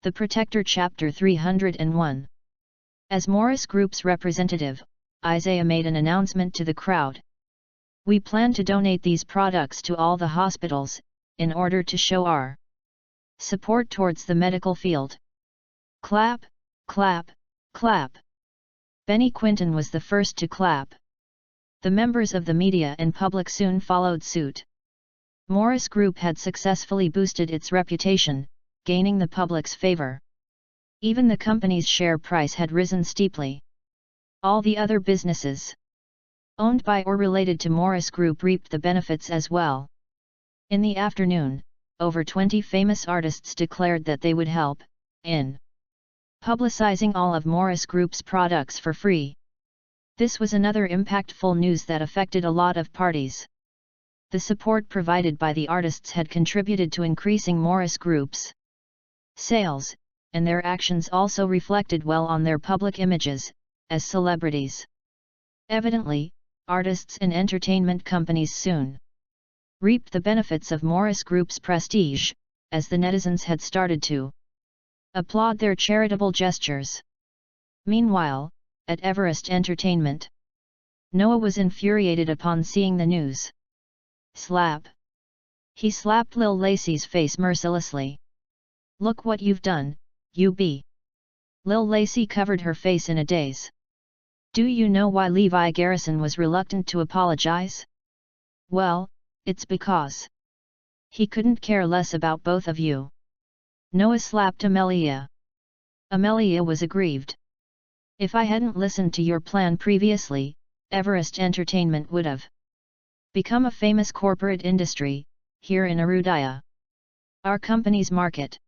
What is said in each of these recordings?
The Protector Chapter 301. As Morris Group's representative, Isaiah made an announcement to the crowd. We plan to donate these products to all the hospitals, in order to show our support towards the medical field. Clap, clap, clap. Benny Quinton was the first to clap. The members of the media and public soon followed suit. Morris Group had successfully boosted its reputation, gaining the public's favor. Even the company's share price had risen steeply. All the other businesses owned by or related to Morris Group reaped the benefits as well. In the afternoon, over 20 famous artists declared that they would help in publicizing all of Morris Group's products for free. This was another impactful news that affected a lot of parties. The support provided by the artists had contributed to increasing Morris Group's sales, and their actions also reflected well on their public images, as celebrities. Evidently, artists and entertainment companies soon reaped the benefits of Morris Group's prestige, as the netizens had started to applaud their charitable gestures. Meanwhile, at Everest Entertainment, Noah was infuriated upon seeing the news. Slap! He slapped Lil Lacey's face mercilessly. Look what you've done, you. Lil Lacey covered her face in a daze. Do you know why Levi Garrison was reluctant to apologize? Well, it's because he couldn't care less about both of you. Noah slapped Amelia. Amelia was aggrieved. If I hadn't listened to your plan previously, Everest Entertainment would have become a famous corporate industry, here in Arudaya. Our company's market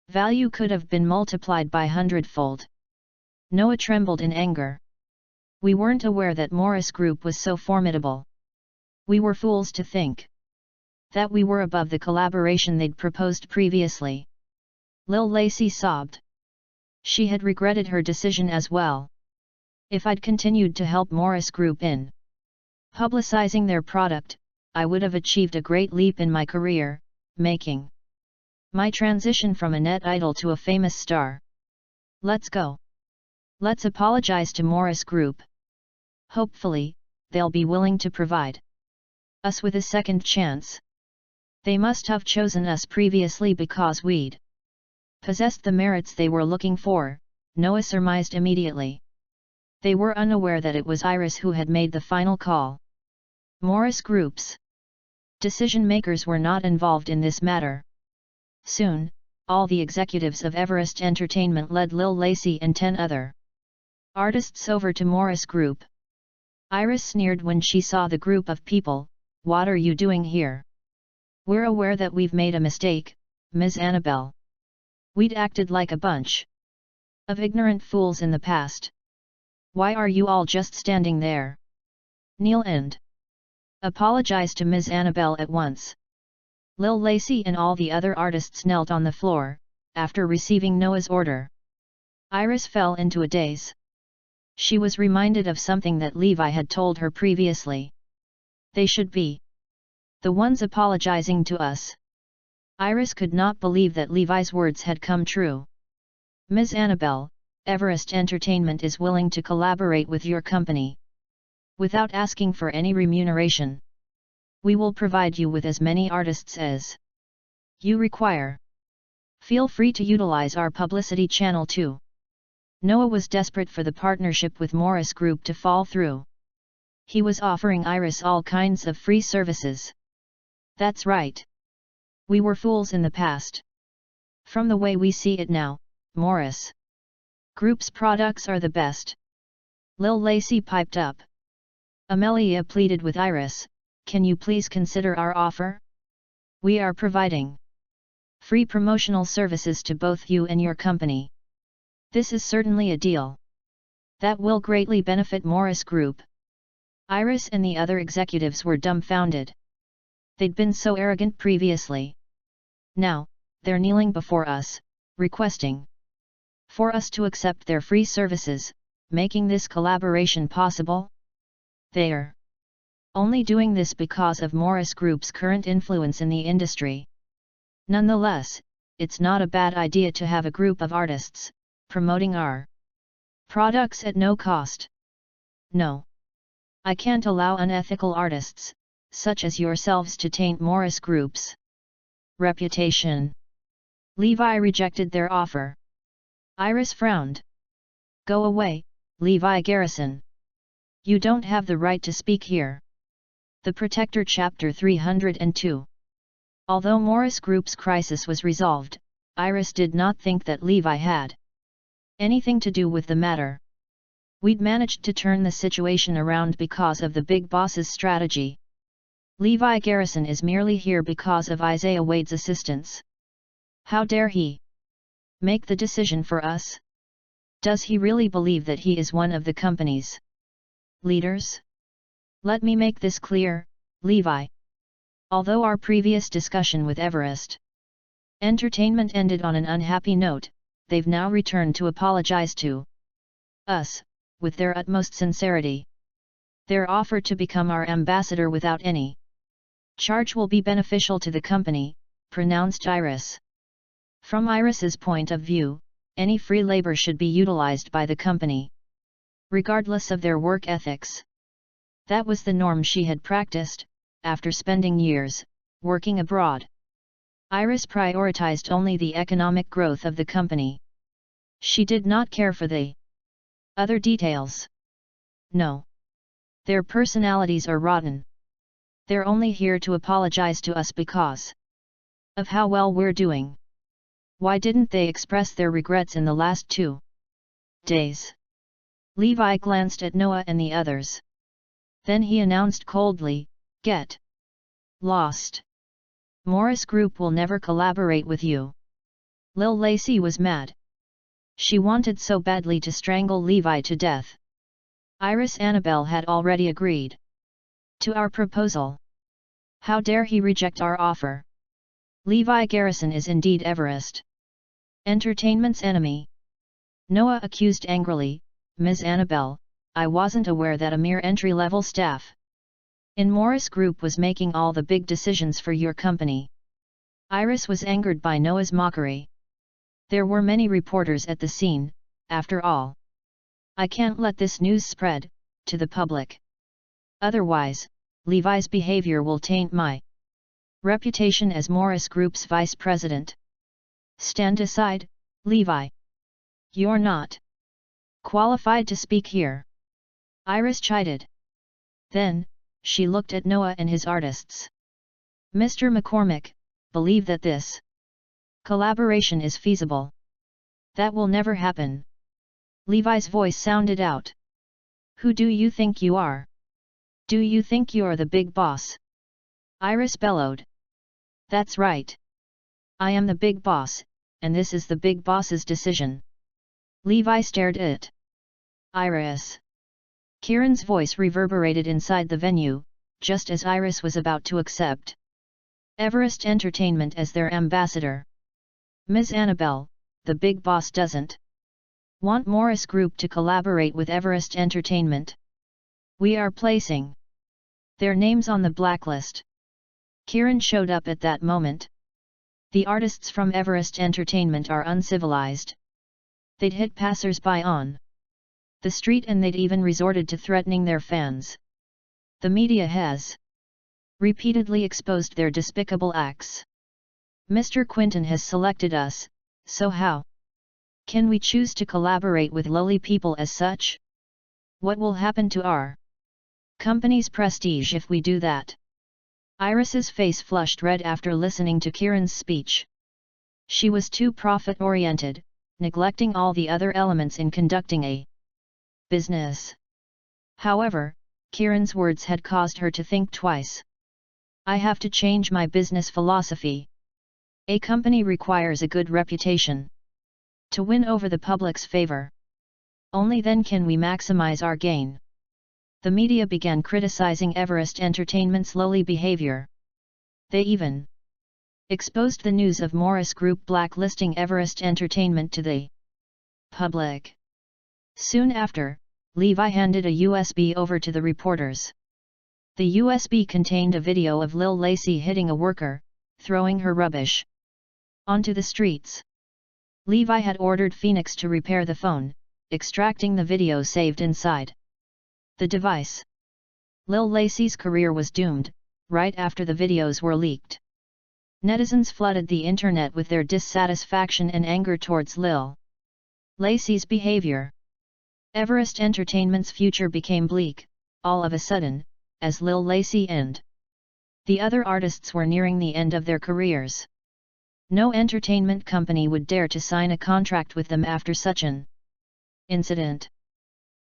value could have been multiplied by 100-fold. Noah trembled in anger. We weren't aware that Morris Group was so formidable. We were fools to think that we were above the collaboration they'd proposed previously. Lil Lacey sobbed. She had regretted her decision as well. If I'd continued to help Morris Group in publicizing their product, I would have achieved a great leap in my career, making my transition from a net idol to a famous star. Let's go. Let's apologize to Morris Group. Hopefully, they'll be willing to provide us with a second chance. They must have chosen us previously because we'd possessed the merits they were looking for, Noah surmised immediately. They were unaware that it was Iris who had made the final call. Morris Group's decision-makers were not involved in this matter. Soon, all the executives of Everest Entertainment led Lil Lacey and 10 other artists over to Morris Group. Iris sneered when she saw the group of people. What are you doing here? We're aware that we've made a mistake, Ms. Annabelle. We'd acted like a bunch of ignorant fools in the past. Why are you all just standing there? Kneel and apologize to Ms. Annabelle at once. Lil Lacey and all the other artists knelt on the floor, after receiving Noah's order. Iris fell into a daze. She was reminded of something that Levi had told her previously. They should be the ones apologizing to us. Iris could not believe that Levi's words had come true. Ms. Annabelle, Everest Entertainment is willing to collaborate with your company without asking for any remuneration. We will provide you with as many artists as you require. Feel free to utilize our publicity channel too. Noah was desperate for the partnership with Morris Group to fall through. He was offering Iris all kinds of free services. That's right. We were fools in the past. From the way we see it now, Morris Group's products are the best. Lil Lacey piped up. Amelia pleaded with Iris, can you please consider our offer? We are providing free promotional services to both you and your company. This is certainly a deal that will greatly benefit Morris Group. Iris and the other executives were dumbfounded. They'd been so arrogant previously. Now, they're kneeling before us, requesting for us to accept their free services, making this collaboration possible? They're only doing this because of Morris Group's current influence in the industry. Nonetheless, it's not a bad idea to have a group of artists promoting our products at no cost. No. I can't allow unethical artists, such as yourselves, to taint Morris Group's reputation. Levi rejected their offer. Iris frowned. Go away, Levi Garrison. You don't have the right to speak here. The Protector Chapter 302. Although Morris Group's crisis was resolved, Iris did not think that Levi had anything to do with the matter. We'd managed to turn the situation around because of the big boss's strategy. Levi Garrison is merely here because of Isaiah Wade's assistance. How dare he make the decision for us? Does he really believe that he is one of the company's leaders? Let me make this clear, Levi. Although our previous discussion with Everest Entertainment ended on an unhappy note, they've now returned to apologize to us, with their utmost sincerity. Their offer to become our ambassador without any charge will be beneficial to the company, pronounced Iris. From Iris's point of view, any free labor should be utilized by the company, regardless of their work ethics. That was the norm she had practiced, after spending years working abroad. Iris prioritized only the economic growth of the company. She did not care for the other details. No. Their personalities are rotten. They're only here to apologize to us because of how well we're doing. Why didn't they express their regrets in the last 2 days? Levi glanced at Noah and the others. Then he announced coldly, "Get lost. Morris Group will never collaborate with you." Lil Lacey was mad. She wanted so badly to strangle Levi to death. Iris Annabelle had already agreed to our proposal. How dare he reject our offer? Levi Garrison is indeed Everest Entertainment's enemy. Noah accused angrily, "Ms. Annabelle, I wasn't aware that a mere entry-level staff in Morris Group was making all the big decisions for your company." Iris was angered by Noah's mockery. There were many reporters at the scene, after all. I can't let this news spread to the public. Otherwise, Levi's behavior will taint my reputation as Morris Group's vice president. Stand aside, Levi. You're not qualified to speak here. Iris chided. Then, she looked at Noah and his artists. Mr. McCormick, believe that this collaboration is feasible. That will never happen. Levi's voice sounded out. Who do you think you are? Do you think you're the big boss? Iris bellowed. That's right. I am the big boss, and this is the big boss's decision. Levi stared at Iris. Kieran's voice reverberated inside the venue, just as Iris was about to accept Everest Entertainment as their ambassador. Ms. Annabelle, the big boss doesn't want Morris Group to collaborate with Everest Entertainment. We are placing their names on the blacklist. Kieran showed up at that moment. The artists from Everest Entertainment are uncivilized. They'd hit passers-by on the street and they'd even resorted to threatening their fans. The media has repeatedly exposed their despicable acts. Mr. Quinton has selected us, so how can we choose to collaborate with lowly people as such? What will happen to our company's prestige if we do that? Iris's face flushed red after listening to Kieran's speech. She was too profit-oriented, neglecting all the other elements in conducting a business. However, Kieran's words had caused her to think twice. I have to change my business philosophy. A company requires a good reputation to win over the public's favor. Only then can we maximize our gain. The media began criticizing Everest Entertainment's lowly behavior. They even exposed the news of Morris Group blacklisting Everest Entertainment to the public. Soon after, Levi handed a USB over to the reporters. The USB contained a video of Lil Lacey hitting a worker, throwing her rubbish Onto the streets. Levi had ordered Phoenix to repair the phone, extracting the video saved inside the device. Lil Lacey's career was doomed, right after the videos were leaked. Netizens flooded the internet with their dissatisfaction and anger towards Lil Lacey's behavior. Everest Entertainment's future became bleak, all of a sudden, as Lil Lacey and the other artists were nearing the end of their careers. No entertainment company would dare to sign a contract with them after such an incident.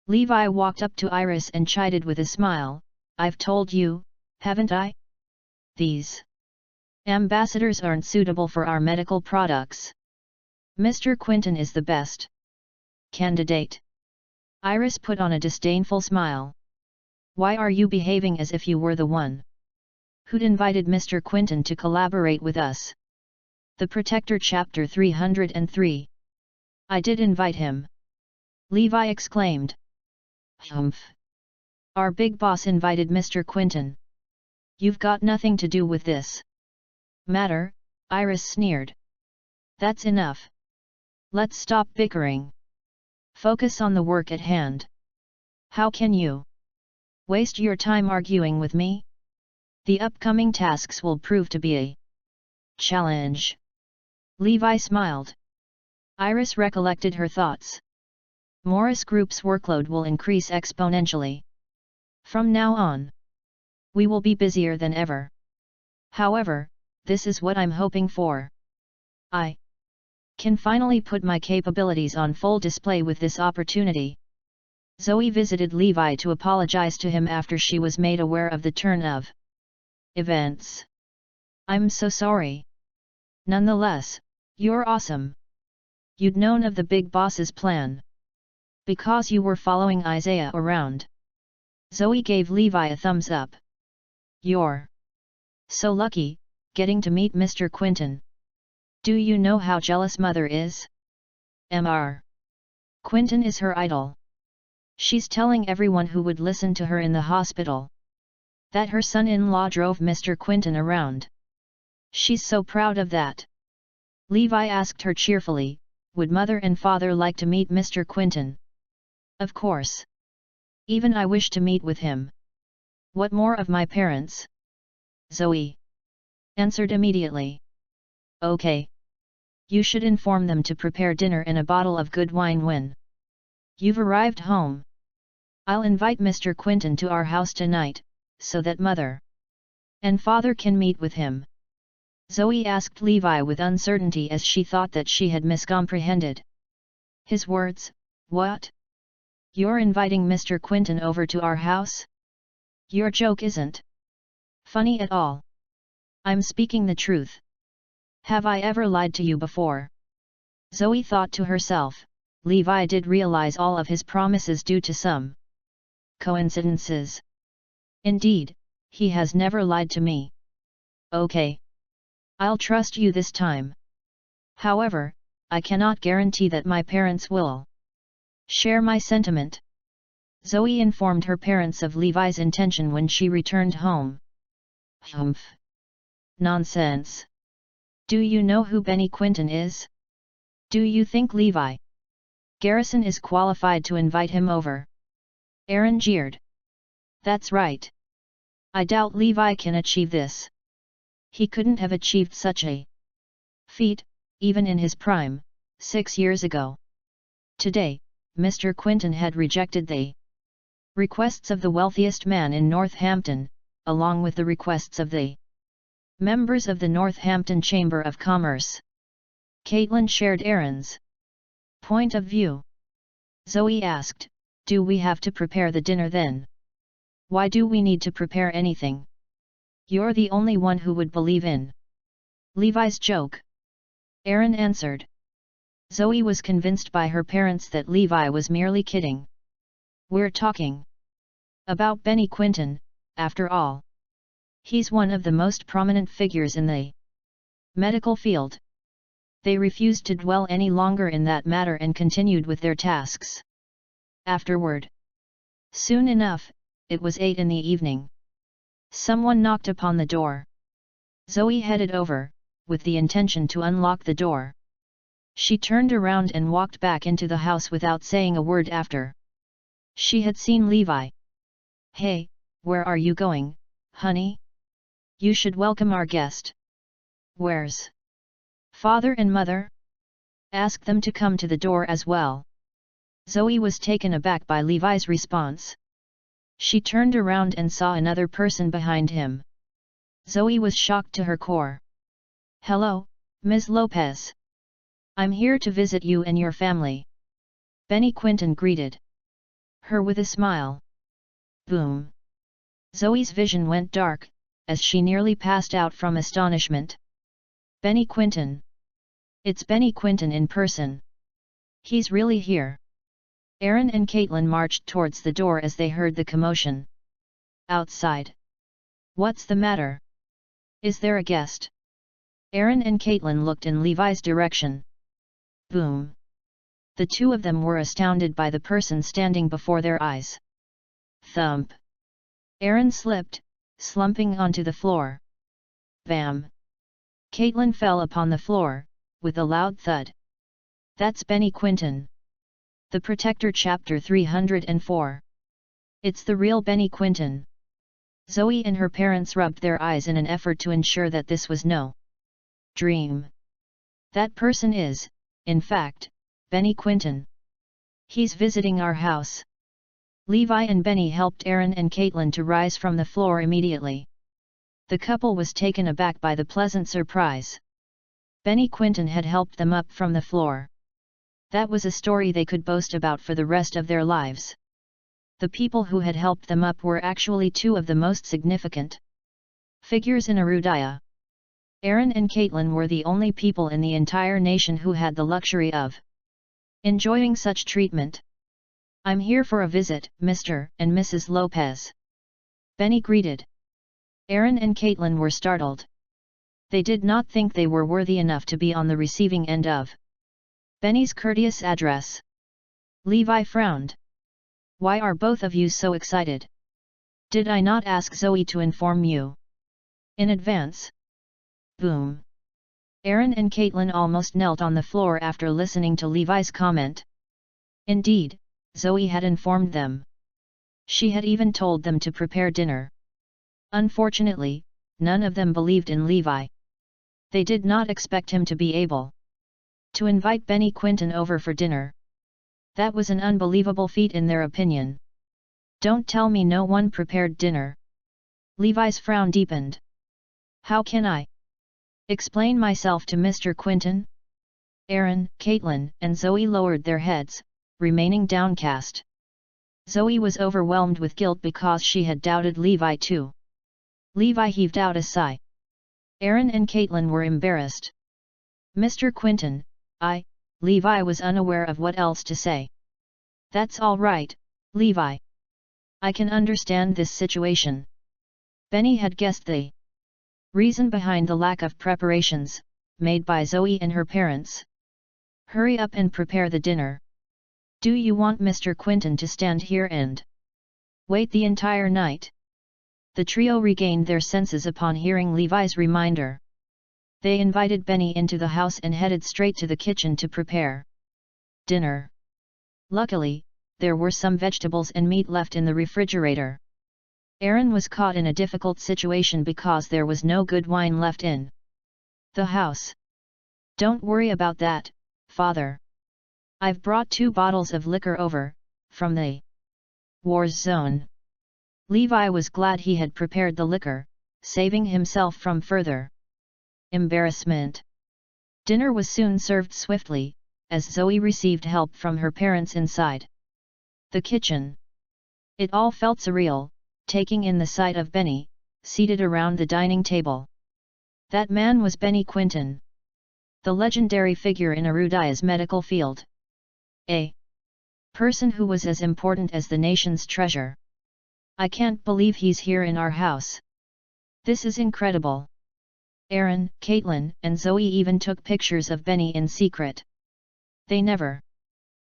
Levi walked up to Iris and chided with a smile, "I've told you, haven't I? These ambassadors aren't suitable for our medical products. Mr. Quinton is the best candidate." Iris put on a disdainful smile. "Why are you behaving as if you were the one who'd invited Mr. Quinton to collaborate with us?" The Protector Chapter 303. "I did invite him," Levi exclaimed. "Humph. Our big boss invited Mr. Quinton. You've got nothing to do with this matter," Iris sneered. "That's enough. Let's stop bickering. Focus on the work at hand. How can you waste your time arguing with me? The upcoming tasks will prove to be a challenge." Levi smiled. Iris recollected her thoughts. Morris Group's workload will increase exponentially. From now on, we will be busier than ever. However, this is what I'm hoping for. I can finally put my capabilities on full display with this opportunity. Zoe visited Levi to apologize to him after she was made aware of the turn of events. "I'm so sorry. Nonetheless, you're awesome. You'd known of the big boss's plan because you were following Isaiah around." Zoe gave Levi a thumbs up. "You're so lucky, getting to meet Mr. Quinton. Do you know how jealous Mother is? Mr. Quinton is her idol. She's telling everyone who would listen to her in the hospital that her son-in-law drove Mr. Quinton around. She's so proud of that." Levi asked her cheerfully, "Would Mother and Father like to meet Mr. Quinton?" "Of course. Even I wish to meet with him. What more of my parents?" Zoe answered immediately. "Okay. You should inform them to prepare dinner and a bottle of good wine when you've arrived home. I'll invite Mr. Quinton to our house tonight, so that Mother and Father can meet with him." Zoe asked Levi with uncertainty as she thought that she had miscomprehended his words. "What? You're inviting Mr. Quinton over to our house? Your joke isn't funny at all. I'm speaking the truth. Have I ever lied to you before?" Zoe thought to herself. Levi did realize all of his promises due to some coincidences. "Indeed, he has never lied to me. Okay. I'll trust you this time. However, I cannot guarantee that my parents will share my sentiment." Zoe informed her parents of Levi's intention when she returned home. "Humph. Nonsense. Do you know who Benny Quinton is? Do you think Levi Garrison is qualified to invite him over?" Aaron jeered. "That's right. I doubt Levi can achieve this. He couldn't have achieved such a feat, even in his prime, 6 years ago." Today, Mr. Quinton had rejected the requests of the wealthiest man in Northampton, along with the requests of the members of the Northampton Chamber of Commerce. Caitlin shared Aaron's point of view. Zoe asked, "Do we have to prepare the dinner then? Why do we need to prepare anything? You're the only one who would believe in Levi's joke." Aaron answered. Zoe was convinced by her parents that Levi was merely kidding. "We're talking about Benny Quinton, after all. He's one of the most prominent figures in the medical field." They refused to dwell any longer in that matter and continued with their tasks. Afterward, soon enough, it was 8 in the evening. Someone knocked upon the door. Zoe headed over, with the intention to unlock the door. She turned around and walked back into the house without saying a word after. She had seen Levi. "Hey, where are you going, honey? You should welcome our guest." "Where's father and mother? Ask them to come to the door as well." Zoe was taken aback by Levi's response. She turned around and saw another person behind him. Zoe was shocked to her core. "Hello, Ms. Lopez. I'm here to visit you and your family." Benny Quinton greeted her with a smile. Boom! Zoe's vision went dark, as she nearly passed out from astonishment. Benny Quinton. It's Benny Quinton in person. He's really here. Aaron and Caitlin marched towards the door as they heard the commotion. Outside. What's the matter? Is there a guest? Aaron and Caitlin looked in Levi's direction. Boom! The two of them were astounded by the person standing before their eyes. Thump! Aaron slipped, slumping onto the floor. Bam! Caitlin fell upon the floor, with a loud thud. That's Benny Quinton. The Protector Chapter 304. It's the real Benny Quinton. Zoe and her parents rubbed their eyes in an effort to ensure that this was no dream. That person is, in fact, Benny Quinton. He's visiting our house. Levi and Benny helped Aaron and Caitlin to rise from the floor immediately. The couple was taken aback by the pleasant surprise. Benny Quinton had helped them up from the floor. That was a story they could boast about for the rest of their lives. The people who had helped them up were actually two of the most significant figures in Arudaya. Aaron and Caitlin were the only people in the entire nation who had the luxury of enjoying such treatment. I'm here for a visit, Mr. and Mrs. Lopez. Benny greeted. Aaron and Caitlin were startled. They did not think they were worthy enough to be on the receiving end of Benny's courteous address. Levi frowned. Why are both of you so excited? Did I not ask Zoe to inform you in advance? Boom! Aaron and Caitlin almost knelt on the floor after listening to Levi's comment. Indeed, Zoe had informed them. She had even told them to prepare dinner. Unfortunately, none of them believed in Levi. They did not expect him to be able to invite Benny Quinton over for dinner. That was an unbelievable feat in their opinion. Don't tell me no one prepared dinner. Levi's frown deepened. How can I explain myself to Mr. Quinton? Aaron, Caitlin, and Zoe lowered their heads, remaining downcast. Zoe was overwhelmed with guilt because she had doubted Levi too. Levi heaved out a sigh. Aaron and Caitlin were embarrassed. Mr. Quinton, Levi was unaware of what else to say. That's all right, Levi. I can understand this situation. Benny had guessed the reason behind the lack of preparations, made by Zoe and her parents. Hurry up and prepare the dinner. Do you want Mr. Quinton to stand here and wait the entire night? The trio regained their senses upon hearing Levi's reminder. They invited Benny into the house and headed straight to the kitchen to prepare dinner. Luckily, there were some vegetables and meat left in the refrigerator. Aaron was caught in a difficult situation because there was no good wine left in the house. Don't worry about that, Father. I've brought 2 bottles of liquor over, from the war zone. Levi was glad he had prepared the liquor, saving himself from further embarrassment. Dinner was soon served swiftly, as Zoe received help from her parents inside the kitchen. It all felt surreal, taking in the sight of Benny, seated around the dining table. That man was Benny Quinton, the legendary figure in Arudaya's medical field. A person who was as important as the nation's treasure. I can't believe he's here in our house. This is incredible. Aaron, Caitlin, and Zoe even took pictures of Benny in secret. They never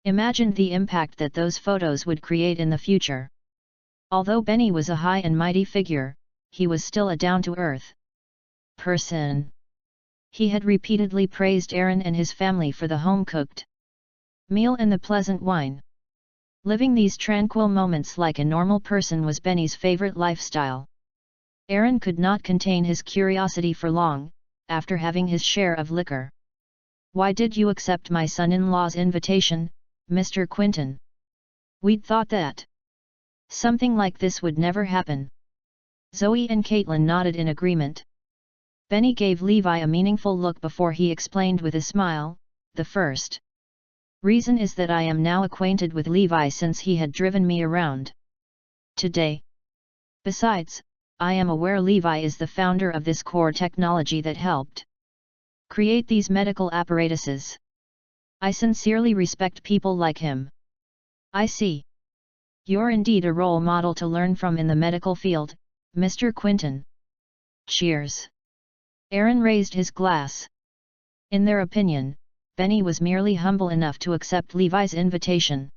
imagined the impact that those photos would create in the future. Although Benny was a high and mighty figure, he was still a down-to-earth person. He had repeatedly praised Aaron and his family for the home-cooked meal and the pleasant wine. Living these tranquil moments like a normal person was Benny's favorite lifestyle. Aaron could not contain his curiosity for long, after having his share of liquor. "Why did you accept my son-in-law's invitation, Mr. Quinton? We'd thought that something like this would never happen." Zoe and Caitlin nodded in agreement. Benny gave Levi a meaningful look before he explained with a smile, "The first reason is that I am now acquainted with Levi since he had driven me around today. Besides, I am aware Levi is the founder of this core technology that helped create these medical apparatuses. I sincerely respect people like him." "I see. You're indeed a role model to learn from in the medical field, Mr. Quinton. Cheers." Aaron raised his glass. In their opinion, Benny was merely humble enough to accept Levi's invitation.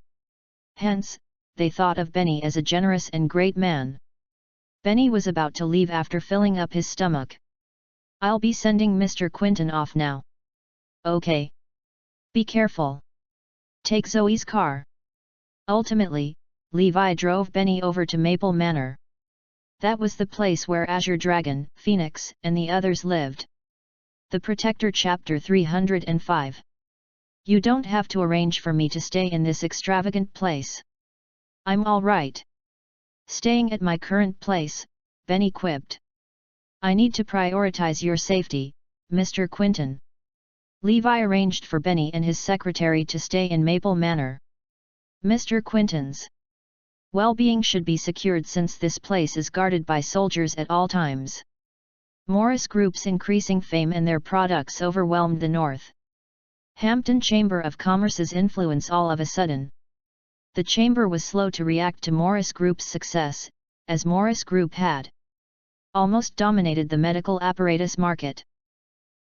Hence, they thought of Benny as a generous and great man. Benny was about to leave after filling up his stomach. "I'll be sending Mr. Quinton off now." "Okay. Be careful. Take Zoe's car." Ultimately, Levi drove Benny over to Maple Manor. That was the place where Azure Dragon, Phoenix, and the others lived. The Protector Chapter 305. "You don't have to arrange for me to stay in this extravagant place. I'm all right staying at my current place," Benny quipped. "I need to prioritize your safety, Mr. Quinton." Levi arranged for Benny and his secretary to stay in Maple Manor. "Mr. Quinton's well-being should be secured since this place is guarded by soldiers at all times." Morris Group's increasing fame and their products overwhelmed the North Hampton Chamber of Commerce's influence all of a sudden. The chamber was slow to react to Morris Group's success, as Morris Group had almost dominated the medical apparatus market.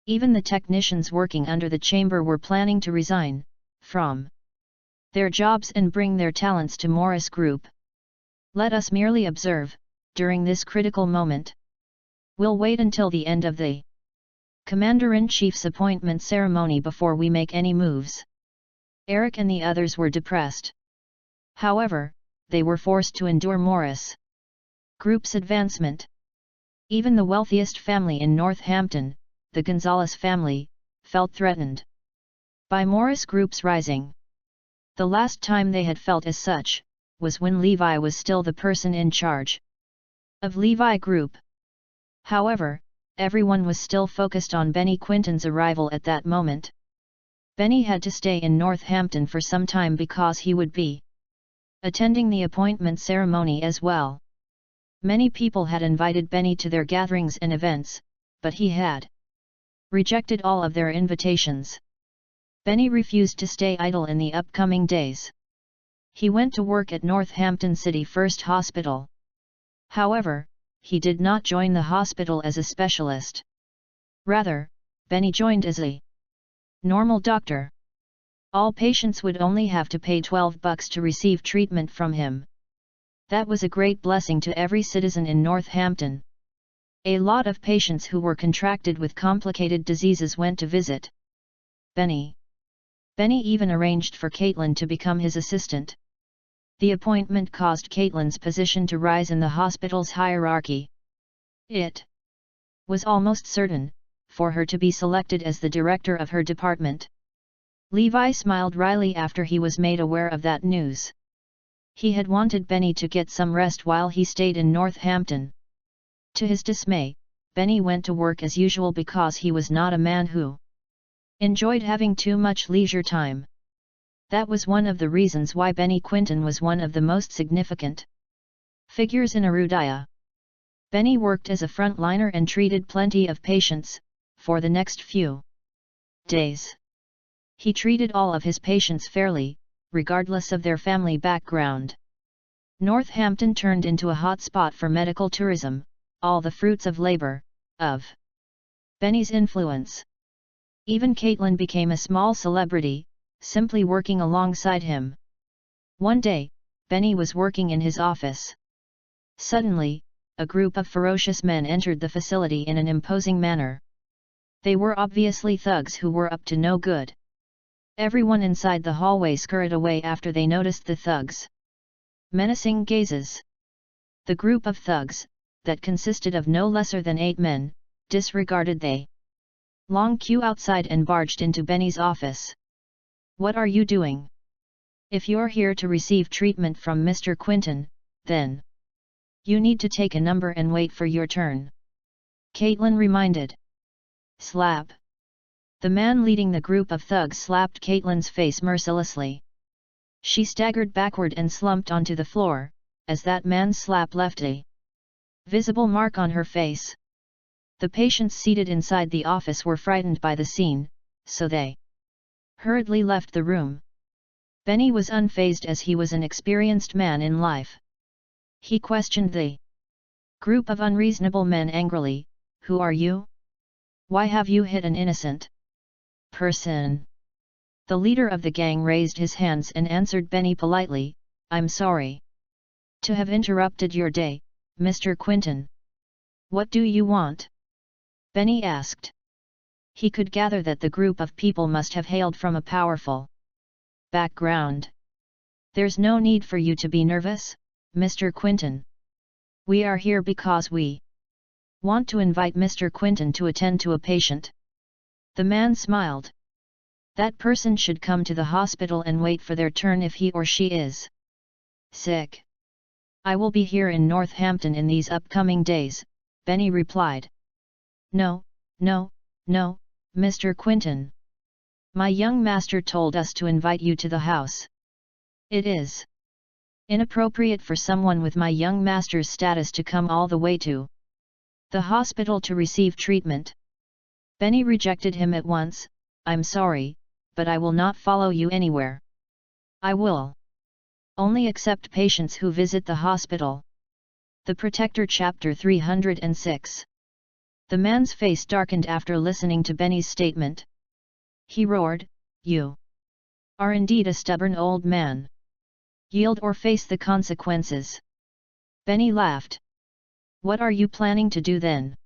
Even the technicians working under the chamber were planning to resign from their jobs and bring their talents to Morris Group. "Let us merely observe, during this critical moment. We'll wait until the end of the Commander-in-Chief's appointment ceremony before we make any moves." Eric and the others were depressed. However, they were forced to endure Morris Group's advancement. Even the wealthiest family in Northampton, the Gonzalez family, felt threatened by Morris Group's rising. The last time they had felt as such, was when Levi was still the person in charge of Levi Group. However, everyone was still focused on Benny Quinton's arrival at that moment. Benny had to stay in Northampton for some time because he would be attending the appointment ceremony as well. Many people had invited Benny to their gatherings and events, but he had rejected all of their invitations. Benny refused to stay idle in the upcoming days. He went to work at Northampton City First Hospital. However, he did not join the hospital as a specialist. Rather, Benny joined as a normal doctor. All patients would only have to pay $12 to receive treatment from him. That was a great blessing to every citizen in Northampton. A lot of patients who were contracted with complicated diseases went to visit Benny. Benny even arranged for Caitlin to become his assistant. The appointment caused Caitlin's position to rise in the hospital's hierarchy. It was almost certain for her to be selected as the director of her department. Levi smiled wryly after he was made aware of that news. He had wanted Benny to get some rest while he stayed in Northampton. To his dismay, Benny went to work as usual because he was not a man who enjoyed having too much leisure time. That was one of the reasons why Benny Quinton was one of the most significant figures in Arudaya. Benny worked as a frontliner and treated plenty of patients. For the next few days, he treated all of his patients fairly, regardless of their family background. Northampton turned into a hot spot for medical tourism, all the fruits of labor, of Benny's influence. Even Caitlin became a small celebrity, simply working alongside him. One day, Benny was working in his office. Suddenly, a group of ferocious men entered the facility in an imposing manner. They were obviously thugs who were up to no good. Everyone inside the hallway scurried away after they noticed the thugs' menacing gazes. The group of thugs, that consisted of no lesser than 8 men, disregarded the long queue outside and barged into Benny's office. "What are you doing? If you're here to receive treatment from Mr. Quinton, then you need to take a number and wait for your turn," Caitlin reminded. Slap. The man leading the group of thugs slapped Caitlin's face mercilessly. She staggered backward and slumped onto the floor, as that man's slap left a visible mark on her face. The patients seated inside the office were frightened by the scene, so they hurriedly left the room. Benny was unfazed as he was an experienced man in life. He questioned the group of unreasonable men angrily, "Who are you? Why have you hit an innocent person?" The leader of the gang raised his hands and answered Benny politely, "I'm sorry to have interrupted your day, Mr. Quinton. What do you want?" Benny asked. He could gather that the group of people must have hailed from a powerful background. "There's no need for you to be nervous, Mr. Quinton. We are here because we want to invite Mr. Quinton to attend to a patient." The man smiled. "That person should come to the hospital and wait for their turn if he or she is sick. I will be here in Northampton in these upcoming days," Benny replied. No, Mr. Quinton. My young master told us to invite you to the house. It is inappropriate for someone with my young master's status to come all the way to the hospital to receive treatment." Benny rejected him at once. "I'm sorry, but I will not follow you anywhere. I will only accept patients who visit the hospital." The Protector Chapter 306. The man's face darkened after listening to Benny's statement. He roared, "You are indeed a stubborn old man. Yield or face the consequences." Benny laughed. "What are you planning to do then?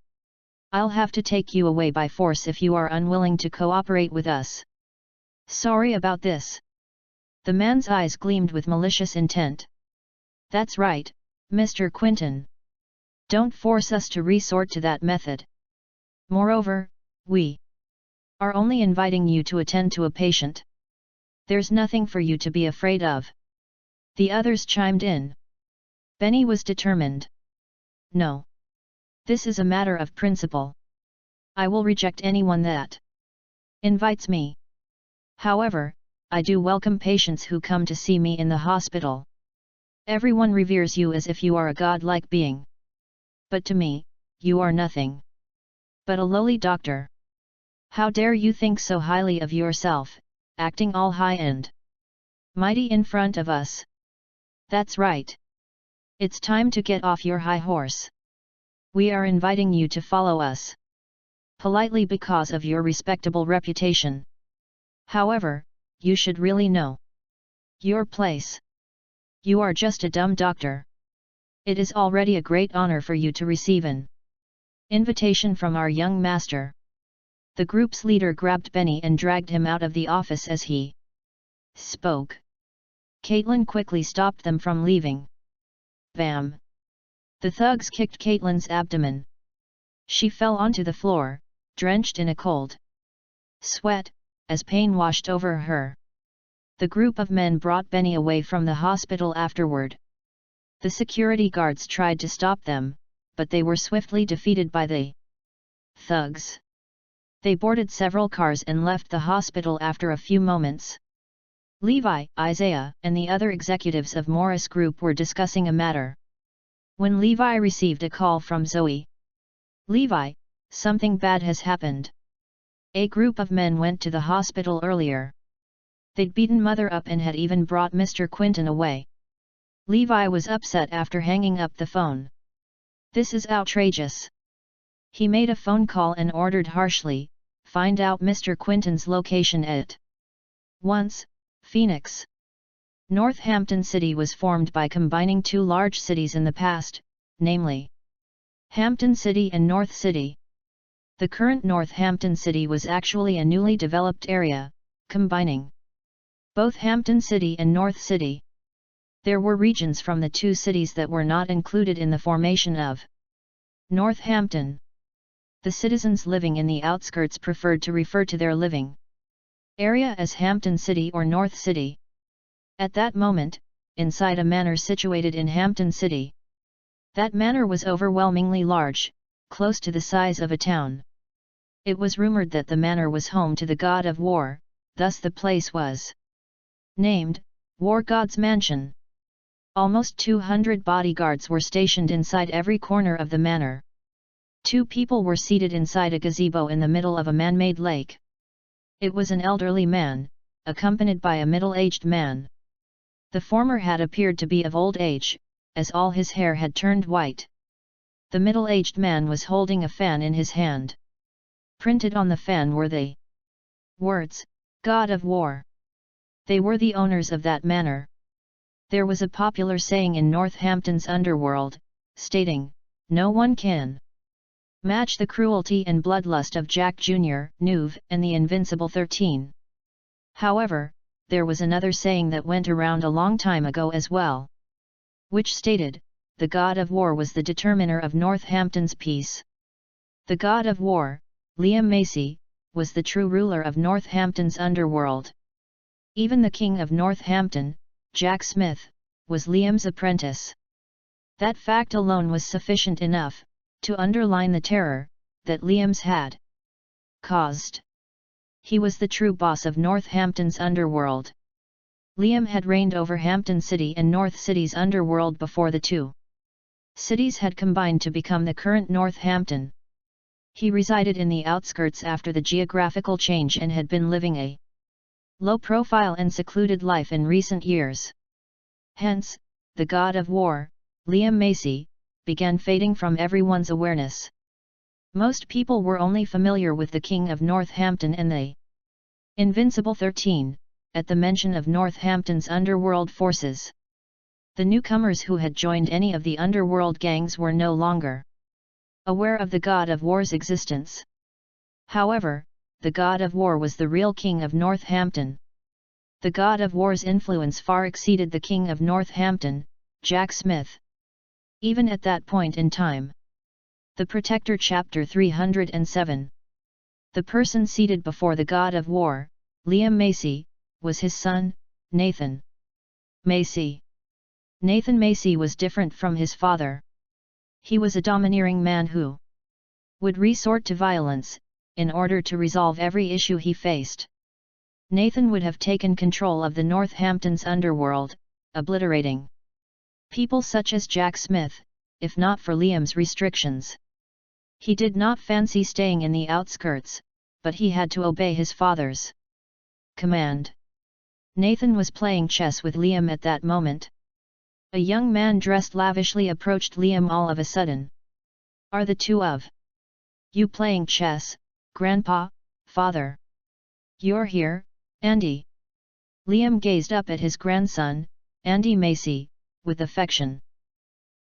I'll have to take you away by force if you are unwilling to cooperate with us." "Sorry about this." The man's eyes gleamed with malicious intent. "That's right, Mr. Quinton. Don't force us to resort to that method. Moreover, we are only inviting you to attend to a patient. There's nothing for you to be afraid of." The others chimed in. Benny was determined. "No. This is a matter of principle. I will reject anyone that invites me. However, I do welcome patients who come to see me in the hospital. Everyone reveres you as if you are a godlike being. But to me, you are nothing but a lowly doctor. How dare you think so highly of yourself, acting all high and mighty in front of us? That's right. It's time to get off your high horse. We are inviting you to follow us politely because of your respectable reputation. However, you should really know your place. You are just a dumb doctor. It is already a great honor for you to receive an invitation from our young master." The group's leader grabbed Benny and dragged him out of the office as he spoke. Caitlin quickly stopped them from leaving. Bam! The thugs kicked Caitlin's abdomen. She fell onto the floor, drenched in a cold sweat, as pain washed over her. The group of men brought Benny away from the hospital afterward. The security guards tried to stop them, but they were swiftly defeated by the thugs. They boarded several cars and left the hospital after a few moments. Levi, Isaiah, and the other executives of Morris Group were discussing a matter when Levi received a call from Zoe. "Levi, something bad has happened. A group of men went to the hospital earlier. They'd beaten Mother up and had even brought Mr. Quinton away." Levi was upset after hanging up the phone. "This is outrageous." He made a phone call and ordered harshly, "Find out Mr. Quinton's location at once, Phoenix." Northampton City was formed by combining two large cities in the past, namely Hampton City and North City. The current Northampton City was actually a newly developed area, combining both Hampton City and North City. There were regions from the two cities that were not included in the formation of Northampton. The citizens living in the outskirts preferred to refer to their living area as Hampton City or North City. At that moment, inside a manor situated in Hampton City. That manor was overwhelmingly large, close to the size of a town. It was rumored that the manor was home to the god of war, thus the place was named War God's Mansion. Almost 200 bodyguards were stationed inside every corner of the manor. 2 people were seated inside a gazebo in the middle of a man-made lake. It was an elderly man, accompanied by a middle-aged man. The former had appeared to be of old age, as all his hair had turned white. The middle-aged man was holding a fan in his hand. Printed on the fan were the words, God of War. They were the owners of that manor. There was a popular saying in Northampton's underworld, stating, "No one can match the cruelty and bloodlust of Jack Jr., Nuve, and the Invincible 13. However, there was another saying that went around a long time ago as well, which stated, the God of War was the determiner of Northampton's peace. The God of War, Liam Macy, was the true ruler of Northampton's underworld. Even the King of Northampton, Jack Smith, was Liam's apprentice. That fact alone was sufficient enough to underline the terror that Liam's had caused. He was the true boss of Northampton's underworld. Liam had reigned over Hampton City and North City's underworld before the two cities had combined to become the current Northampton. He resided in the outskirts after the geographical change and had been living a low-profile and secluded life in recent years. Hence, the God of War, Liam Macy, began fading from everyone's awareness. Most people were only familiar with the King of Northampton and the Invincible 13, at the mention of Northampton's underworld forces. The newcomers who had joined any of the underworld gangs were no longer aware of the God of War's existence. However, the God of War was the real King of Northampton. The God of War's influence far exceeded the King of Northampton, Jack Smith. Even at that point in time. The Protector Chapter 307. The person seated before the God of War, Liam Macy, was his son, Nathan Macy. Nathan Macy was different from his father. He was a domineering man who would resort to violence in order to resolve every issue he faced. Nathan would have taken control of the Northampton's underworld, obliterating people such as Jack Smith, if not for Liam's restrictions. He did not fancy staying in the outskirts, but he had to obey his father's command. Nathan was playing chess with Liam at that moment. A young man dressed lavishly approached Liam all of a sudden. "Are the two of you playing chess, Grandpa, Father?" "You're here, Andy." Liam gazed up at his grandson, Andy Macy, with affection.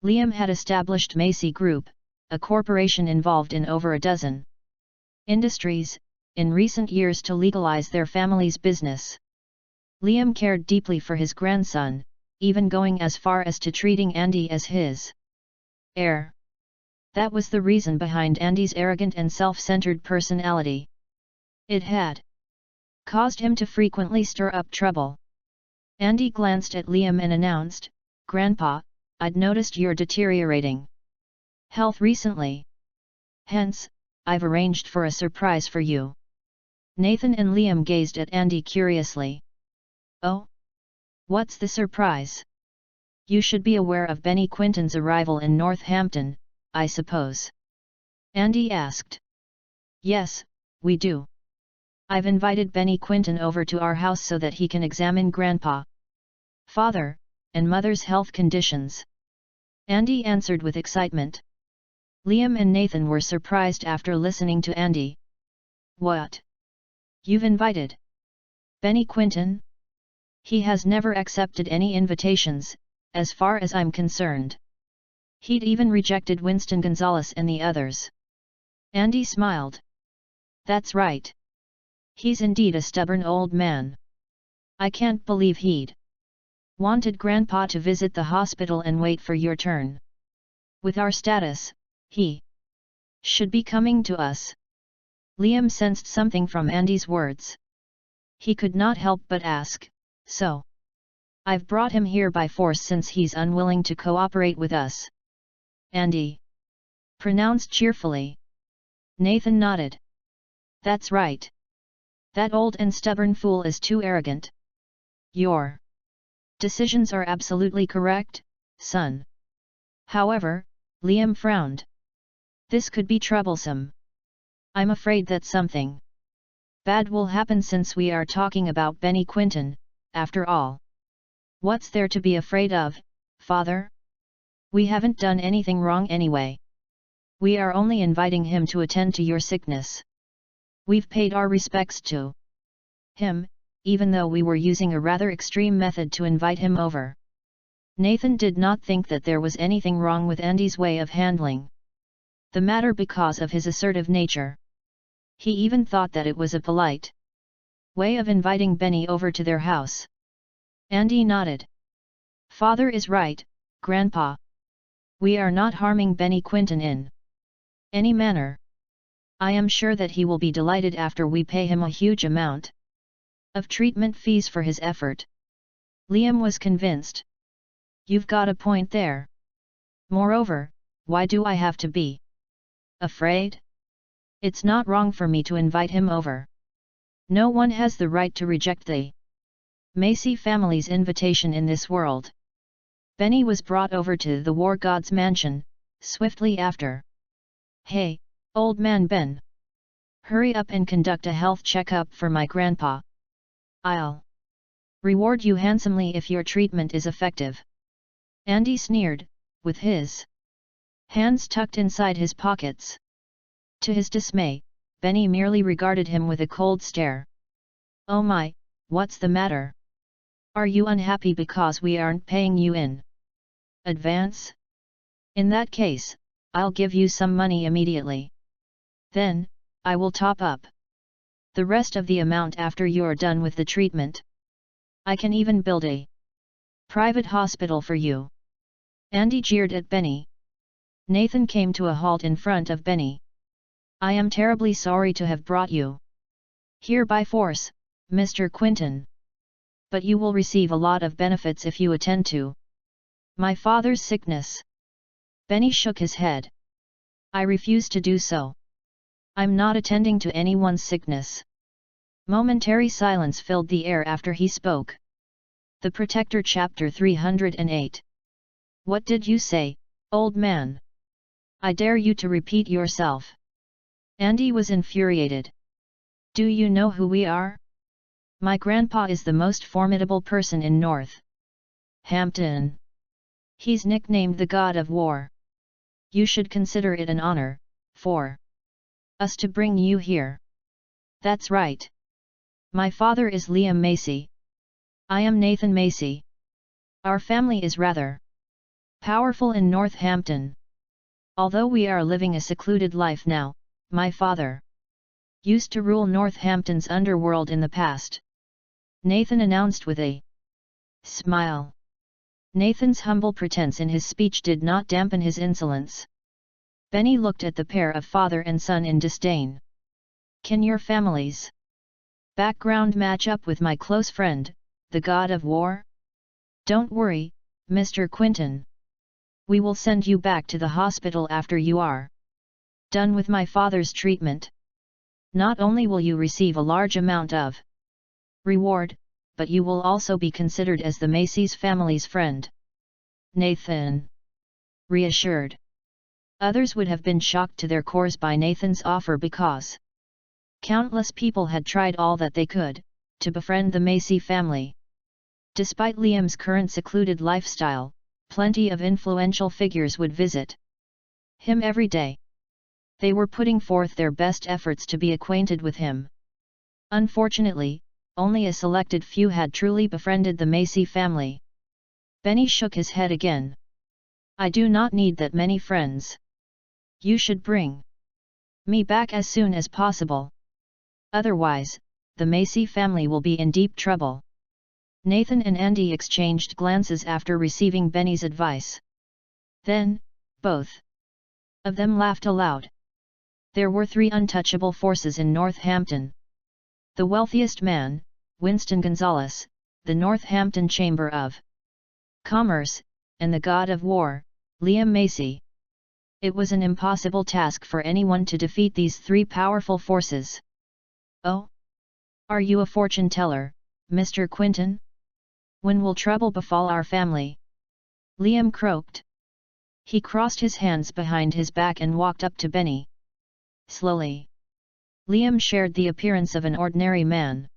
Liam had established Macy Group, a corporation involved in over a dozen industries, in recent years to legalize their family's business. Liam cared deeply for his grandson, even going as far as to treating Andy as his heir. That was the reason behind Andy's arrogant and self-centered personality. It had caused him to frequently stir up trouble. Andy glanced at Liam and announced, "Grandpa, I'd noticed you're deteriorating health recently. Hence, I've arranged for a surprise for you." Nathan and Liam gazed at Andy curiously. "Oh? What's the surprise?" "You should be aware of Benny Quinton's arrival in Northampton, I suppose?" Andy asked. "Yes, we do. I've invited Benny Quinton over to our house so that he can examine Grandpa, Father, and Mother's health conditions." Andy answered with excitement. Liam and Nathan were surprised after listening to Andy. "What? You've invited Benny Quinton? He has never accepted any invitations, as far as I'm concerned. He'd even rejected Winston Gonzalez and the others." Andy smiled. That's right. He's indeed a stubborn old man. I can't believe he'd wanted Grandpa to visit the hospital and wait for your turn. With our status, he should be coming to us. Liam sensed something from Andy's words. He could not help but ask, so? I've brought him here by force since he's unwilling to cooperate with us. Andy pronounced cheerfully. Nathan nodded. That's right. That old and stubborn fool is too arrogant. Your decisions are absolutely correct, son. However, Liam frowned. This could be troublesome. I'm afraid that something bad will happen since we are talking about Benny Quinton, after all. What's there to be afraid of, father? We haven't done anything wrong anyway. We are only inviting him to attend to your sickness. We've paid our respects to him, even though we were using a rather extreme method to invite him over. Nathan did not think that there was anything wrong with Andy's way of handling the matter because of his assertive nature. He even thought that it was a polite way of inviting Benny over to their house. Andy nodded. Father is right, Grandpa. We are not harming Benny Quinton in any manner. I am sure that he will be delighted after we pay him a huge amount of treatment fees for his effort. Liam was convinced. You've got a point there. Moreover, why do I have to be afraid? It's not wrong for me to invite him over. No one has the right to reject the Macy family's invitation in this world. Benny was brought over to the War God's mansion, swiftly after. Hey, old man Ben. Hurry up and conduct a health checkup for my grandpa. I'll reward you handsomely if your treatment is effective. Andy sneered, with his hands tucked inside his pockets. To his dismay, Benny merely regarded him with a cold stare. Oh my, what's the matter? Are you unhappy because we aren't paying you in advance? In that case, I'll give you some money immediately. Then, I will top up the rest of the amount after you're done with the treatment. I can even build a private hospital for you. Andy jeered at Benny. Nathan came to a halt in front of Benny. I am terribly sorry to have brought you here by force, Mr. Quinton. But you will receive a lot of benefits if you attend to my father's sickness. Benny shook his head. I refuse to do so. I'm not attending to anyone's sickness. Momentary silence filled the air after he spoke. The Protector Chapter 308. What did you say, old man? I dare you to repeat yourself. Andy was infuriated. Do you know who we are? My grandpa is the most formidable person in North Hampton. He's nicknamed the God of War. You should consider it an honor for us to bring you here. That's right. My father is Liam Macy. I am Nathan Macy. Our family is rather powerful in Northampton. Although we are living a secluded life now, my father used to rule Northampton's underworld in the past. Nathan announced with a smile. Nathan's humble pretense in his speech did not dampen his insolence. Benny looked at the pair of father and son in disdain. Can your family's background match up with my close friend, the God of War? Don't worry, Mr. Quinton. We will send you back to the hospital after you are done with my father's treatment. Not only will you receive a large amount of reward, but you will also be considered as the Macy's family's friend. Nathan reassured. Others would have been shocked to their cores by Nathan's offer because countless people had tried all that they could to befriend the Macy family. Despite Liam's current secluded lifestyle, plenty of influential figures would visit him every day. They were putting forth their best efforts to be acquainted with him. Unfortunately, only a selected few had truly befriended the Macy family. Benny shook his head again. I do not need that many friends. You should bring me back as soon as possible. Otherwise, the Macy family will be in deep trouble. Nathan and Andy exchanged glances after receiving Benny's advice. Then, both of them laughed aloud. There were 3 untouchable forces in Northampton. The wealthiest man, Winston Gonzales, the Northampton Chamber of Commerce, and the God of War, Liam Macy. It was an impossible task for anyone to defeat these 3 powerful forces. "Oh? Are you a fortune teller, Mr. Quinton? When will trouble befall our family?" Liam croaked. He crossed his hands behind his back and walked up to Benny. Slowly. Liam shared the appearance of an ordinary man.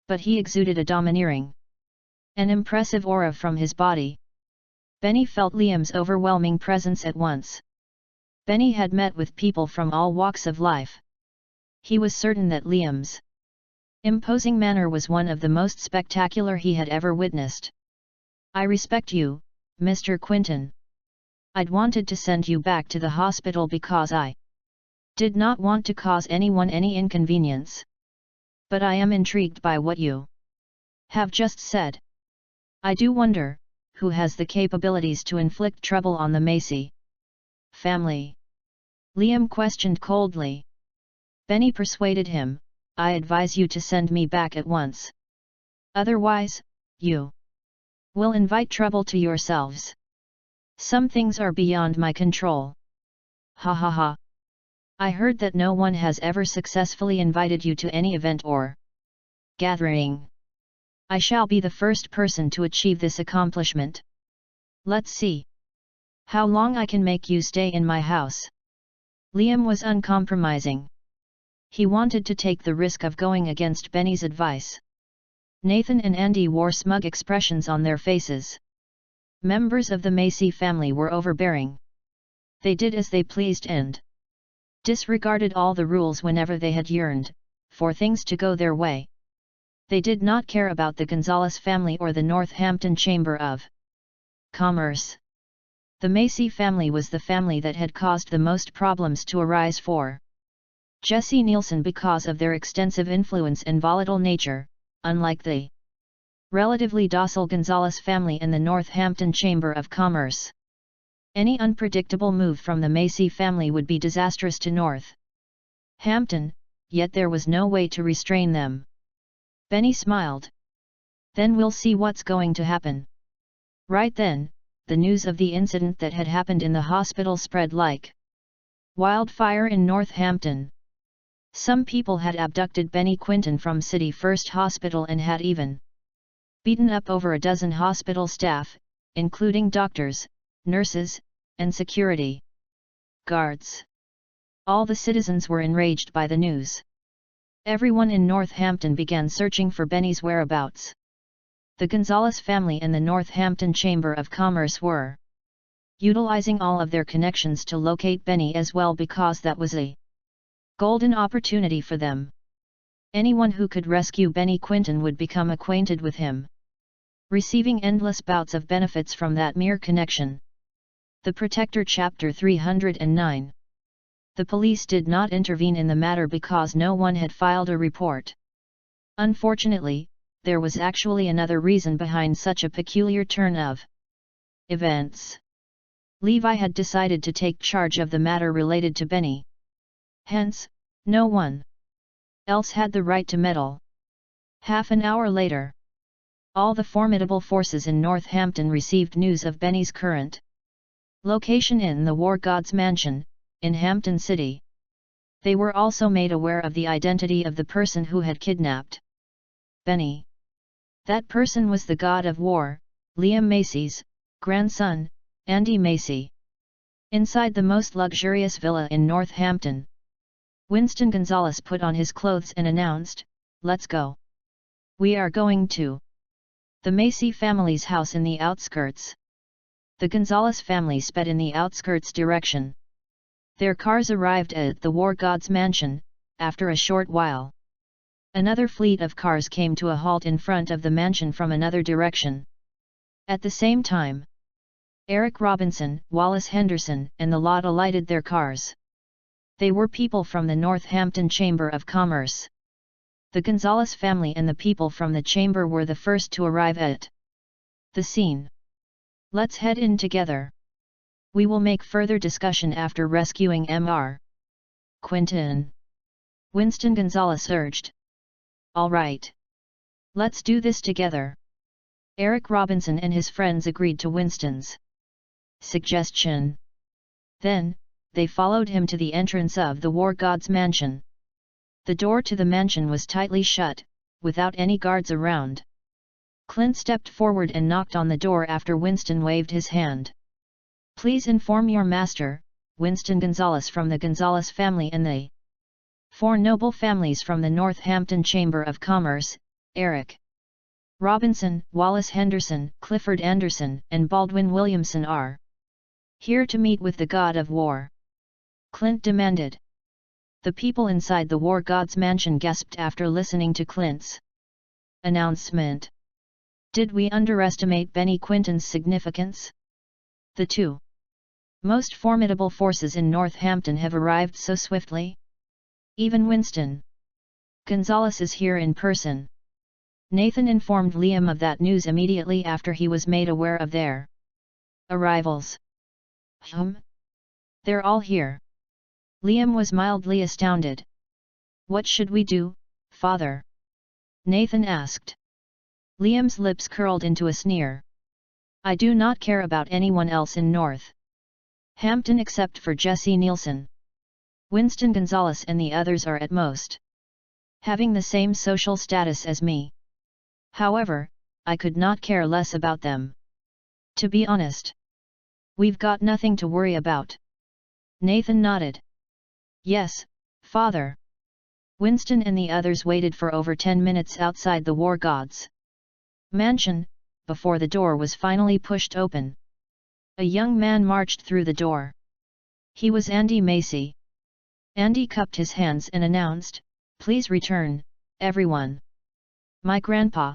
But he exuded a domineering, an impressive aura from his body. Benny felt Liam's overwhelming presence at once. Benny had met with people from all walks of life. He was certain that Liam's imposing manner was one of the most spectacular he had ever witnessed. "I respect you, Mr. Quinton. I'd wanted to send you back to the hospital because I did not want to cause anyone any inconvenience. But I am intrigued by what you have just said. I do wonder, who has the capabilities to inflict trouble on the Macy family?" Liam questioned coldly. Benny persuaded him, "I advise you to send me back at once. Otherwise, you will invite trouble to yourselves. Some things are beyond my control." "Ha ha ha. I heard that no one has ever successfully invited you to any event or gathering. I shall be the first person to achieve this accomplishment. Let's see how long I can make you stay in my house." Liam was uncompromising. He wanted to take the risk of going against Benny's advice. Nathan and Andy wore smug expressions on their faces. Members of the Macy family were overbearing. They did as they pleased and disregarded all the rules whenever they had yearned for things to go their way. They did not care about the Gonzales family or the Northampton Chamber of Commerce. The Macy family was the family that had caused the most problems to arise for Jesse Nielsen because of their extensive influence and volatile nature, unlike the relatively docile Gonzales family and the Northampton Chamber of Commerce. Any unpredictable move from the Macy family would be disastrous to Northampton, yet there was no way to restrain them. Benny smiled. "Then we'll see what's going to happen." Right then, the news of the incident that had happened in the hospital spread like wildfire in Northampton. Some people had abducted Benny Quinton from City First Hospital and had even beaten up over a dozen hospital staff, including doctors, nurses, and security guards. All the citizens were enraged by the news. Everyone in Northampton began searching for Benny's whereabouts. The Gonzales family and the Northampton Chamber of Commerce were utilizing all of their connections to locate Benny as well because that was a golden opportunity for them. Anyone who could rescue Benny Quinton would become acquainted with him, receiving endless bouts of benefits from that mere connection. The Protector Chapter 309. The police did not intervene in the matter because no one had filed a report. Unfortunately, there was actually another reason behind such a peculiar turn of events. Levi had decided to take charge of the matter related to Benny. Hence, no one else had the right to meddle. Half an hour later, all the formidable forces in Northampton received news of Benny's current location in the War God's Mansion, in Hampton City. They were also made aware of the identity of the person who had kidnapped Benny. That person was the God of War, Liam Macy's grandson, Andy Macy. Inside the most luxurious villa in Northampton, Winston Gonzales put on his clothes and announced, "Let's go. We are going to the Macy family's house in the outskirts." The Gonzales family sped in the outskirts direction. Their cars arrived at the War God's Mansion, after a short while. Another fleet of cars came to a halt in front of the mansion from another direction. At the same time, Eric Robinson, Wallace Henderson, and the lot alighted their cars. They were people from the Northampton Chamber of Commerce. The Gonzalez family and the people from the chamber were the first to arrive at the scene. Let's head in together. We will make further discussion after rescuing Mr. Quinton. Winston Gonzalez urged. All right. Let's do this together. Eric Robinson and his friends agreed to Winston's suggestion. Then, they followed him to the entrance of the War God's mansion. The door to the mansion was tightly shut, without any guards around. Clint stepped forward and knocked on the door after Winston waved his hand. Please inform your master, Winston Gonzalez from the Gonzalez family and the 4 noble families from the Northampton Chamber of Commerce, Eric Robinson, Wallace Henderson, Clifford Anderson, and Baldwin Williamson are here to meet with the God of War. Clint demanded. The people inside the War God's mansion gasped after listening to Clint's announcement. Did we underestimate Benny Quinton's significance? The 2 most formidable forces in Northampton have arrived so swiftly. Even Winston Gonzalez is here in person. Nathan informed Liam of that news immediately after he was made aware of their arrivals. They're all here. Liam was mildly astounded. What should we do, father? Nathan asked. Liam's lips curled into a sneer. I do not care about anyone else in Northampton except for Jesse Nielsen. Winston Gonzalez and the others are at most having the same social status as me. However, I could not care less about them. To be honest. We've got nothing to worry about. Nathan nodded. Yes, father. Winston and the others waited for over 10 minutes outside the War God's mansion, before the door was finally pushed open. A young man marched through the door. He was Andy Macy. Andy cupped his hands and announced, Please return, everyone. My grandpa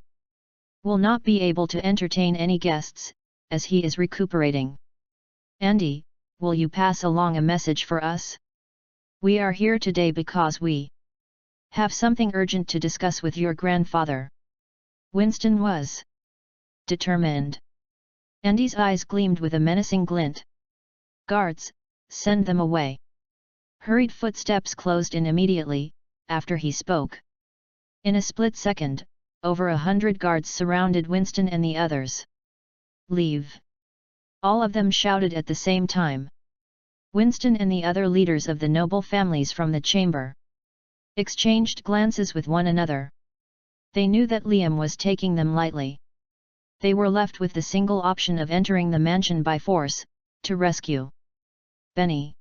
will not be able to entertain any guests, as he is recuperating. Andy, will you pass along a message for us? We are here today because we have something urgent to discuss with your grandfather. Winston was determined. Andy's eyes gleamed with a menacing glint. Guards, send them away. Hurried footsteps closed in immediately, after he spoke. In a split second, over 100 guards surrounded Winston and the others. Leave! All of them shouted at the same time. Winston and the other leaders of the noble families from the chamber exchanged glances with one another. They knew that Liam was taking them lightly. They were left with the single option of entering the mansion by force, to rescue Benny.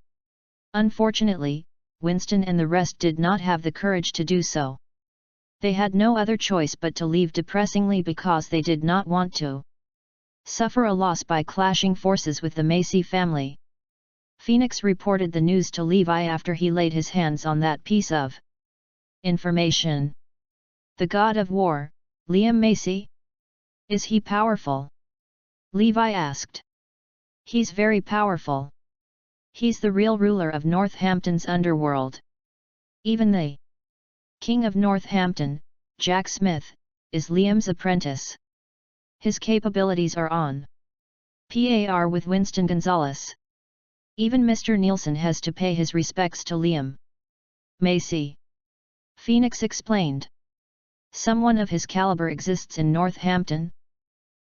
Unfortunately, Winston and the rest did not have the courage to do so. They had no other choice but to leave depressingly because they did not want to suffer a loss by clashing forces with the Macy family. Phoenix reported the news to Levi after he laid his hands on that piece of information. The God of War, Liam Macy? Is he powerful? Levi asked. He's very powerful. He's the real ruler of Northampton's underworld. Even the King of Northampton, Jack Smith, is Liam's apprentice. His capabilities are on par with Winston Gonzalez. Even Mr. Nielsen has to pay his respects to Liam Macy. Phoenix explained. Someone of his caliber exists in Northampton?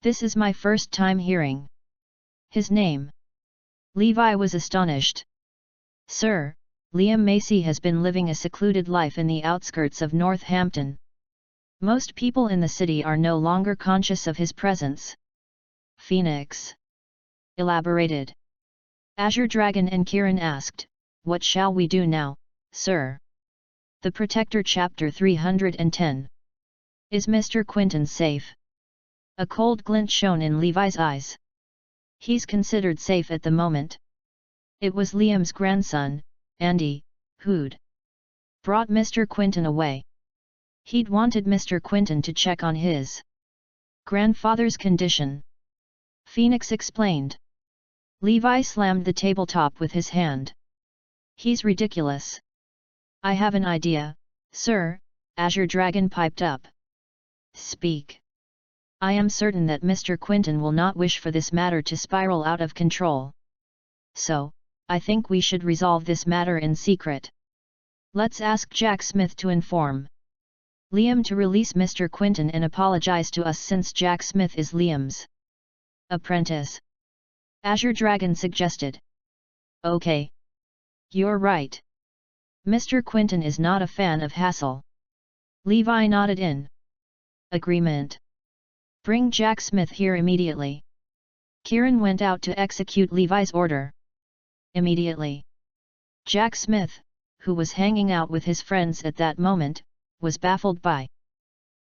This is my first time hearing his name. Levi was astonished. Sir, Liam Macy has been living a secluded life in the outskirts of Northampton. Most people in the city are no longer conscious of his presence. Phoenix elaborated. Azure Dragon and Kieran asked, What shall we do now, sir? The Protector Chapter 310. Is Mr. Quinton safe? A cold glint shone in Levi's eyes. He's considered safe at the moment. It was Liam's grandson, Andy, who'd brought Mr. Quinton away. He'd wanted Mr. Quinton to check on his grandfather's condition. Phoenix explained. Levi slammed the tabletop with his hand. He's ridiculous. I have an idea, sir, Azure Dragon piped up. Speak. I am certain that Mr. Quinton will not wish for this matter to spiral out of control. So, I think we should resolve this matter in secret. Let's ask Jack Smith to inform Liam to release Mr. Quinton and apologize to us since Jack Smith is Liam's apprentice. Azure Dragon suggested. Okay. You're right. Mr. Quinton is not a fan of hassle. Levi nodded in agreement. Bring Jack Smith here immediately. Kieran went out to execute Levi's order. Immediately. Jack Smith, who was hanging out with his friends at that moment, was baffled by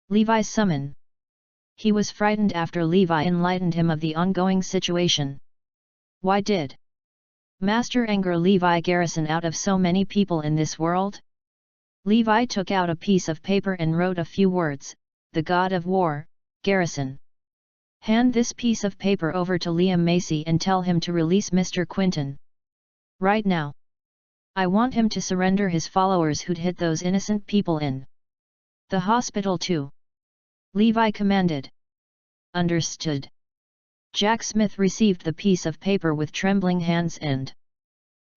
Levi's summon. He was frightened after Levi enlightened him of the ongoing situation. Why did Master anger Levi Garrison out of so many people in this world? Levi took out a piece of paper and wrote a few words, "The God of War, Garrison. Hand this piece of paper over to Liam Macy and tell him to release Mr. Quinton. Right now. I want him to surrender his followers who'd hit those innocent people in the hospital too." Levi commanded. Understood. Jack Smith received the piece of paper with trembling hands and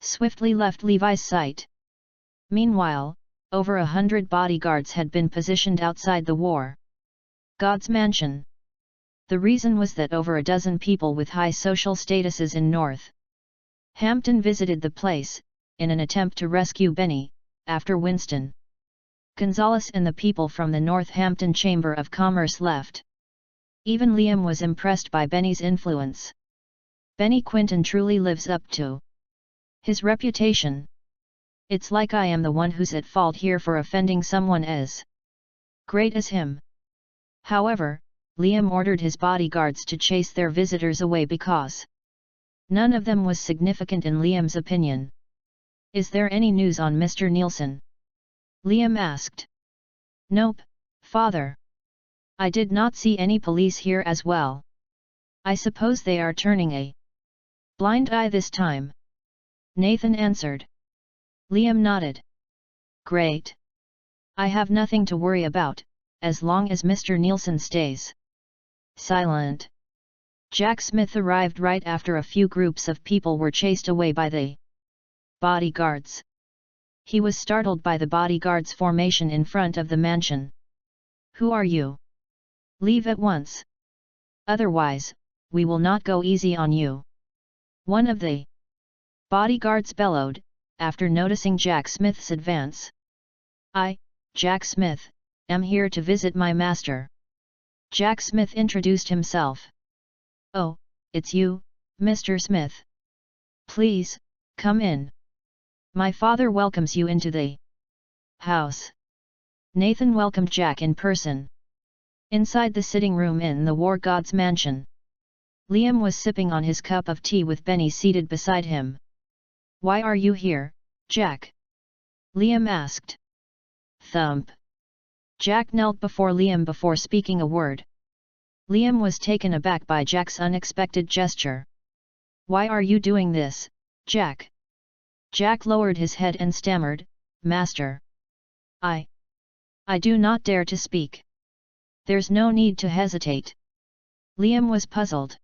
swiftly left Levi's sight. Meanwhile, over 100 bodyguards had been positioned outside the War God's mansion. The reason was that over a dozen people with high social statuses in North Hampton visited the place, in an attempt to rescue Benny, after Winston Gonzalez and the people from the Northampton Chamber of Commerce left. Even Liam was impressed by Benny's influence. Benny Quinton truly lives up to his reputation. It's like I am the one who's at fault here for offending someone as great as him. However, Liam ordered his bodyguards to chase their visitors away because none of them was significant in Liam's opinion. Is there any news on Mr. Nielsen? Liam asked. Nope, father. I did not see any police here as well. I suppose they are turning a blind eye this time. Nathan answered. Liam nodded. Great. I have nothing to worry about, as long as Mr. Nielsen stays silent. Jack Smith arrived right after a few groups of people were chased away by the bodyguards. He was startled by the bodyguards' formation in front of the mansion. Who are you? Leave at once. Otherwise, we will not go easy on you. One of the bodyguards bellowed, after noticing Jack Smith's advance. I, Jack Smith, am here to visit my master. Jack Smith introduced himself. Oh, it's you, Mr. Smith. Please, come in. My father welcomes you into the house. Nathan welcomed Jack in person. Inside the sitting room in the War God's mansion, Liam was sipping on his cup of tea with Benny seated beside him. Why are you here, Jack? Liam asked. Thump. Jack knelt before Liam before speaking a word. Liam was taken aback by Jack's unexpected gesture. Why are you doing this, Jack? Jack lowered his head and stammered, Master. I do not dare to speak. There's no need to hesitate. Liam was puzzled.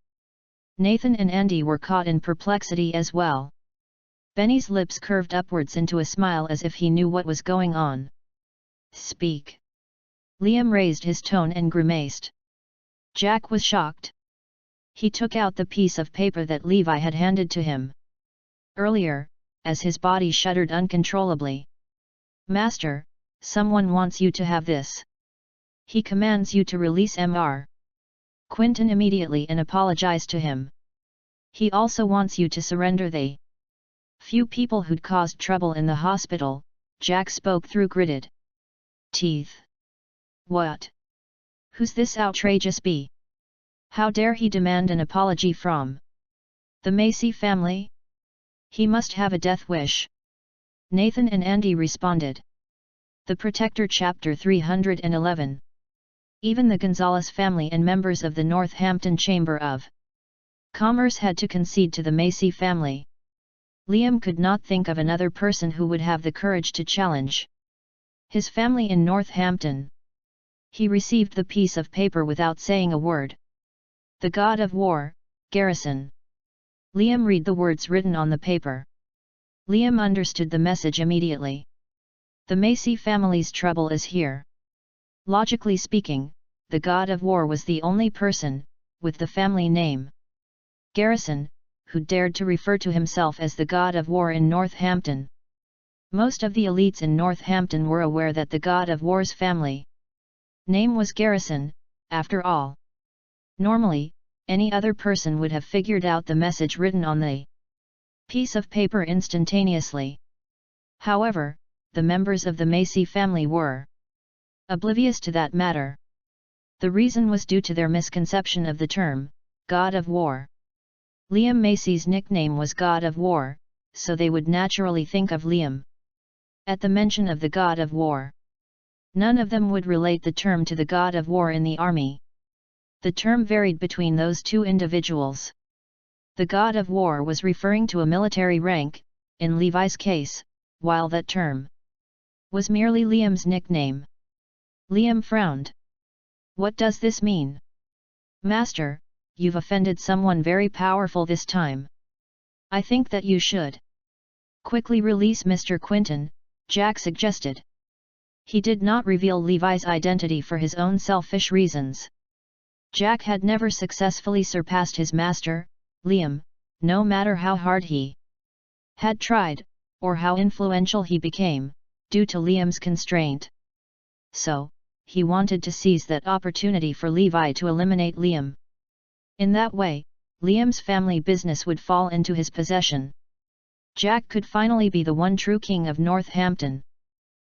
Nathan and Andy were caught in perplexity as well. Benny's lips curved upwards into a smile as if he knew what was going on. Speak. Liam raised his tone and grimaced. Jack was shocked. He took out the piece of paper that Levi had handed to him earlier, as his body shuddered uncontrollably. Master, someone wants you to have this. He commands you to release Mr. Quinton immediately and apologize to him. He also wants you to surrender the few people who'd caused trouble in the hospital. Jack spoke through gritted teeth. What? Who's this outrageous bee? How dare he demand an apology from the Macy family? He must have a death wish. Nathan and Andy responded. The Protector Chapter 311. Even the Gonzalez family and members of the Northampton Chamber of Commerce had to concede to the Macy family. Liam could not think of another person who would have the courage to challenge His family in Northampton. He received the piece of paper without saying a word. The God of War, Garrison. Liam read the words written on the paper. Liam understood the message immediately. The Macy family's trouble is here. Logically speaking, the God of War was the only person, with the family name Garrison, who dared to refer to himself as the God of War in Northampton. Most of the elites in Northampton were aware that the God of War's family name was Garrison, after all. Normally, any other person would have figured out the message written on the piece of paper instantaneously. However, the members of the Macy family were oblivious to that matter. The reason was due to their misconception of the term, God of War. Liam Macy's nickname was God of War, so they would naturally think of Liam. At the mention of the God of War, none of them would relate the term to the God of War in the army. The term varied between those two individuals. The God of War was referring to a military rank, in Levi's case, while that term was merely Liam's nickname. Liam frowned. What does this mean? Master, you've offended someone very powerful this time. I think that you should quickly release Mr. Quinton, Jack suggested. He did not reveal Levi's identity for his own selfish reasons. Jack had never successfully surpassed his master, Liam, no matter how hard he had tried, or how influential he became, due to Liam's constraint. So, he wanted to seize that opportunity for Levi to eliminate Liam. In that way, Liam's family business would fall into his possession. Jack could finally be the one true king of Northampton.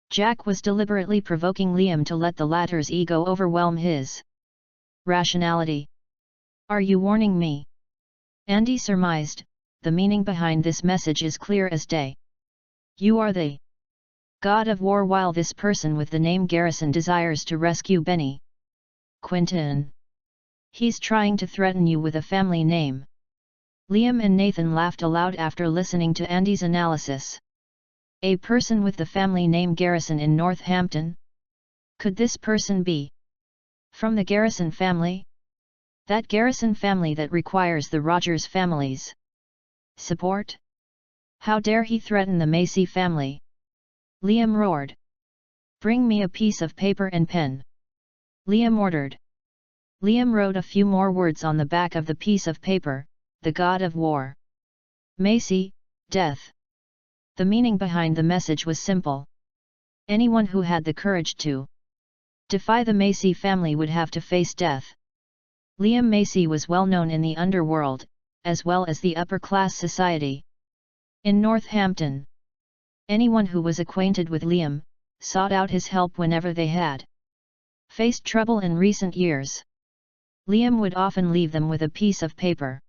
Jack was deliberately provoking Liam to let the latter's ego overwhelm his rationality. Are you warning me? Andy surmised, the meaning behind this message is clear as day. You are the God of War while this person with the name Garrison desires to rescue Benny Quinton. He's trying to threaten you with a family name. Liam and Nathan laughed aloud after listening to Andy's analysis. A person with the family name Garrison in Northampton? Could this person be from the Garrison family? That Garrison family that requires the Rogers family's support? How dare he threaten the Macy family? Liam roared. Bring me a piece of paper and pen. Liam ordered. Liam wrote a few more words on the back of the piece of paper, the God of War. Macy, death. The meaning behind the message was simple. Anyone who had the courage to defy the Macy family would have to face death. Liam Macy was well known in the underworld, as well as the upper-class society. In Northampton, anyone who was acquainted with Liam, sought out his help whenever they had faced trouble in recent years. Liam would often leave them with a piece of paper.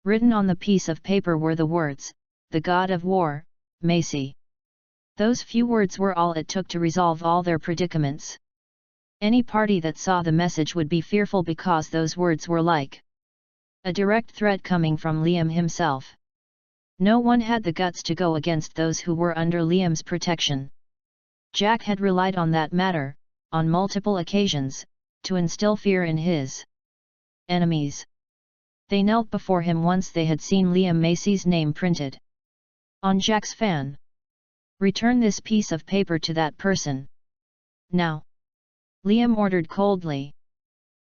Written on the piece of paper were the words, the God of War, Macy. Those few words were all it took to resolve all their predicaments. Any party that saw the message would be fearful because those words were like a direct threat coming from Liam himself. No one had the guts to go against those who were under Liam's protection. Jack had relied on that matter, on multiple occasions, to instill fear in his enemies. They knelt before him once they had seen Liam Macy's name printed on Jack's fan. Return this piece of paper to that person. Now. Liam ordered coldly.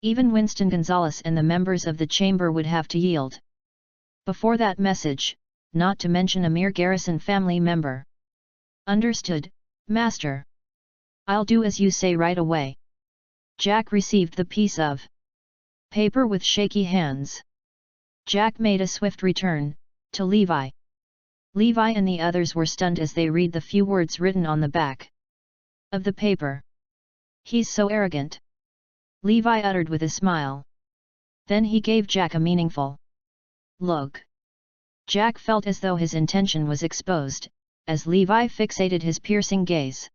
Even Winston Gonzalez and the members of the chamber would have to yield before that message, not to mention a mere Garrison family member. Understood, Master. I'll do as you say right away. Jack received the piece of paper with shaky hands. Jack made a swift return, to Levi. Levi and the others were stunned as they read the few words written on the back of the paper. He's so arrogant. Levi uttered with a smile. Then he gave Jack a meaningful look. Jack felt as though his intention was exposed, as Levi fixated his piercing gaze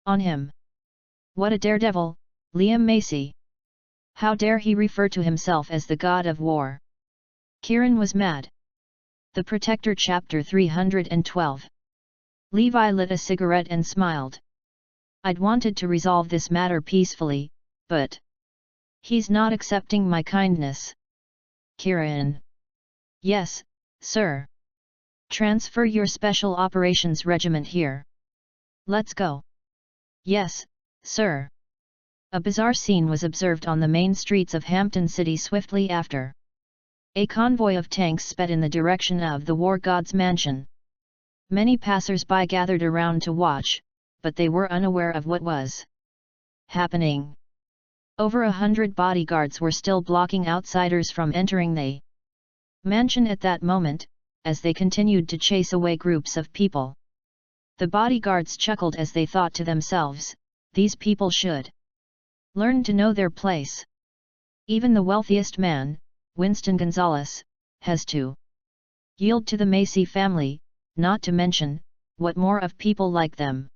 on him. What a daredevil, Liam Macy! How dare he refer to himself as the God of War? Kieran was mad. The Protector Chapter 312. Levi lit a cigarette and smiled. I'd wanted to resolve this matter peacefully, but he's not accepting my kindness. Kieran. Yes, sir. Transfer your Special Operations Regiment here. Let's go. Yes, sir. A bizarre scene was observed on the main streets of Hampton City swiftly after. A convoy of tanks sped in the direction of the War God's mansion. Many passers-by gathered around to watch, but they were unaware of what was happening. Over 100 bodyguards were still blocking outsiders from entering the mansion at that moment, as they continued to chase away groups of people. The bodyguards chuckled as they thought to themselves, these people should learn to know their place. Even the wealthiest man, Winston Gonzalez, has to yield to the Macy family, not to mention, what more of people like them.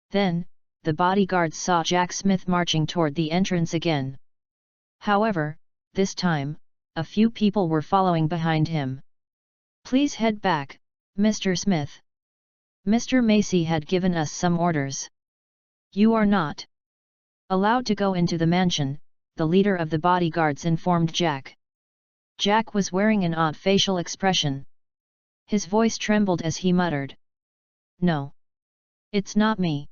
Then, the bodyguards saw Jack Smith marching toward the entrance again. However, this time, a few people were following behind him. Please head back, Mr. Smith. Mr. Macy had given us some orders. You are not allowed to go into the mansion, the leader of the bodyguards informed Jack. Jack was wearing an odd facial expression. His voice trembled as he muttered. No. It's not me.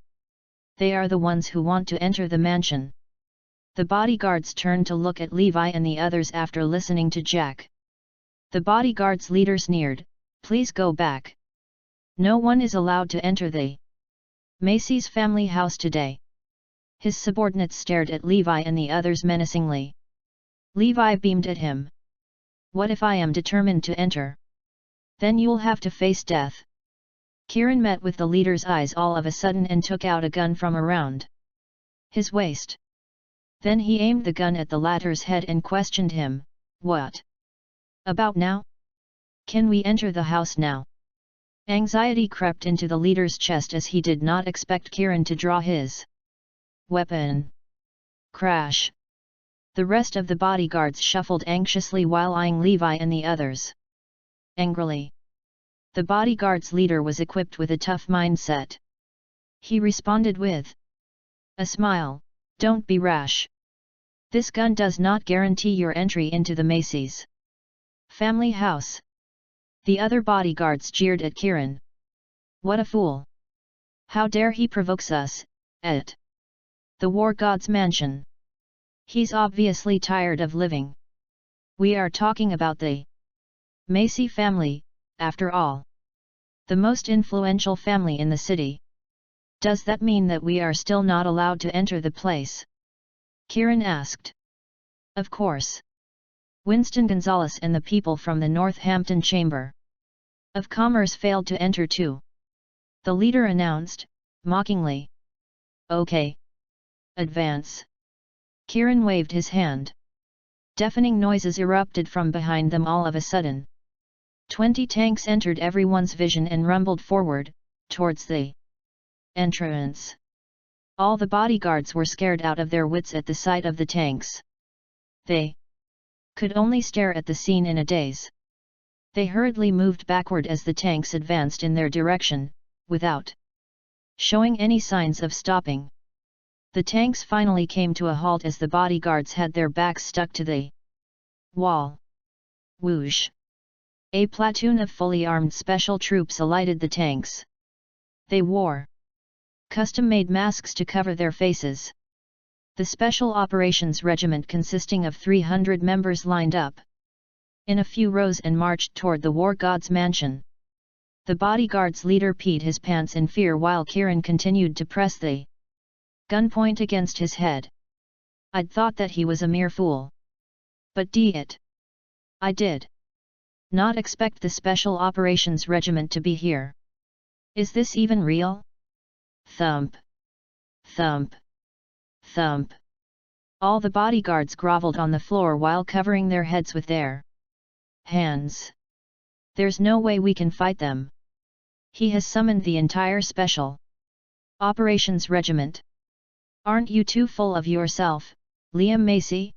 They are the ones who want to enter the mansion. The bodyguards turned to look at Levi and the others after listening to Jack. The bodyguards' leader sneered, please go back. No one is allowed to enter the Macy's family house today. His subordinates stared at Levi and the others menacingly. Levi beamed at him. What if I am determined to enter? Then you'll have to face death. Kieran met with the leader's eyes all of a sudden and took out a gun from around his waist. Then he aimed the gun at the latter's head and questioned him, what about now? Can we enter the house now? Anxiety crept into the leader's chest as he did not expect Kieran to draw his weapon. Crash! The rest of the bodyguards shuffled anxiously while eyeing Levi and the others angrily. The bodyguard's leader was equipped with a tough mindset. He responded with a smile, don't be rash. This gun does not guarantee your entry into the Macy's family house. The other bodyguards jeered at Kieran. What a fool! How dare he provokes us, at the War God's mansion? He's obviously tired of living. We are talking about the Macy family, after all. The most influential family in the city. Does that mean that we are still not allowed to enter the place? Kieran asked. Of course. Winston Gonzalez and the people from the Northampton Chamber of Commerce failed to enter too. The leader announced, mockingly. Okay. Advance. Kieran waved his hand. Deafening noises erupted from behind them all of a sudden. 20 tanks entered everyone's vision and rumbled forward, towards the entrance. All the bodyguards were scared out of their wits at the sight of the tanks. They could only stare at the scene in a daze. They hurriedly moved backward as the tanks advanced in their direction, without showing any signs of stopping. The tanks finally came to a halt as the bodyguards had their backs stuck to the wall. Whoosh! A platoon of fully armed special troops alighted the tanks. They wore custom-made masks to cover their faces. The Special Operations Regiment consisting of 300 members lined up in a few rows and marched toward the War God's mansion. The bodyguard's leader peed his pants in fear while Kieran continued to press the gunpoint against his head. I'd thought that he was a mere fool. But I did not expect the Special Operations Regiment to be here. Is this even real? Thump. Thump. Thump. All the bodyguards groveled on the floor while covering their heads with their hands. There's no way we can fight them. He has summoned the entire Special Operations Regiment. Aren't you too full of yourself, Liam Macy?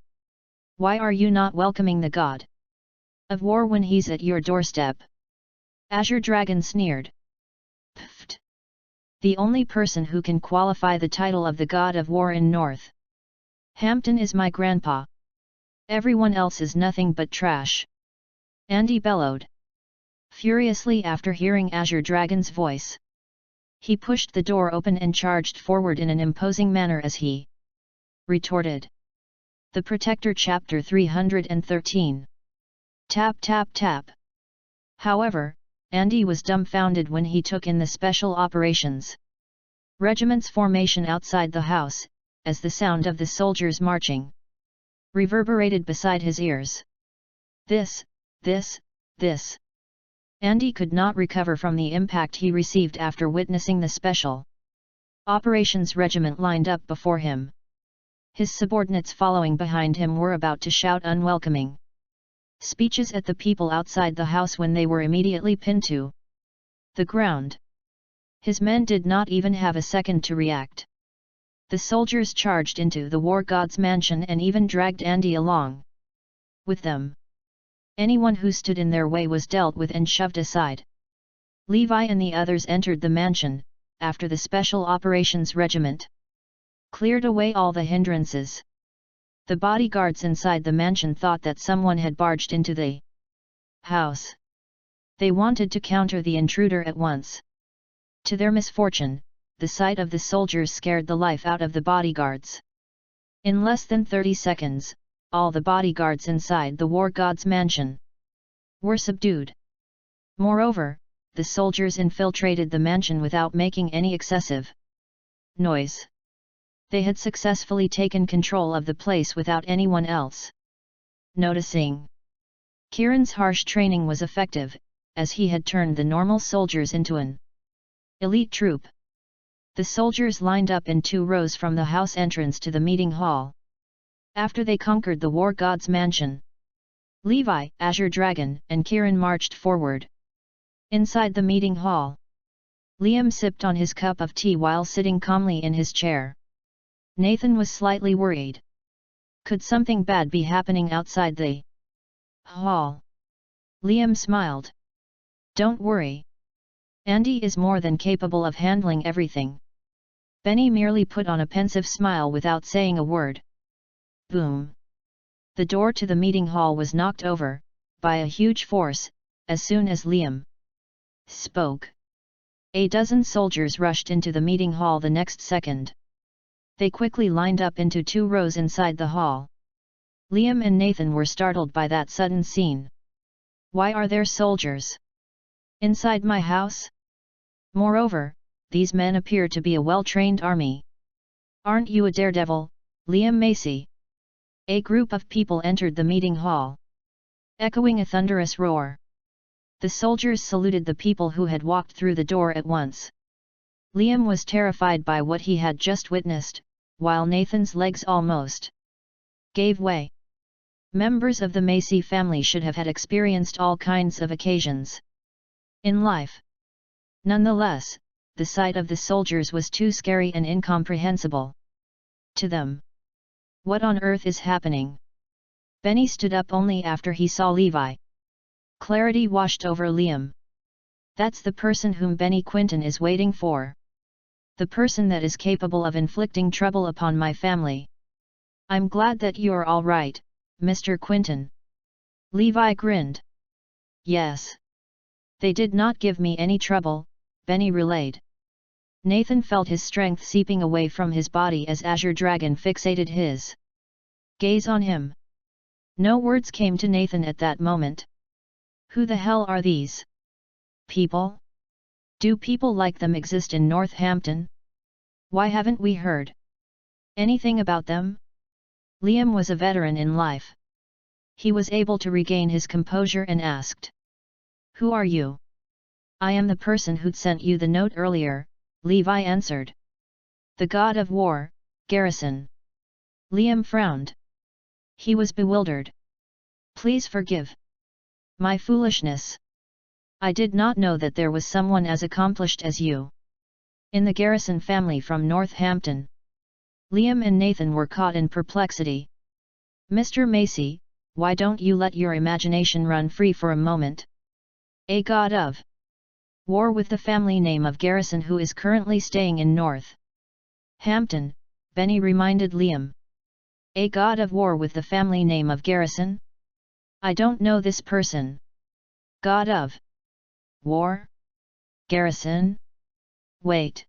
Why are you not welcoming the god of war when he's at your doorstep? Azure Dragon sneered. Pfft! The only person who can qualify the title of the god of war in North Hampton is my grandpa. Everyone else is nothing but trash. Andy bellowed furiously after hearing Azure Dragon's voice. He pushed the door open and charged forward in an imposing manner as he retorted. The Protector Chapter 313. Tap tap tap. However, Andy was dumbfounded when he took in the Special Operations Regiment's formation outside the house, as the sound of the soldiers marching reverberated beside his ears. This. Andy could not recover from the impact he received after witnessing the Special Operations Regiment lined up before him. His subordinates following behind him were about to shout unwelcoming speeches at the people outside the house when they were immediately pinned to the ground. His men did not even have a second to react. The soldiers charged into the war god's mansion and even dragged Andy along with them. Anyone who stood in their way was dealt with and shoved aside. Levi and the others entered the mansion, after the Special Operations Regiment cleared away all the hindrances. The bodyguards inside the mansion thought that someone had barged into the house. They wanted to counter the intruder at once. To their misfortune, the sight of the soldiers scared the life out of the bodyguards. In less than 30 seconds, all the bodyguards inside the war god's mansion were subdued. Moreover, the soldiers infiltrated the mansion without making any excessive noise. They had successfully taken control of the place without anyone else noticing. Kieran's harsh training was effective, as he had turned the normal soldiers into an elite troop. The soldiers lined up in 2 rows from the house entrance to the meeting hall. After they conquered the war god's mansion, Levi, Azure Dragon, and Kieran marched forward. Inside the meeting hall, Liam sipped on his cup of tea while sitting calmly in his chair. Nathan was slightly worried. Could something bad be happening outside the hall? Liam smiled. Don't worry. Andy is more than capable of handling everything. Benny merely put on a pensive smile without saying a word. Boom! The door to the meeting hall was knocked over, by a huge force, as soon as Liam spoke. A dozen soldiers rushed into the meeting hall the next second. They quickly lined up into 2 rows inside the hall. Liam and Nathan were startled by that sudden scene. Why are there soldiers inside my house? Moreover, these men appear to be a well-trained army. Aren't you a daredevil, Liam Macy? A group of people entered the meeting hall, echoing a thunderous roar. The soldiers saluted the people who had walked through the door at once. Liam was terrified by what he had just witnessed, while Nathan's legs almost gave way. Members of the Macy family should have had experienced all kinds of occasions in life. Nonetheless, the sight of the soldiers was too scary and incomprehensible to them. What on earth is happening? Benny stood up only after he saw Levi. Clarity washed over Liam. That's the person whom Benny Quinton is waiting for. The person that is capable of inflicting trouble upon my family. I'm glad that you're all right, Mr. Quinton. Levi grinned. Yes. They did not give me any trouble, Benny relayed. Nathan felt his strength seeping away from his body as Azure Dragon fixated his gaze on him. No words came to Nathan at that moment. Who the hell are these people? Do people like them exist in Northampton? Why haven't we heard anything about them? Liam was a veteran in life. He was able to regain his composure and asked. Who are you? I am the person who'd sent you the note earlier, Levi answered. The god of war, Garrison. Liam frowned. He was bewildered. Please forgive my foolishness. I did not know that there was someone as accomplished as you in the Garrison family from Northampton. Liam and Nathan were caught in perplexity. Mr. Macy, why don't you let your imagination run free for a moment? A god of War with the family name of Garrison, who is currently staying in North Hampton, Benny reminded Liam. A god of war with the family name of Garrison? I don't know this person. God of war? Garrison? Wait.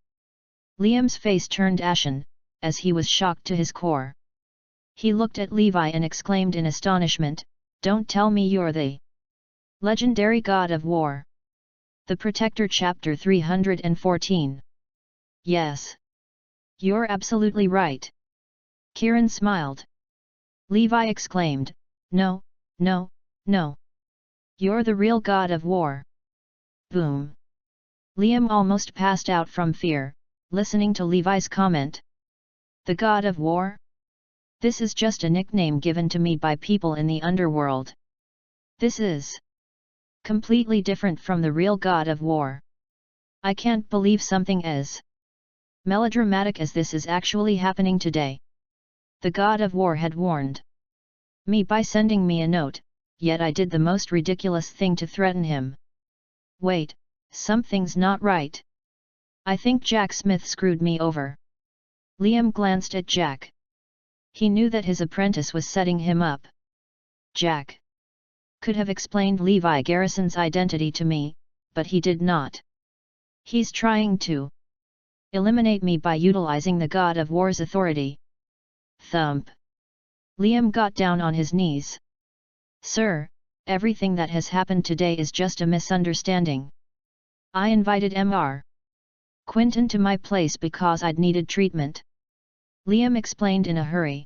Liam's face turned ashen, as he was shocked to his core. He looked at Levi and exclaimed in astonishment, "Don't tell me you're the legendary god of war. The Protector, Chapter 314. Yes. You're absolutely right." Kieran smiled. Levi exclaimed, "No, no, no. You're the real god of war." Boom. Liam almost passed out from fear, listening to Levi's comment. The god of war? This is just a nickname given to me by people in the underworld. This is completely different from the real god of war. I can't believe something as melodramatic as this is actually happening today. The god of war had warned me by sending me a note, yet I did the most ridiculous thing to threaten him. Wait, something's not right. I think Jack Smith screwed me over. Liam glanced at Jack. He knew that his apprentice was setting him up. Jack could have explained Levi Garrison's identity to me, but he did not. He's trying to eliminate me by utilizing the god of war's authority. Thump. Liam got down on his knees. Sir, everything that has happened today is just a misunderstanding. I invited Mr. Quinton to my place because I'd needed treatment. Liam explained in a hurry.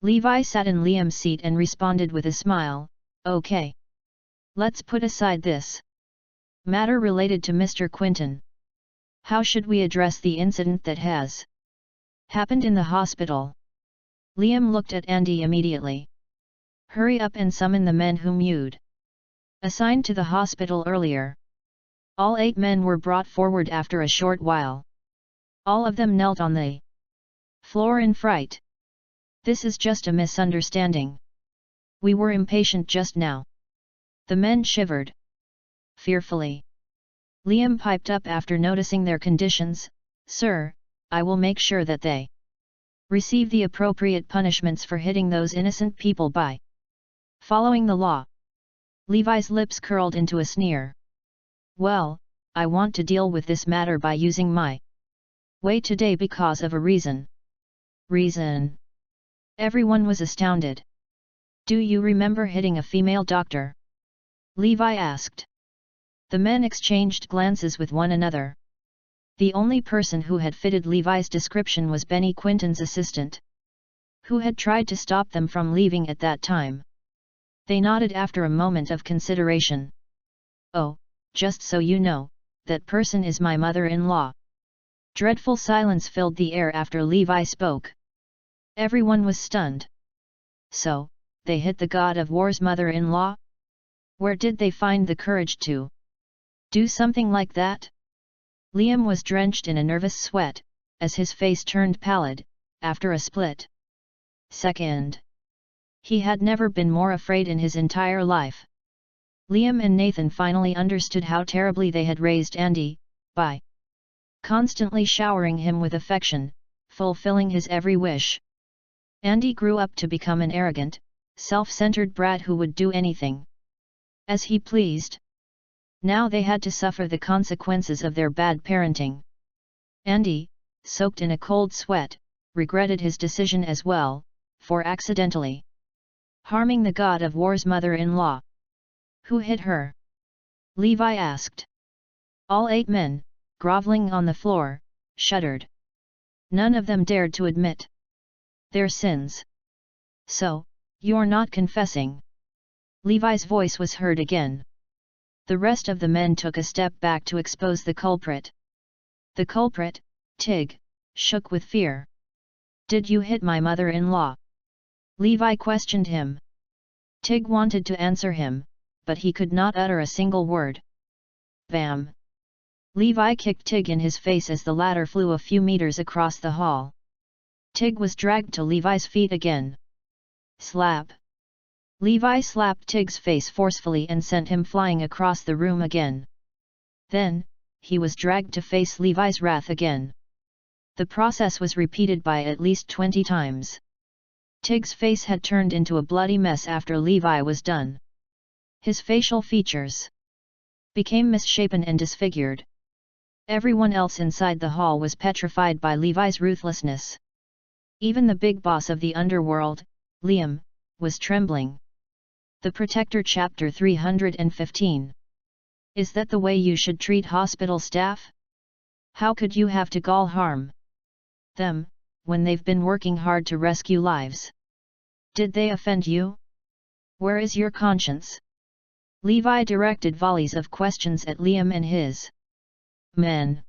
Levi sat in Liam's seat and responded with a smile, "Okay. Let's put aside this matter related to Mr. Quinton. How should we address the incident that has happened in the hospital?" Liam looked at Andy immediately. "Hurry up and summon the men whom you'd assigned to the hospital earlier." All 8 men were brought forward after a short while. All of them knelt on the floor in fright. "This is just a misunderstanding. We were impatient just now." The men shivered fearfully. Liam piped up after noticing their conditions, "Sir, I will make sure that they receive the appropriate punishments for hitting those innocent people by following the law." Levi's lips curled into a sneer. "Well, I want to deal with this matter by using my way today because of a reason." "Reason?" Everyone was astounded. "Do you remember hitting a female doctor?" Levi asked. The men exchanged glances with one another. The only person who had fitted Levi's description was Benny Quinton's assistant, who had tried to stop them from leaving at that time. They nodded after a moment of consideration. "Oh, just so you know, that person is my mother-in-law." Dreadful silence filled the air after Levi spoke. Everyone was stunned. So, they hit the god of war's mother-in-law? Where did they find the courage to do something like that? Liam was drenched in a nervous sweat, as his face turned pallid, after a split second. He had never been more afraid in his entire life. Liam and Nathan finally understood how terribly they had raised Andy, by constantly showering him with affection, fulfilling his every wish. Andy grew up to become an arrogant, self-centered brat who would do anything as he pleased. Now they had to suffer the consequences of their bad parenting. Andy, soaked in a cold sweat, regretted his decision as well, for accidentally harming the god of war's mother-in-law. "Who hit her?" Levi asked. All 8 men, groveling on the floor, shuddered. None of them dared to admit their sins. "So, you're not confessing?" Levi's voice was heard again. The rest of the men took a step back to expose the culprit. The culprit, Tig, shook with fear. "Did you hit my mother-in-law?" Levi questioned him. Tig wanted to answer him, but he could not utter a single word. Bam! Levi kicked Tig in his face as the latter flew a few meters across the hall. Tig was dragged to Levi's feet again. Slap! Levi slapped Tig's face forcefully and sent him flying across the room again. Then, he was dragged to face Levi's wrath again. The process was repeated by at least 20 times. Tig's face had turned into a bloody mess after Levi was done. His facial features became misshapen and disfigured. Everyone else inside the hall was petrified by Levi's ruthlessness. Even the big boss of the underworld, Liam, was trembling. The Protector Chapter 315. Is that the way you should treat hospital staff? How could you have to gall harm them, when they've been working hard to rescue lives? Did they offend you? Where is your conscience? Levi directed volleys of questions at Liam and his men.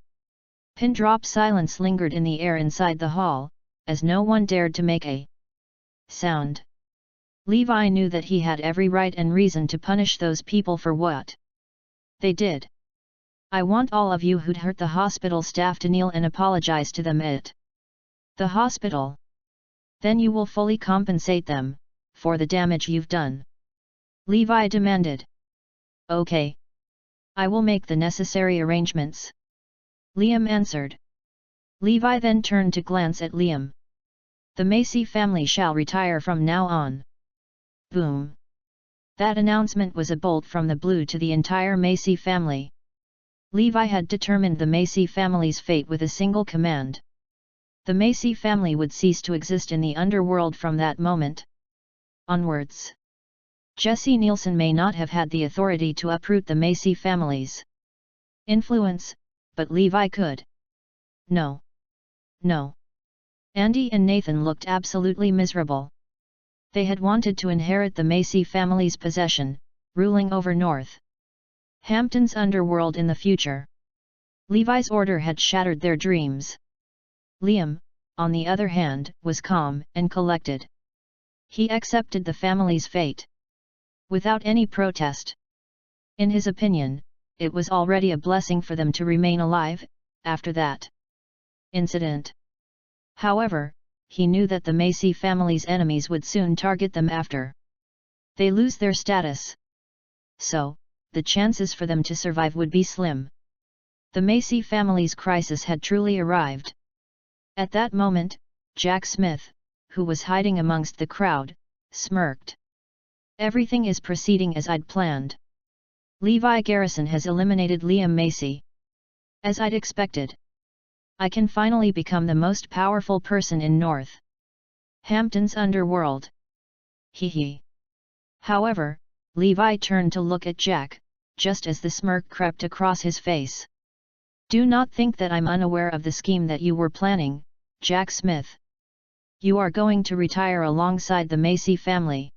Pin-drop silence lingered in the air inside the hall, as no one dared to make a sound. Levi knew that he had every right and reason to punish those people for what they did. I want all of you who'd hurt the hospital staff to kneel and apologize to them at the hospital. Then you will fully compensate them for the damage you've done. Levi demanded. Okay. I will make the necessary arrangements. Liam answered. Levi then turned to glance at Liam. The Macy family shall retire from now on. Boom. That announcement was a bolt from the blue to the entire Macy family. Levi had determined the Macy family's fate with a single command. The Macy family would cease to exist in the underworld from that moment onwards. Jesse Nielsen may not have had the authority to uproot the Macy family's influence, but Levi could. No. No. Andy and Nathan looked absolutely miserable. They had wanted to inherit the Macy family's possession, ruling over North Hampton's underworld in the future. Levi's order had shattered their dreams. Liam, on the other hand, was calm and collected. He accepted the family's fate without any protest. In his opinion, it was already a blessing for them to remain alive after that incident. However, he knew that the Macy family's enemies would soon target them after they lose their status. So, the chances for them to survive would be slim. The Macy family's crisis had truly arrived. At that moment, Jack Smith, who was hiding amongst the crowd, smirked. Everything is proceeding as I'd planned. Levi Garrison has eliminated Liam Macy. As I'd expected. I can finally become the most powerful person in North Hampton's underworld. Hee hee. However, Levi turned to look at Jack, just as the smirk crept across his face. Do not think that I'm unaware of the scheme that you were planning, Jack Smith. You are going to retire alongside the Macy family.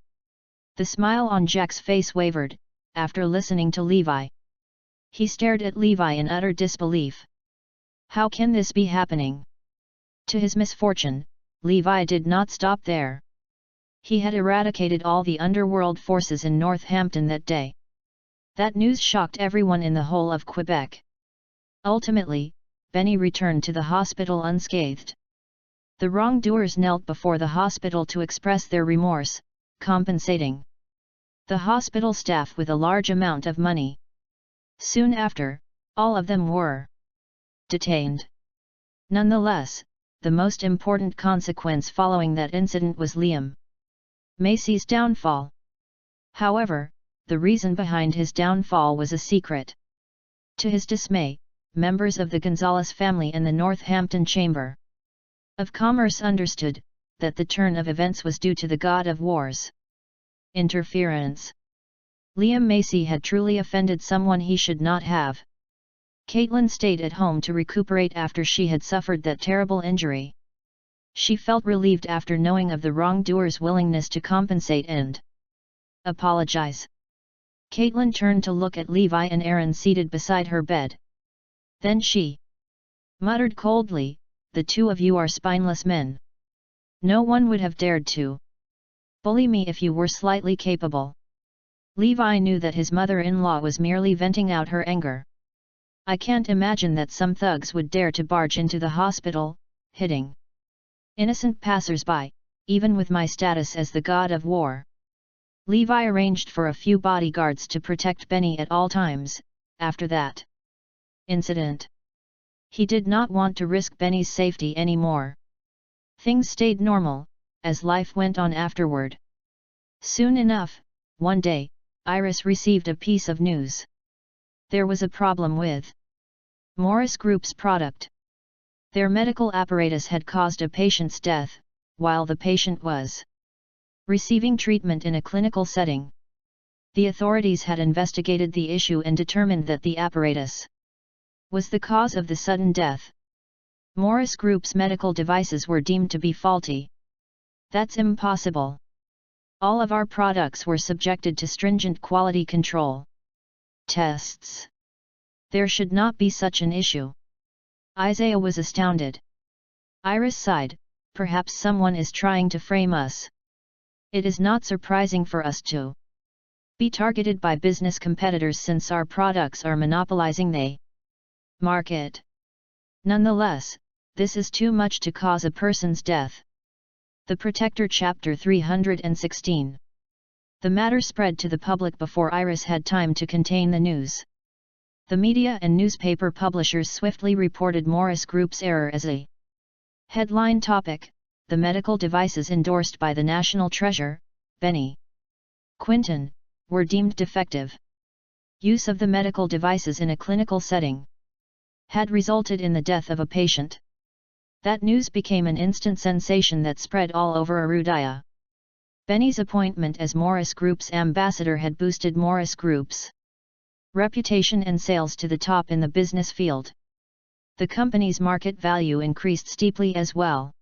The smile on Jack's face wavered, after listening to Levi. He stared at Levi in utter disbelief. How can this be happening? To his misfortune, Levi did not stop there. He had eradicated all the underworld forces in Northampton that day. That news shocked everyone in the whole of Quebec. Ultimately, Benny returned to the hospital unscathed. The wrongdoers knelt before the hospital to express their remorse, compensating the hospital staff with a large amount of money. Soon after, all of them were detained. Nonetheless, the most important consequence following that incident was Liam Macy's downfall. However, the reason behind his downfall was a secret. To his dismay, members of the Gonzalez family and the Northampton Chamber of Commerce understood that the turn of events was due to the God of War's interference. Liam Macy had truly offended someone he should not have. Caitlin stayed at home to recuperate after she had suffered that terrible injury. She felt relieved after knowing of the wrongdoer's willingness to compensate and apologize. Caitlin turned to look at Levi and Aaron seated beside her bed. Then she muttered coldly, "The two of you are spineless men. No one would have dared to bully me if you were slightly capable." Levi knew that his mother-in-law was merely venting out her anger. I can't imagine that some thugs would dare to barge into the hospital, hitting innocent passers-by, even with my status as the God of War. Levi arranged for a few bodyguards to protect Benny at all times. After that incident. He did not want to risk Benny's safety anymore. Things stayed normal, as life went on afterward. Soon enough, one day, Iris received a piece of news. There was a problem with Morris Group's product. Their medical apparatus had caused a patient's death, while the patient was receiving treatment in a clinical setting. The authorities had investigated the issue and determined that the apparatus was the cause of the sudden death. Morris Group's medical devices were deemed to be faulty. That's impossible. All of our products were subjected to stringent quality control tests. There should not be such an issue. Isaiah was astounded. Iris sighed, perhaps someone is trying to frame us. It is not surprising for us to be targeted by business competitors since our products are monopolizing the market. Nonetheless, this is too much to cause a person's death. The Protector Chapter 316. The matter spread to the public before Iris had time to contain the news. The media and newspaper publishers swiftly reported Morris Group's error as a headline topic. The medical devices endorsed by the National Treasurer, Benny Quinton, were deemed defective. Use of the medical devices in a clinical setting had resulted in the death of a patient. That news became an instant sensation that spread all over Arudaya. Benny's appointment as Morris Group's ambassador had boosted Morris Group's reputation and sales to the top in the business field. The company's market value increased steeply as well.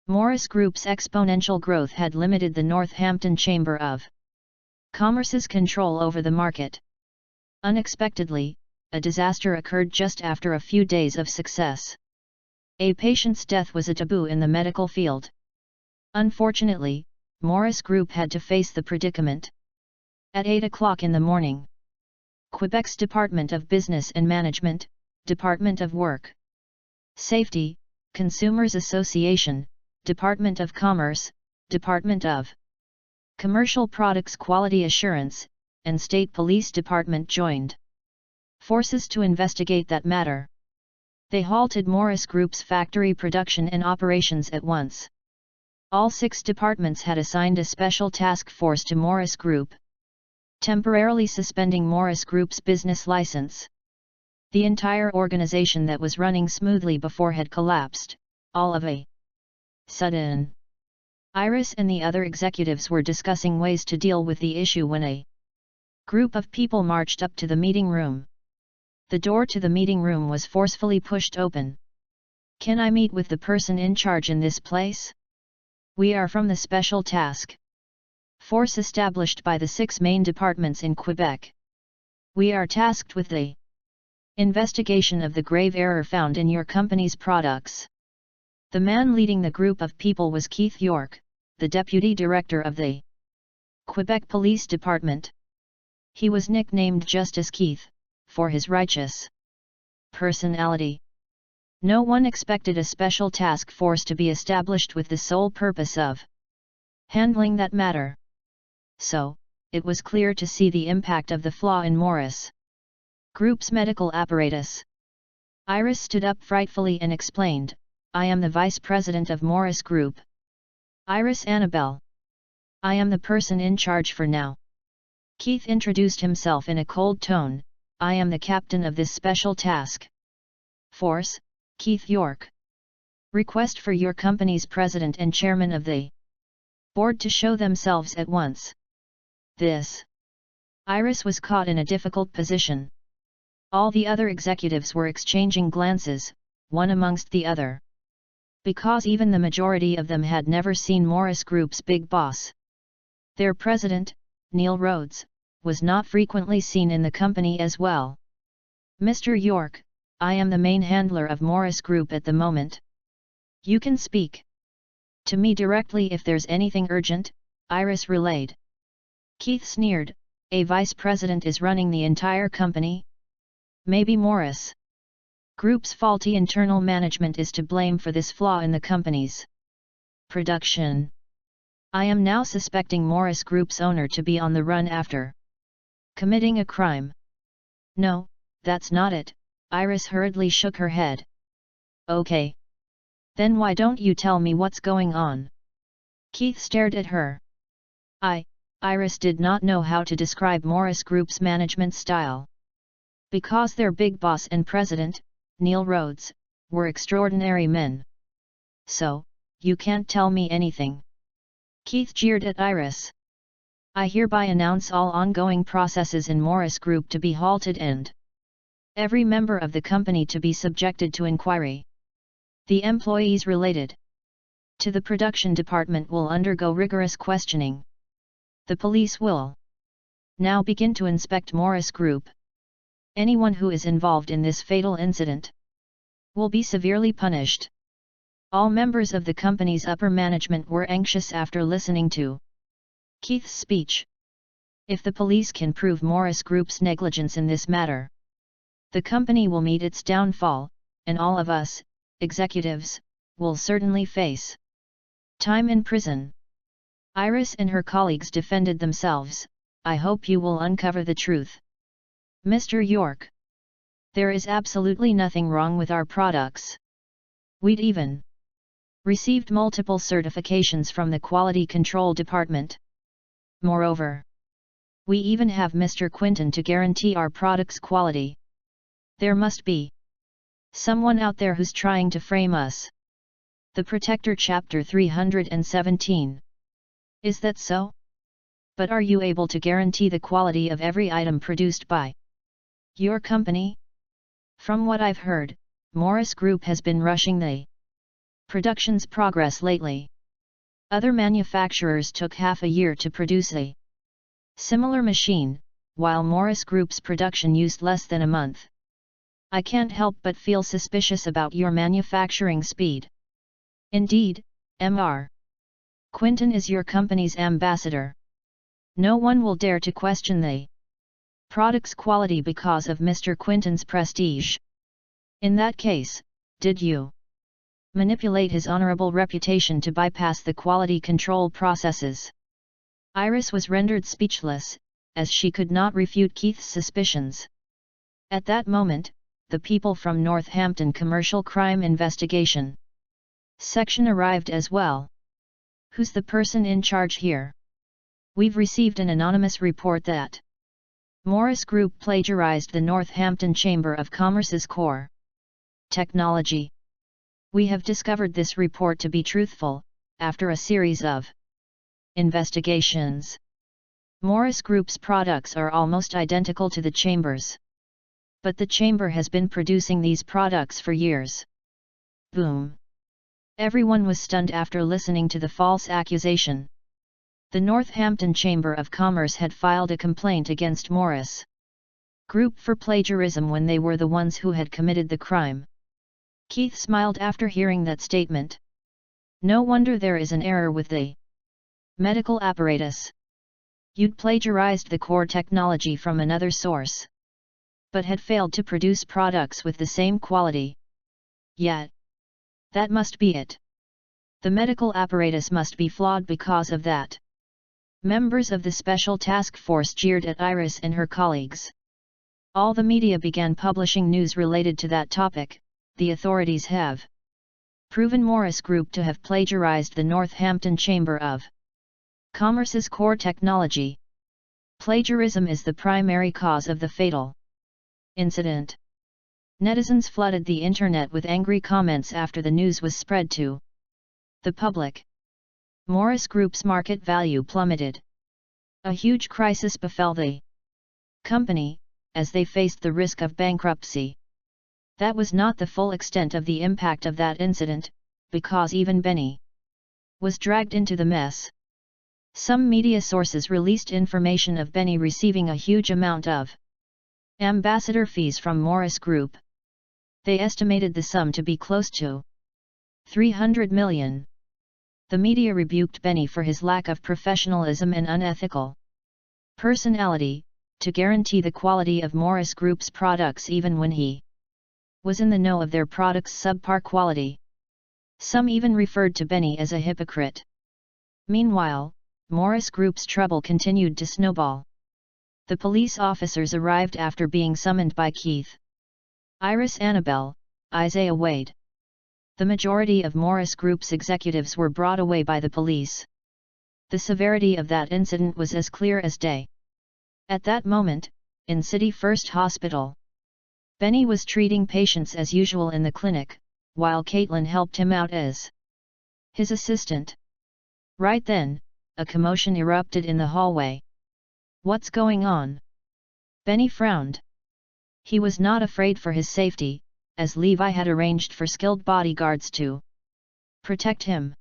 Morris Group's exponential growth had limited the Northampton Chamber of Commerce's control over the market. Unexpectedly, a disaster occurred just after a few days of success. A patient's death was a taboo in the medical field. Unfortunately, Morris Group had to face the predicament. At 8 o'clock in the morning, Quebec's Department of Business and Management, Department of Work Safety, Consumers Association, Department of Commerce, Department of Commercial Products Quality Assurance, and State Police Department joined forces to investigate that matter. They halted Morris Group's factory production and operations at once. All 6 departments had assigned a special task force to Morris Group, temporarily suspending Morris Group's business license. The entire organization that was running smoothly before had collapsed, all of a sudden. Iris and the other executives were discussing ways to deal with the issue when a group of people marched up to the meeting room. The door to the meeting room was forcefully pushed open. "Can I meet with the person in charge in this place? We are from the Special Task Force established by the 6 main departments in Quebec. We are tasked with the investigation of the grave error found in your company's products." The man leading the group of people was Keith York, the deputy director of the Quebec Police Department. He was nicknamed Justice Keith, for his righteous personality. No one expected a special task force to be established with the sole purpose of handling that matter. So, it was clear to see the impact of the flaw in Morris Group's medical apparatus. Iris stood up frightfully and explained, "I am the vice president of Morris Group. Iris Annabelle. I am the person in charge for now." Keith introduced himself in a cold tone, "I am the captain of this special task force, Keith York. Request for your company's president and chairman of the board to show themselves at once." This. Iris was caught in a difficult position. All the other executives were exchanging glances, one amongst the other. Because even the majority of them had never seen Morris Group's big boss. Their president, Neil Rhodes, was not frequently seen in the company as well. "Mr. York, I am the main handler of Morris Group at the moment. You can speak to me directly if there's anything urgent," Iris relayed. Keith sneered, "A vice president is running the entire company? Maybe Morris Group's faulty internal management is to blame for this flaw in the company's production. I am now suspecting Morris Group's owner to be on the run after committing a crime." "No, that's not it," Iris hurriedly shook her head. Okay. Then why don't you tell me what's going on? Keith stared at her. Iris did not know how to describe Morris Group's management style. Because their big boss and president, Neil Rhodes, were extraordinary men. So, you can't tell me anything. Keith jeered at Iris. I hereby announce all ongoing processes in Morris Group to be halted and every member of the company to be subjected to inquiry. The employees related to the production department will undergo rigorous questioning. The police will now begin to inspect Morris Group. Anyone who is involved in this fatal incident will be severely punished. All members of the company's upper management were anxious after listening to Keith's speech. If the police can prove Morris Group's negligence in this matter, the company will meet its downfall, and all of us, executives, will certainly face time in prison. Iris and her colleagues defended themselves. I hope you will uncover the truth. Mr. York. There is absolutely nothing wrong with our products. We'd even received multiple certifications from the Quality Control Department. Moreover, we even have Mr. Quinton to guarantee our products' quality. There must be someone out there who's trying to frame us. The Protector Chapter 317. Is that so? But are you able to guarantee the quality of every item produced by your company? From what I've heard, Morris Group has been rushing the production's progress lately. Other manufacturers took half a year to produce a similar machine, while Morris Group's production used less than a month. I can't help but feel suspicious about your manufacturing speed. Indeed, Mr. Quinton is your company's ambassador. No one will dare to question the product's quality because of Mr. Quinton's prestige. In that case, did you manipulate his honorable reputation to bypass the quality control processes? Iris was rendered speechless, as she could not refute Keith's suspicions. At that moment, the people from Northampton Commercial Crime Investigation Section arrived as well. Who's the person in charge here? We've received an anonymous report that Morris Group plagiarized the Northampton Chamber of Commerce's core technology. We have discovered this report to be truthful, after a series of investigations. Morris Group's products are almost identical to the Chamber's. But the Chamber has been producing these products for years. Boom! Everyone was stunned after listening to the false accusation. The Northampton Chamber of Commerce had filed a complaint against Morris Group for plagiarism when they were the ones who had committed the crime. Keith smiled after hearing that statement. No wonder there is an error with the medical apparatus. You'd plagiarized the core technology from another source, but had failed to produce products with the same quality. Yet, that must be it. The medical apparatus must be flawed because of that. Members of the Special Task Force jeered at Iris and her colleagues. All the media began publishing news related to that topic. The authorities have proven Morris Group to have plagiarized the Northampton Chamber of Commerce's core technology. Plagiarism is the primary cause of the fatal incident. Netizens flooded the internet with angry comments after the news was spread to the public. Morris Group's market value plummeted. A huge crisis befell the company, as they faced the risk of bankruptcy. That was not the full extent of the impact of that incident, because even Benny was dragged into the mess. Some media sources released information of Benny receiving a huge amount of ambassador fees from Morris Group. They estimated the sum to be close to 300 million. The media rebuked Benny for his lack of professionalism and unethical personality, to guarantee the quality of Morris Group's products even when he was in the know of their products' subpar quality. Some even referred to Benny as a hypocrite. Meanwhile, Morris Group's trouble continued to snowball. The police officers arrived after being summoned by Keith. Iris Annabelle, Isaiah Wade. The majority of Morris Group's executives were brought away by the police. The severity of that incident was as clear as day. At that moment, in City First Hospital, Benny was treating patients as usual in the clinic, while Caitlin helped him out as his assistant. Right then, a commotion erupted in the hallway. "What's going on?" Benny frowned. He was not afraid for his safety, as Levi had arranged for skilled bodyguards to protect him.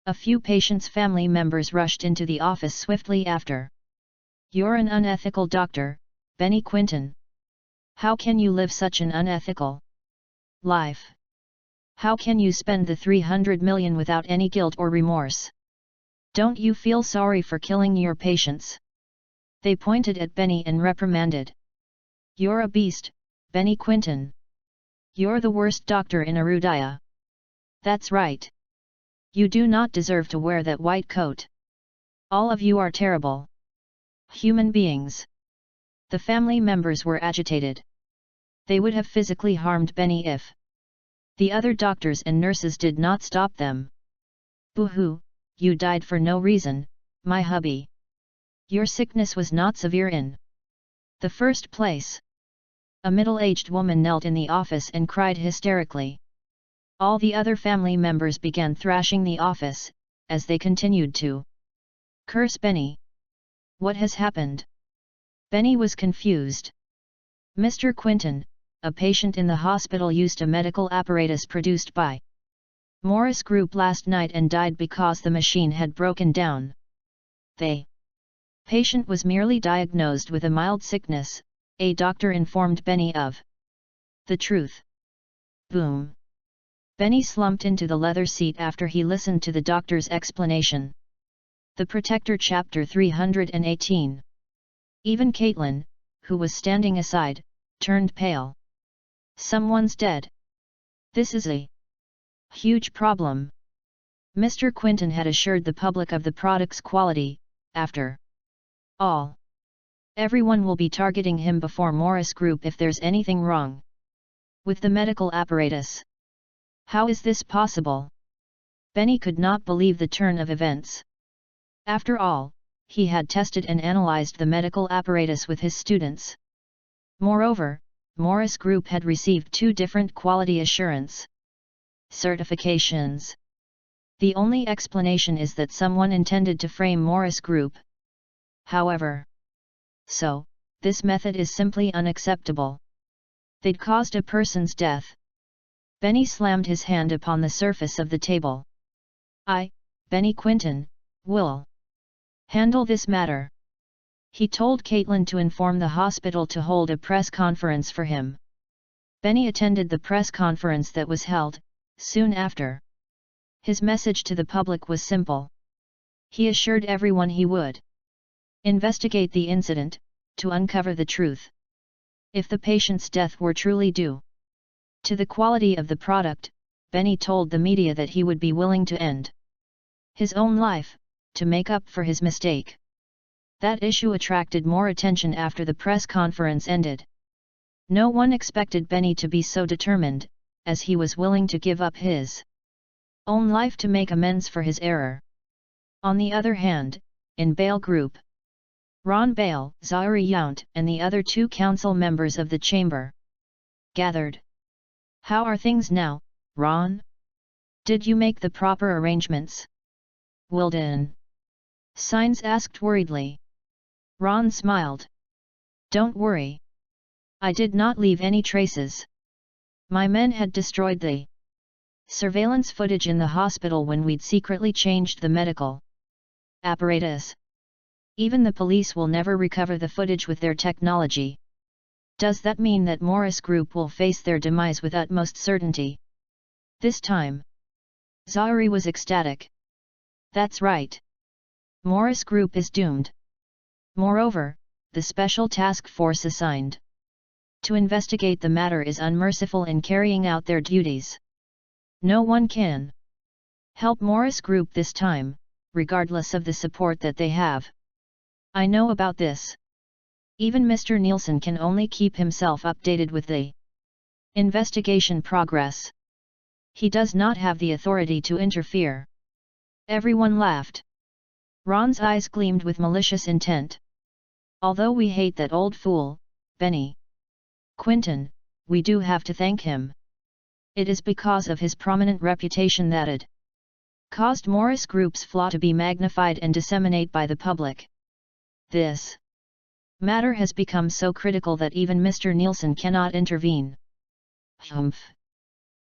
A few patients' family members rushed into the office swiftly after. "You're an unethical doctor, Benny Quinton. How can you live such an unethical life? How can you spend the 300 million without any guilt or remorse? Don't you feel sorry for killing your patients?" They pointed at Benny and reprimanded. "You're a beast, Benny Quinton. You're the worst doctor in Arudaya. That's right. You do not deserve to wear that white coat. All of you are terrible human beings." The family members were agitated. They would have physically harmed Benny if the other doctors and nurses did not stop them. "Boo-hoo, you died for no reason, my hubby. Your sickness was not severe in the first place." A middle-aged woman knelt in the office and cried hysterically. All the other family members began thrashing the office, as they continued to curse Benny. "What has happened?" Benny was confused. "Mr. Quinton, a patient in the hospital used a medical apparatus produced by Morris Group last night and died because the machine had broken down. The patient was merely diagnosed with a mild sickness," a doctor informed Benny of the truth. Boom! Benny slumped into the leather seat after he listened to the doctor's explanation. The Protector Chapter 318. Even Caitlin, who was standing aside, turned pale. "Someone's dead. This is a huge problem." Mr. Quinton had assured the public of the product's quality. "After all, everyone will be targeting him before Morris Group if there's anything wrong with the medical apparatus. How is this possible?" Benny could not believe the turn of events. After all, he had tested and analyzed the medical apparatus with his students. Moreover, Morris Group had received 2 different quality assurance certifications. The only explanation is that someone intended to frame Morris Group. However, this method is simply unacceptable. They'd caused a person's death. Benny slammed his hand upon the surface of the table. "I, Benny Quinton, will handle this matter." He told Caitlin to inform the hospital to hold a press conference for him. Benny attended the press conference that was held soon after. His message to the public was simple. He assured everyone he would investigate the incident, to uncover the truth. If the patient's death were truly due to the quality of the product, Benny told the media that he would be willing to end his own life, to make up for his mistake. That issue attracted more attention after the press conference ended. No one expected Benny to be so determined, as he was willing to give up his own life to make amends for his error. On the other hand, in Bale Group, Ron Bale, Zahiri Yount and the other 2 council members of the chamber gathered. "How are things now, Ron? Did you make the proper arrangements?" Wilden Signs asked worriedly. Ron smiled. "Don't worry. I did not leave any traces. My men had destroyed the surveillance footage in the hospital when we'd secretly changed the medical apparatus. Even the police will never recover the footage with their technology." "Does that mean that Morris Group will face their demise with utmost certainty this time?" Zahiri was ecstatic. "That's right. Morris Group is doomed. Moreover, the special task force assigned to investigate the matter is unmerciful in carrying out their duties. No one can help Morris Group this time, regardless of the support that they have. I know about this. Even Mr. Nielsen can only keep himself updated with the Investigation progress. He does not have the authority to interfere. Everyone laughed. Ron's eyes gleamed with malicious intent. Although we hate that old fool, Benny Quinton, we do have to thank him. It is because of his prominent reputation that it caused Morris Group's flaw to be magnified and disseminated by the public. This matter has become so critical that even Mr. Nielsen cannot intervene. Humph.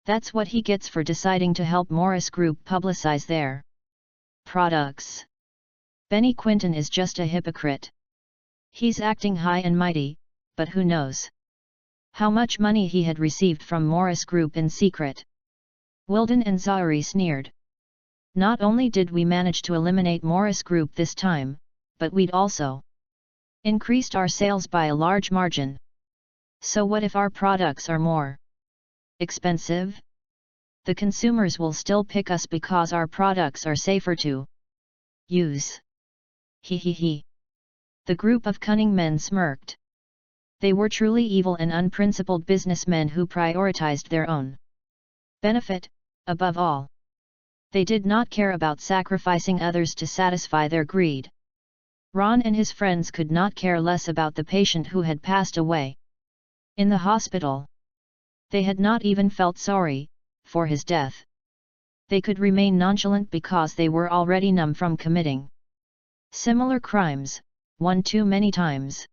That's what he gets for deciding to help Morris Group publicize their products. Benny Quinton is just a hypocrite. He's acting high and mighty, but who knows how much money he had received from Morris Group in secret. Wilden and Zahari sneered. Not only did we manage to eliminate Morris Group this time, but we'd also increased our sales by a large margin. So what if our products are more expensive? The consumers will still pick us because our products are safer to use. He he he. The group of cunning men smirked. They were truly evil and unprincipled businessmen who prioritized their own benefit, above all. They did not care about sacrificing others to satisfy their greed. Ron and his friends could not care less about the patient who had passed away in the hospital. They had not even felt sorry for his death. They could remain nonchalant because they were already numb from committing similar crimes, one too many times.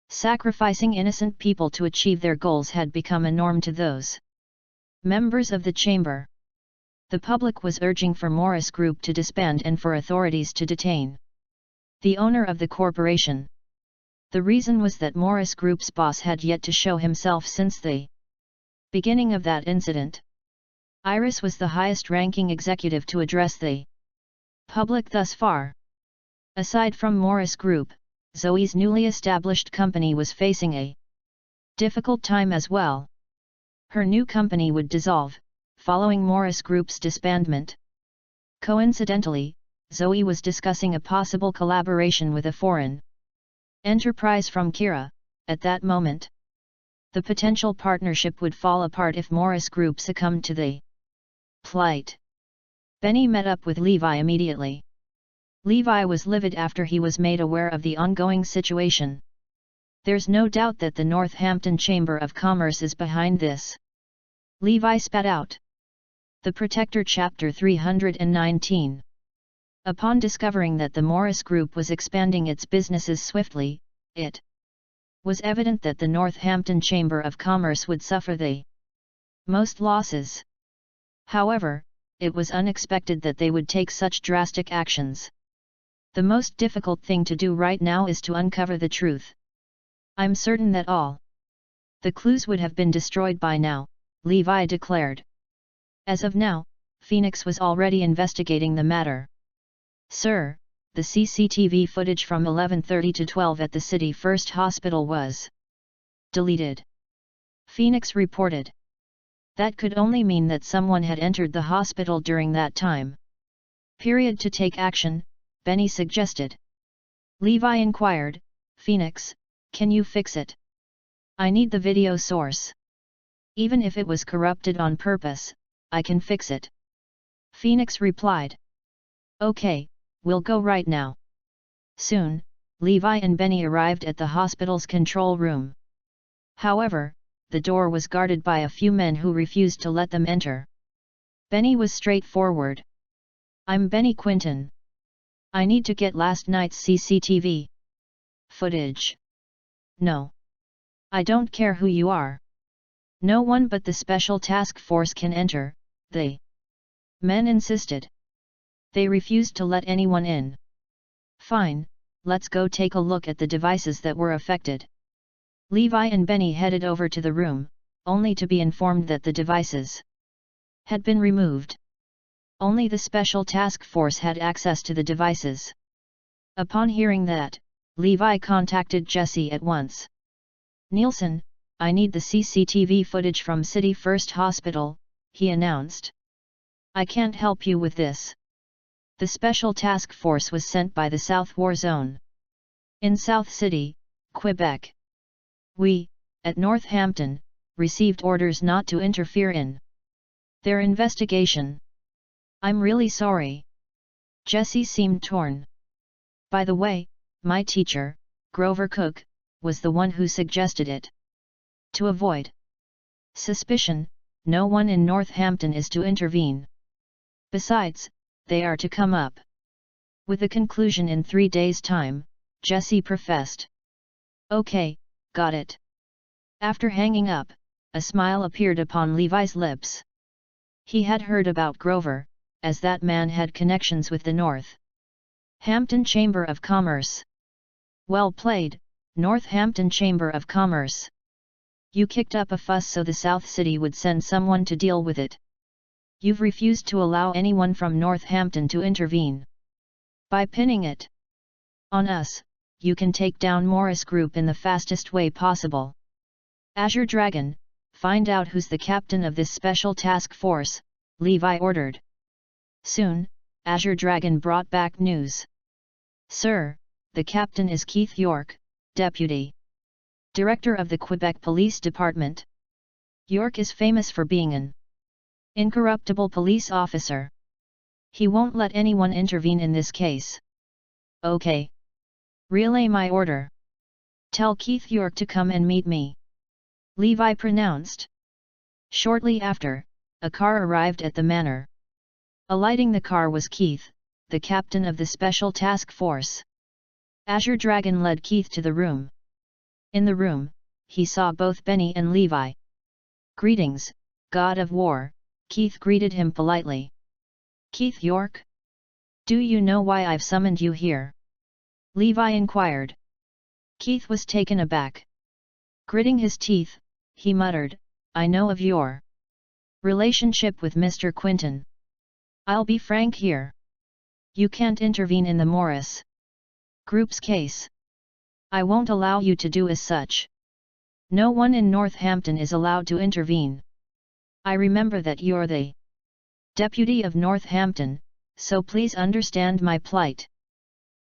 Sacrificing innocent people to achieve their goals had become a norm to those members of the chamber. The public was urging for Morris Group to disband and for authorities to detain the owner of the corporation. The reason was that Morris Group's boss had yet to show himself since the beginning of that incident. Iris was the highest-ranking executive to address the public thus far. Aside from Morris Group, Zoe's newly established company was facing a difficult time as well. Her new company would dissolve, following Morris Group's disbandment. Coincidentally, Zoe was discussing a possible collaboration with a foreign enterprise from Kira. At that moment, the potential partnership would fall apart if Morris Group succumbed to the plight. Benny met up with Levi immediately. Levi was livid after he was made aware of the ongoing situation. There's no doubt that the Northampton Chamber of Commerce is behind this. Levi spat out. The Protector Chapter 319. Upon discovering that the Morris Group was expanding its businesses swiftly, it was evident that the Northampton Chamber of Commerce would suffer the most losses. However, it was unexpected that they would take such drastic actions. The most difficult thing to do right now is to uncover the truth. I'm certain that all the clues would have been destroyed by now, Levi declared. As of now, Phoenix was already investigating the matter. Sir, the CCTV footage from 11:30 to 12 at the City First Hospital was deleted. Phoenix reported. That could only mean that someone had entered the hospital during that time. Period. To take action, Benny suggested. Levi inquired, Phoenix, can you fix it? I need the video source. Even if it was corrupted on purpose, I can fix it. Phoenix replied. Okay, we'll go right now. Soon, Levi and Benny arrived at the hospital's control room. However, the door was guarded by a few men who refused to let them enter. Benny was straightforward. I'm Benny Quinton. I need to get last night's CCTV footage. No. I don't care who you are. No one but the Special Task Force can enter, the men insisted. They refused to let anyone in. Fine, let's go take a look at the devices that were affected. Levi and Benny headed over to the room, only to be informed that the devices had been removed. Only the Special Task Force had access to the devices. Upon hearing that, Levi contacted Jesse at once. Nielsen, I need the CCTV footage from City First Hospital, he announced. I can't help you with this. The Special Task Force was sent by the South War Zone in South City, Quebec. We, at Northampton, received orders not to interfere in their investigation. I'm really sorry. Jesse seemed torn. By the way, my teacher, Grover Cook, was the one who suggested it. To avoid suspicion, no one in Northampton is to intervene. Besides, they are to come up with a conclusion in 3 days' time, Jesse professed. Okay, got it. After hanging up, a smile appeared upon Levi's lips. He had heard about Grover, as that man had connections with the Northampton Chamber of Commerce. Well played, Northampton Chamber of Commerce. You kicked up a fuss so the South City would send someone to deal with it. You've refused to allow anyone from Northampton to intervene. By pinning it on us, you can take down Morris Group in the fastest way possible. Azure Dragon, find out who's the captain of this special task force, Levi ordered. Soon, Azure Dragon brought back news. Sir, the captain is Keith York, Deputy Director of the Quebec Police Department. York is famous for being an incorruptible police officer. He won't let anyone intervene in this case. Okay. Relay my order. Tell Keith York to come and meet me, Levi pronounced. Shortly after, a car arrived at the manor. Alighting the car was Keith, the captain of the Special Task Force. Azure Dragon led Keith to the room. In the room, he saw both Benny and Levi. Greetings, God of War, Keith greeted him politely. Keith York? Do you know why I've summoned you here? Levi inquired. Keith was taken aback. Gritting his teeth, he muttered, I know of your relationship with Mr. Quinton. I'll be frank here. You can't intervene in the Morris Group's case. I won't allow you to do as such. No one in Northampton is allowed to intervene. I remember that you're the deputy of Northampton, so please understand my plight.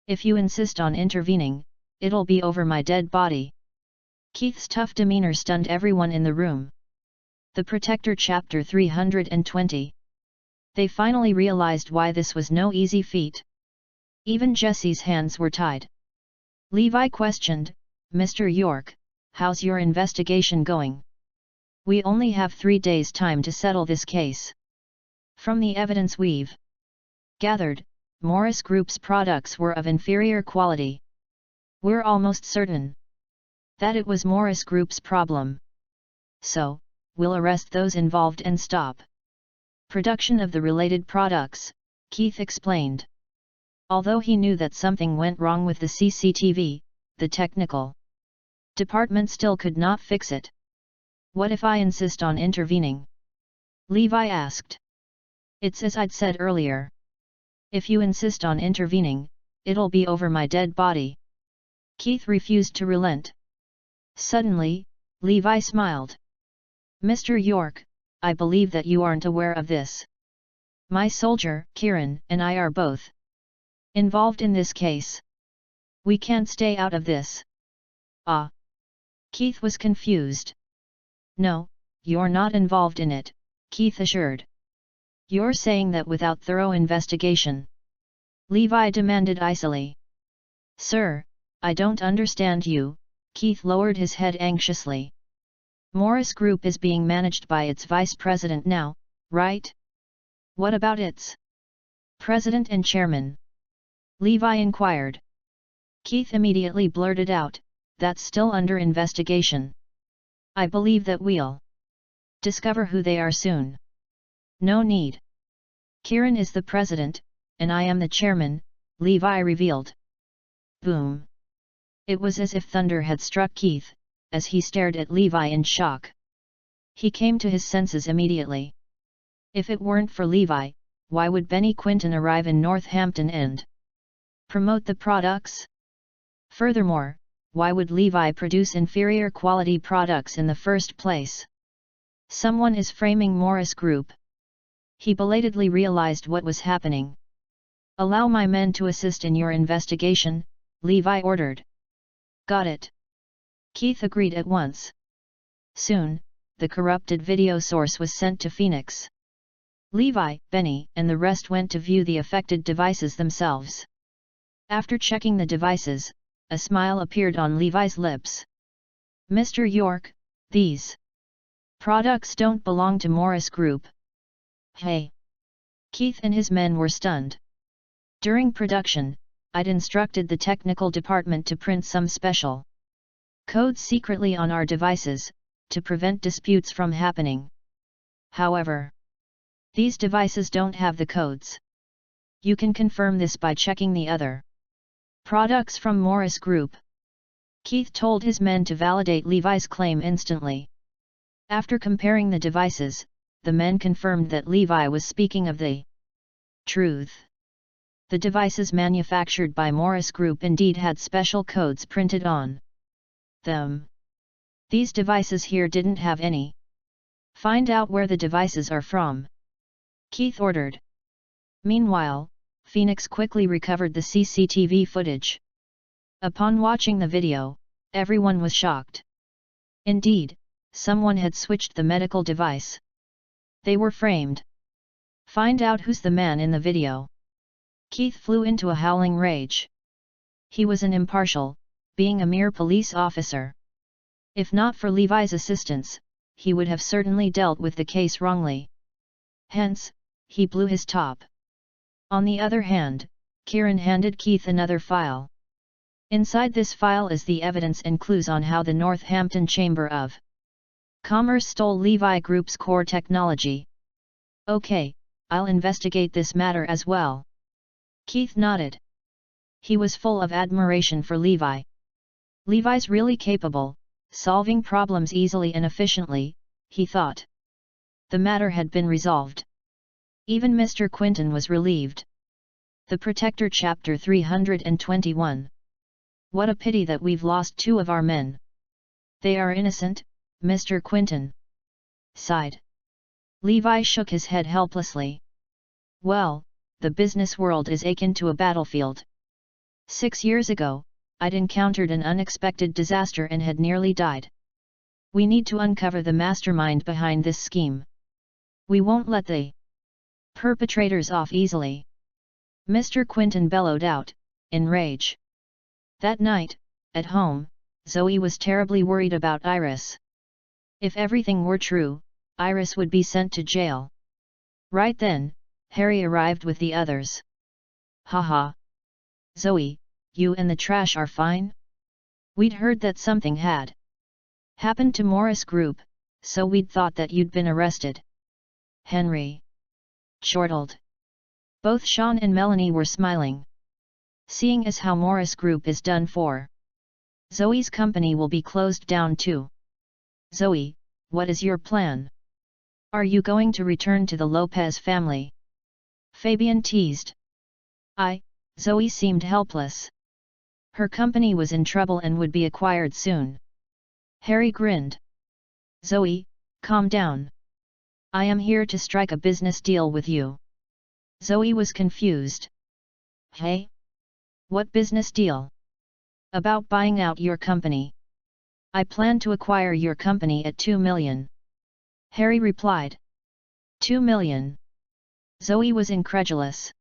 If you insist on intervening, it'll be over my dead body. Keith's tough demeanor stunned everyone in the room. The Protector Chapter 320. They finally realized why this was no easy feat. Even Jesse's hands were tied. Levi questioned, Mr. York, how's your investigation going? We only have 3 days' time to settle this case. From the evidence we've gathered, Morris Group's products were of inferior quality. We're almost certain that it was Morris Group's problem. So, we'll arrest those involved and stop production of the related products, Keith explained. Although he knew that something went wrong with the CCTV, the technical department still could not fix it. What if I insist on intervening? Levi asked. It's as I'd said earlier. If you insist on intervening, it'll be over my dead body. Keith refused to relent. Suddenly, Levi smiled. Mr. York, I believe that you aren't aware of this. My soldier, Kieran, and I are both involved in this case. We can't stay out of this. Ah. Keith was confused. No, you're not involved in it, Keith assured. You're saying that without thorough investigation? Levi demanded icily. Sir, I don't understand you, Keith lowered his head anxiously. Morris Group is being managed by its vice president now, right? What about its president and chairman? Levi inquired. Keith immediately blurted out, that's still under investigation. I believe that we'll discover who they are soon. No need. Kieran is the president, and I am the chairman, Levi revealed. Boom. It was as if thunder had struck Keith, as he stared at Levi in shock. He came to his senses immediately. If it weren't for Levi, why would Benny Quinton arrive in Northampton and promote the products? Furthermore, why would Levi produce inferior quality products in the first place? Someone is framing Morris Group. He belatedly realized what was happening. Allow my men to assist in your investigation, Levi ordered. Got it. Keith agreed at once. Soon, the corrupted video source was sent to Phoenix. Levi, Benny, and the rest went to view the affected devices themselves. After checking the devices, a smile appeared on Levi's lips. "Mr. York, these products don't belong to Morris Group." "Hey!" Keith and his men were stunned. "During production, I'd instructed the technical department to print some special codes secretly on our devices, to prevent disputes from happening. However, these devices don't have the codes. You can confirm this by checking the other products from Morris Group." Keith told his men to validate Levi's claim instantly. After comparing the devices, the men confirmed that Levi was speaking of the truth. The devices manufactured by Morris Group indeed had special codes printed on them. These devices here didn't have any. "Find out where the devices are from," Keith ordered. Meanwhile, Phoenix quickly recovered the CCTV footage. Upon watching the video, everyone was shocked. Indeed, someone had switched the medical device. They were framed. "Find out who's the man in the video." Keith flew into a howling rage. He was an impartial, being a mere police officer. If not for Levi's assistance, he would have certainly dealt with the case wrongly. Hence, he blew his top. On the other hand, Kieran handed Keith another file. Inside this file is the evidence and clues on how the Northampton Chamber of Commerce stole Levi Group's core technology. "Okay, I'll investigate this matter as well." Keith nodded. He was full of admiration for Levi. Levi's really capable, solving problems easily and efficiently, he thought. The matter had been resolved. Even Mr. Quinton was relieved. The Protector Chapter 321. "What a pity that we've lost 2 of our men. They are innocent," Mr. Quinton sighed. Levi shook his head helplessly. "Well, the business world is akin to a battlefield. 6 years ago, I'd encountered an unexpected disaster and had nearly died. We need to uncover the mastermind behind this scheme. We won't let the perpetrators off easily," Mr. Quinton bellowed out, in rage. That night, at home, Zoe was terribly worried about Iris. If everything were true, Iris would be sent to jail. Right then, Harry arrived with the others. "Haha! Zoe, you and the trash are fine? We'd heard that something had happened to Morris Group, so we'd thought that you'd been arrested." Henry chortled. Both Sean and Melanie were smiling. "Seeing as how Morris Group is done for, Zoe's company will be closed down too. Zoe, what is your plan? Are you going to return to the Lopez family?" Fabian teased. Zoe seemed helpless. Her company was in trouble and would be acquired soon. Harry grinned. "Zoe, calm down. I am here to strike a business deal with you." Zoe was confused. "Hey? What business deal?" "About buying out your company. I plan to acquire your company at 2 million. Harry replied. 2 million. Zoe was incredulous.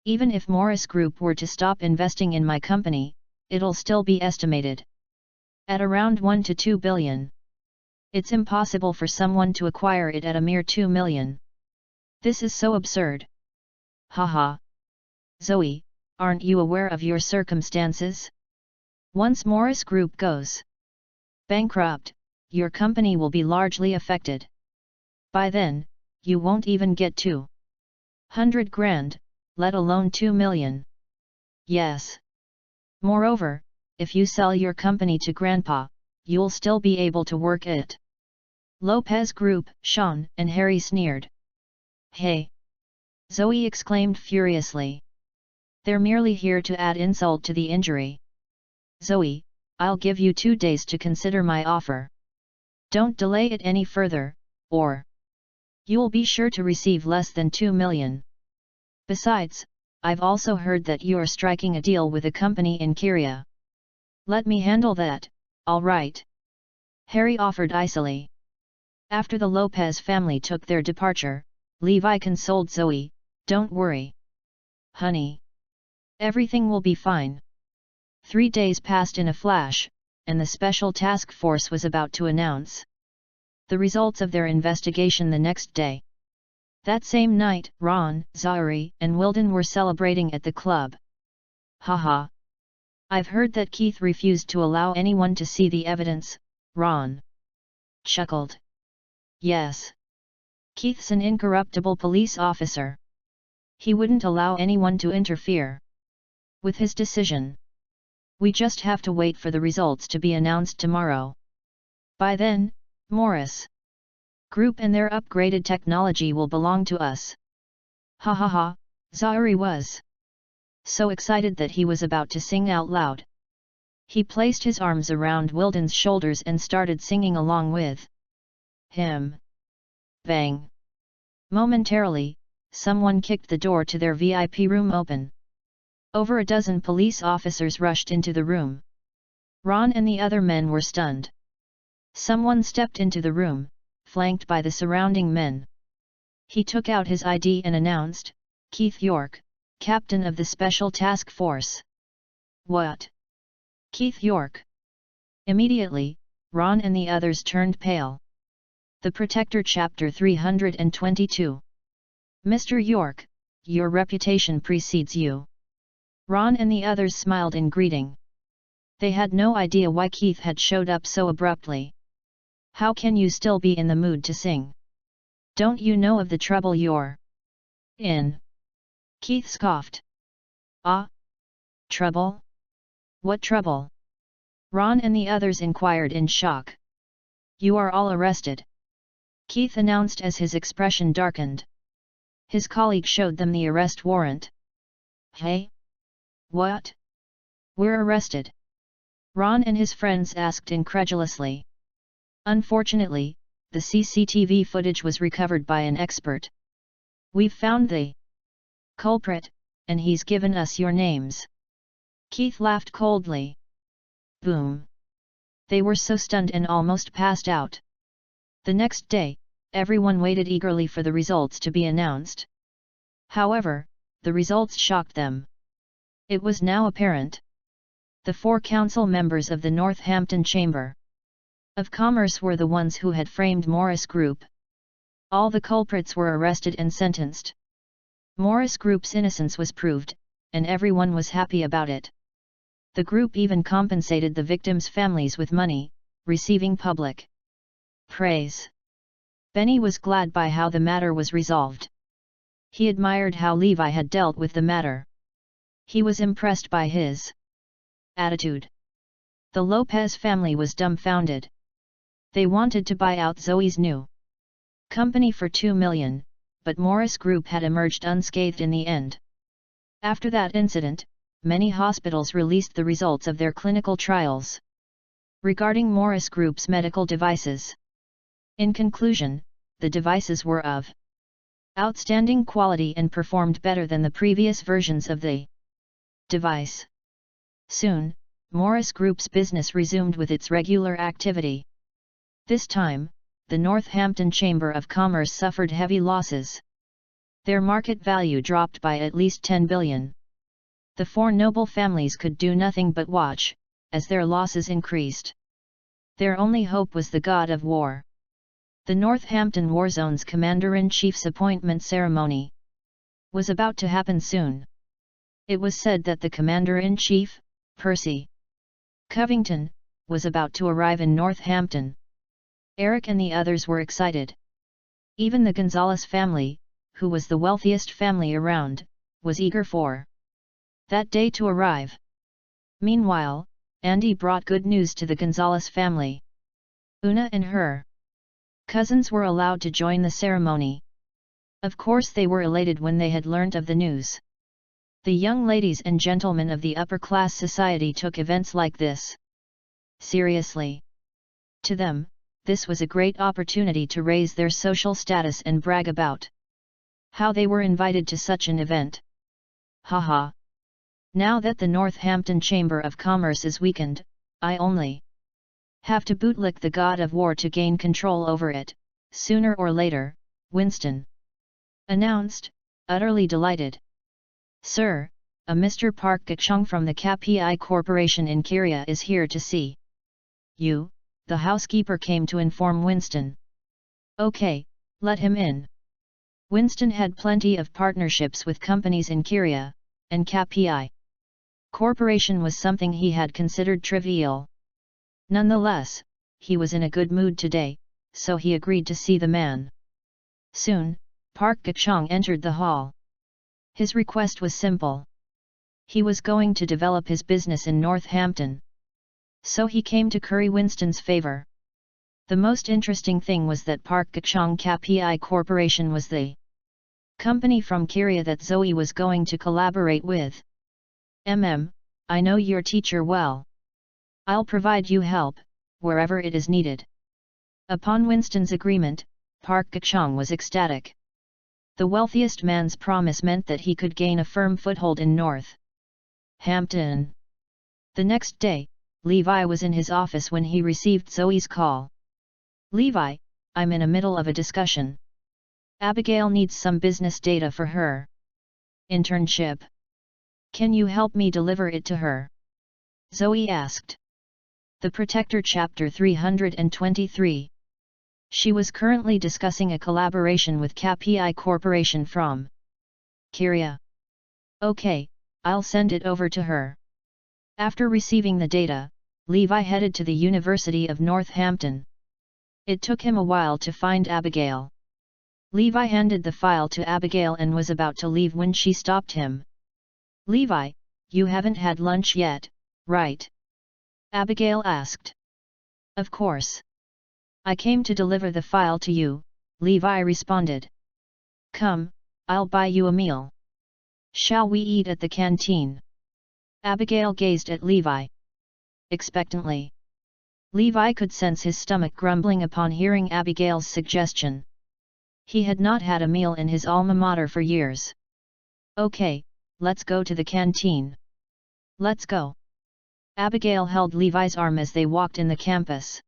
"Even if Morris Group were to stop investing in my company, it'll still be estimated at around 1 to 2 billion. It's impossible for someone to acquire it at a mere 2 million. This is so absurd." "Haha. Zoe, aren't you aware of your circumstances? Once Morris Group goes bankrupt, your company will be largely affected. By then, you won't even get 200 grand, let alone 2 million. Yes. Moreover, if you sell your company to Grandpa, you'll still be able to work it." Lopez Group, Sean and Harry sneered. "Hey!" Zoe exclaimed furiously. "They're merely here to add insult to the injury. Zoe, I'll give you 2 days to consider my offer. Don't delay it any further, or you'll be sure to receive less than 2 million. Besides, I've also heard that you're striking a deal with a company in Kyria. Let me handle that, all right?" Harry offered icily. After the Lopez family took their departure, Levi consoled Zoe, "Don't worry, honey. Everything will be fine." 3 days passed in a flash, and the special task force was about to announce the results of their investigation the next day. That same night, Ron, Zari, and Wilden were celebrating at the club. "Haha. I've heard that Keith refused to allow anyone to see the evidence," Ron chuckled. "Yes. Keith's an incorruptible police officer. He wouldn't allow anyone to interfere with his decision. We just have to wait for the results to be announced tomorrow. By then, Morris Group and their upgraded technology will belong to us." "Ha ha ha," Zari was so excited that he was about to sing out loud. He placed his arms around Wilden's shoulders and started singing along with him. Bang! Momentarily, someone kicked the door to their VIP room open. Over a dozen police officers rushed into the room. Ron and the other men were stunned. Someone stepped into the room, flanked by the surrounding men. He took out his ID and announced, "Keith York, Captain of the Special Task Force." "What? Keith York?" Immediately, Ron and the others turned pale. The Protector Chapter 322. "Mr. York, your reputation precedes you." Ron and the others smiled in greeting. They had no idea why Keith had showed up so abruptly. "How can you still be in the mood to sing? Don't you know of the trouble you're in?" Keith scoffed. "Ah? Trouble? What trouble?" Ron and the others inquired in shock. "You are all arrested," Keith announced as his expression darkened. His colleague showed them the arrest warrant. "Hey? What? We're arrested?" Ron and his friends asked incredulously. Unfortunately, the CCTV footage was recovered by an expert. "We've found the culprit, and he's given us your names." Keith laughed coldly. Boom! They were so stunned and almost passed out. The next day, everyone waited eagerly for the results to be announced. However, the results shocked them. It was now apparent. The 4 council members of the Northampton Chamber of Commerce were the ones who had framed Morris Group. All the culprits were arrested and sentenced. Morris Group's innocence was proved, and everyone was happy about it. The group even compensated the victims' families with money, receiving public praise. Benny was glad by how the matter was resolved. He admired how Levi had dealt with the matter. He was impressed by his attitude. The Lopez family was dumbfounded. They wanted to buy out Zoe's new company for $2 million, but Morris Group had emerged unscathed in the end. After that incident, many hospitals released the results of their clinical trials regarding Morris Group's medical devices. In conclusion, the devices were of outstanding quality and performed better than the previous versions of the device. Soon, Morris Group's business resumed with its regular activity. This time, the Northampton Chamber of Commerce suffered heavy losses. Their market value dropped by at least $10 billion. The 4 noble families could do nothing but watch, as their losses increased. Their only hope was the god of war. The Northampton Warzone's Commander-in-Chief's appointment ceremony was about to happen soon. It was said that the Commander-in-Chief, Percy Covington, was about to arrive in Northampton. Eric and the others were excited. Even the Gonzalez family, who was the wealthiest family around, was eager for that day to arrive. Meanwhile, Andy brought good news to the Gonzalez family. Una and her cousins were allowed to join the ceremony. Of course they were elated when they had learnt of the news. The young ladies and gentlemen of the upper-class society took events like this seriously. To them, this was a great opportunity to raise their social status and brag about how they were invited to such an event. Haha! Now that the Northampton Chamber of Commerce is weakened, I only have to bootlick the god of war to gain control over it, Sooner or later, Winston announced, utterly delighted. Sir, a Mr. Park Gachung from the KPI Corporation in Korea is here to see you, the housekeeper came to inform Winston. Okay, let him in. Winston had plenty of partnerships with companies in Korea, and KPI Corporation was something he had considered trivial. Nonetheless, he was in a good mood today, so he agreed to see the man. Soon, Park Gachung entered the hall. His request was simple. He was going to develop his business in Northampton. So he came to curry Winston's favor. The most interesting thing was that Park Gachung KPI Corporation was the company from Korea that Zoe was going to collaborate with. I know your teacher well. I'll provide you help, wherever it is needed. Upon Winston's agreement, Park Gachung was ecstatic. The wealthiest man's promise meant that he could gain a firm foothold in Northampton. The next day, Levi was in his office when he received Zoe's call. Levi, I'm in the middle of a discussion. Abigail needs some business data for her internship. Can you help me deliver it to her? Zoe asked. The Protector Chapter 323. She was currently discussing a collaboration with KPI Corporation from Korea. Okay, I'll send it over to her. After receiving the data, Levi headed to the University of Northampton. It took him a while to find Abigail. Levi handed the file to Abigail and was about to leave when she stopped him. Levi, you haven't had lunch yet, right? Abigail asked. Of course. I came to deliver the file to you, Levi responded. Come, I'll buy you a meal. Shall we eat at the canteen? Abigail gazed at Levi expectantly. Levi could sense his stomach grumbling upon hearing Abigail's suggestion. He had not had a meal in his alma mater for years. Okay, let's go to the canteen. Let's go. Abigail held Levi's arm as they walked in the campus.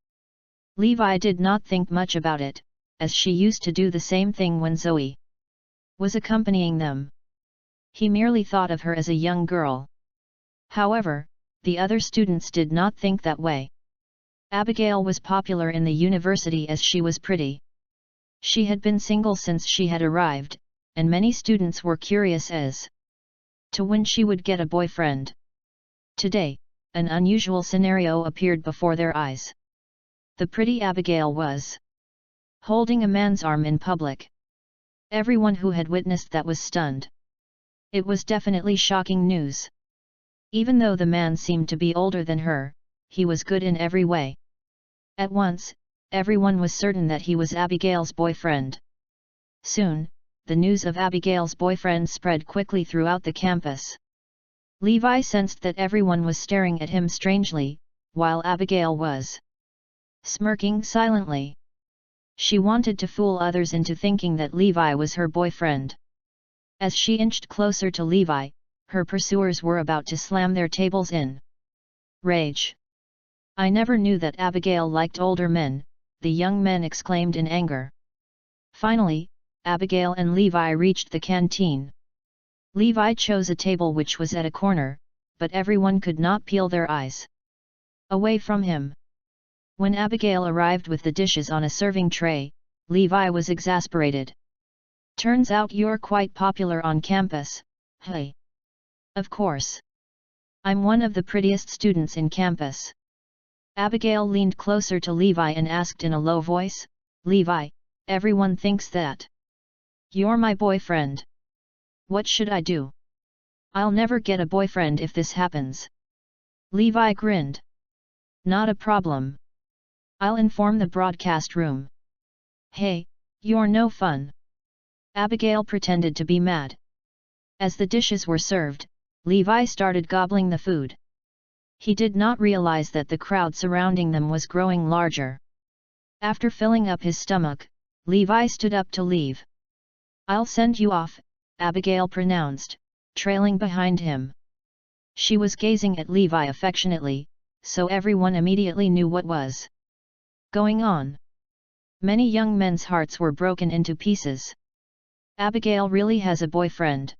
Levi did not think much about it, as she used to do the same thing when Zoe was accompanying them. He merely thought of her as a young girl. However, the other students did not think that way. Abigail was popular in the university as she was pretty. She had been single since she had arrived, and many students were curious as to when she would get a boyfriend. Today, an unusual scenario appeared before their eyes. The pretty Abigail was holding a man's arm in public. Everyone who had witnessed that was stunned. It was definitely shocking news. Even though the man seemed to be older than her, he was good in every way. At once, everyone was certain that he was Abigail's boyfriend. Soon, the news of Abigail's boyfriend spread quickly throughout the campus. Levi sensed that everyone was staring at him strangely, while Abigail was smirking silently. She wanted to fool others into thinking that Levi was her boyfriend. As she inched closer to Levi, her pursuers were about to slam their tables in rage. I never knew that Abigail liked older men, the young men exclaimed in anger. Finally, Abigail and Levi reached the canteen. Levi chose a table which was at a corner, but everyone could not peel their eyes away from him. When Abigail arrived with the dishes on a serving tray, Levi was exasperated. Turns out you're quite popular on campus, hey? Of course. I'm one of the prettiest students in campus. Abigail leaned closer to Levi and asked in a low voice, Levi, everyone thinks that you're my boyfriend. What should I do? I'll never get a boyfriend if this happens. Levi grinned. Not a problem. I'll inform the broadcast room. Hey, you're no fun. Abigail pretended to be mad. As the dishes were served, Levi started gobbling the food. He did not realize that the crowd surrounding them was growing larger. After filling up his stomach, Levi stood up to leave. I'll send you off, Abigail pronounced, trailing behind him. She was gazing at Levi affectionately, so everyone immediately knew what was going on. Many young men's hearts were broken into pieces. Abigail really has a boyfriend.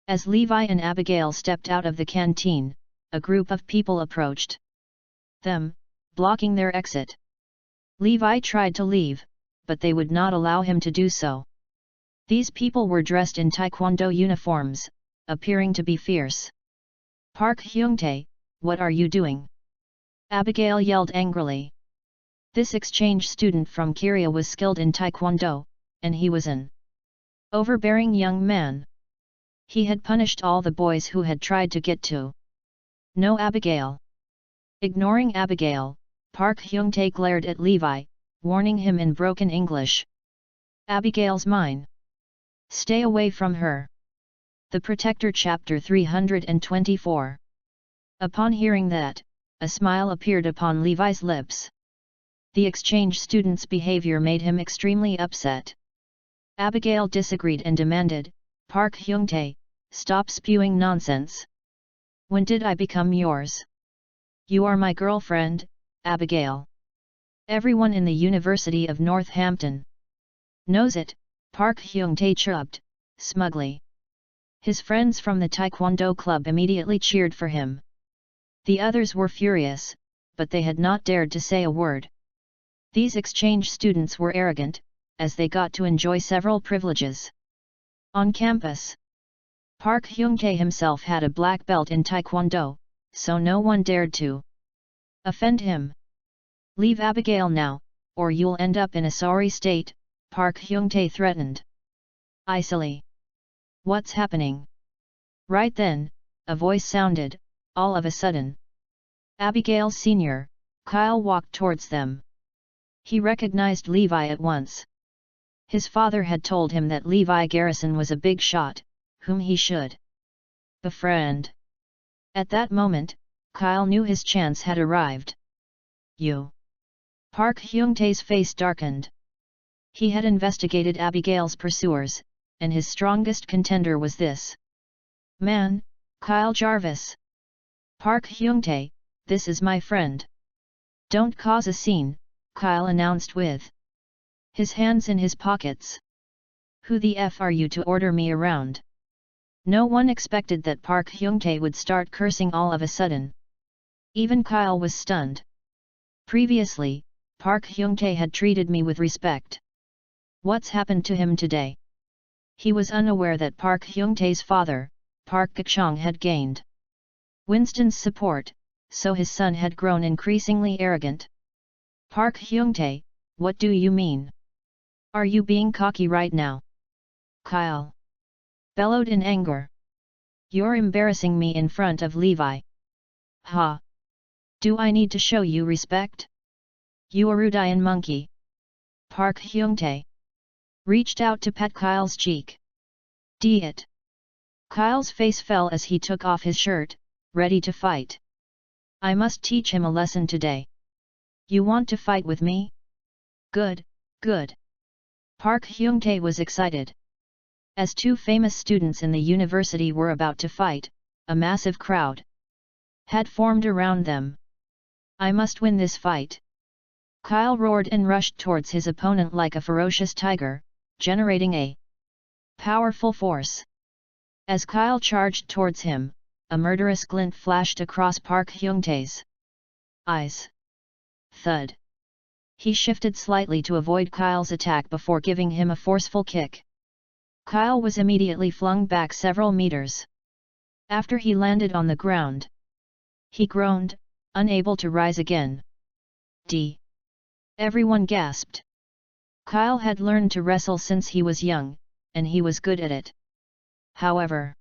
As Levi and Abigail stepped out of the canteen, a group of people approached them, blocking their exit. Levi tried to leave, but they would not allow him to do so. These people were dressed in taekwondo uniforms, appearing to be fierce. Park Hyung-tae, what are you doing? Abigail yelled angrily. This exchange student from Korea was skilled in taekwondo, and he was an overbearing young man. He had punished all the boys who had tried to get to know Abigail. Ignoring Abigail, Park Hyung-tae glared at Levi, warning him in broken English. Abigail's mine. Stay away from her. The Protector Chapter 324. Upon hearing that, a smile appeared upon Levi's lips. The exchange student's behavior made him extremely upset. Abigail disagreed and demanded, Park Hyung-tae, stop spewing nonsense. When did I become yours? You are my girlfriend, Abigail. Everyone in the University of Northampton knows it, Park Hyung-tae chirped, smugly. His friends from the Taekwondo club immediately cheered for him. The others were furious, but they had not dared to say a word. These exchange students were arrogant, as they got to enjoy several privileges on campus. Park Hyung-tae himself had a black belt in Taekwondo, so no one dared to offend him. Leave Abigail now, or you'll end up in a sorry state, Park Hyung-tae threatened. Icily. What's happening? Right then, a voice sounded, all of a sudden. Abigail's senior, Kyle walked towards them. He recognized Levi at once. His father had told him that Levi Garrison was a big shot, whom he should befriend. At that moment, Kyle knew his chance had arrived. You. Park Hyung-tae's face darkened. He had investigated Abigail's pursuers, and his strongest contender was this man, Kyle Jarvis. Park Hyung-tae, this is my friend. Don't cause a scene, Kyle announced with his hands in his pockets. Who the F are you to order me around? No one expected that Park Hyung-tae would start cursing all of a sudden. Even Kyle was stunned. Previously, Park Hyung-tae had treated me with respect. What's happened to him today? He was unaware that Park Hyung-tae's father, Park Gachong, had gained Winston's support, so his son had grown increasingly arrogant. Park Hyung-tae, what do you mean? Are you being cocky right now? Kyle bellowed in anger. You're embarrassing me in front of Levi. Ha! Do I need to show you respect? You Arudian monkey. Park Hyung-tae reached out to pet Kyle's cheek. It. Kyle's face fell as he took off his shirt, ready to fight. I must teach him a lesson today. You want to fight with me? Good, good. Park Hyung-tae was excited. As two famous students in the university were about to fight, a massive crowd had formed around them. I must win this fight. Kyle roared and rushed towards his opponent like a ferocious tiger, generating a powerful force. As Kyle charged towards him, a murderous glint flashed across Park Hyung-tae's eyes. Thud. He shifted slightly to avoid Kyle's attack before giving him a forceful kick. Kyle was immediately flung back several meters. After he landed on the ground, he groaned, unable to rise again. Everyone gasped. Kyle had learned to wrestle since he was young, and he was good at it. However,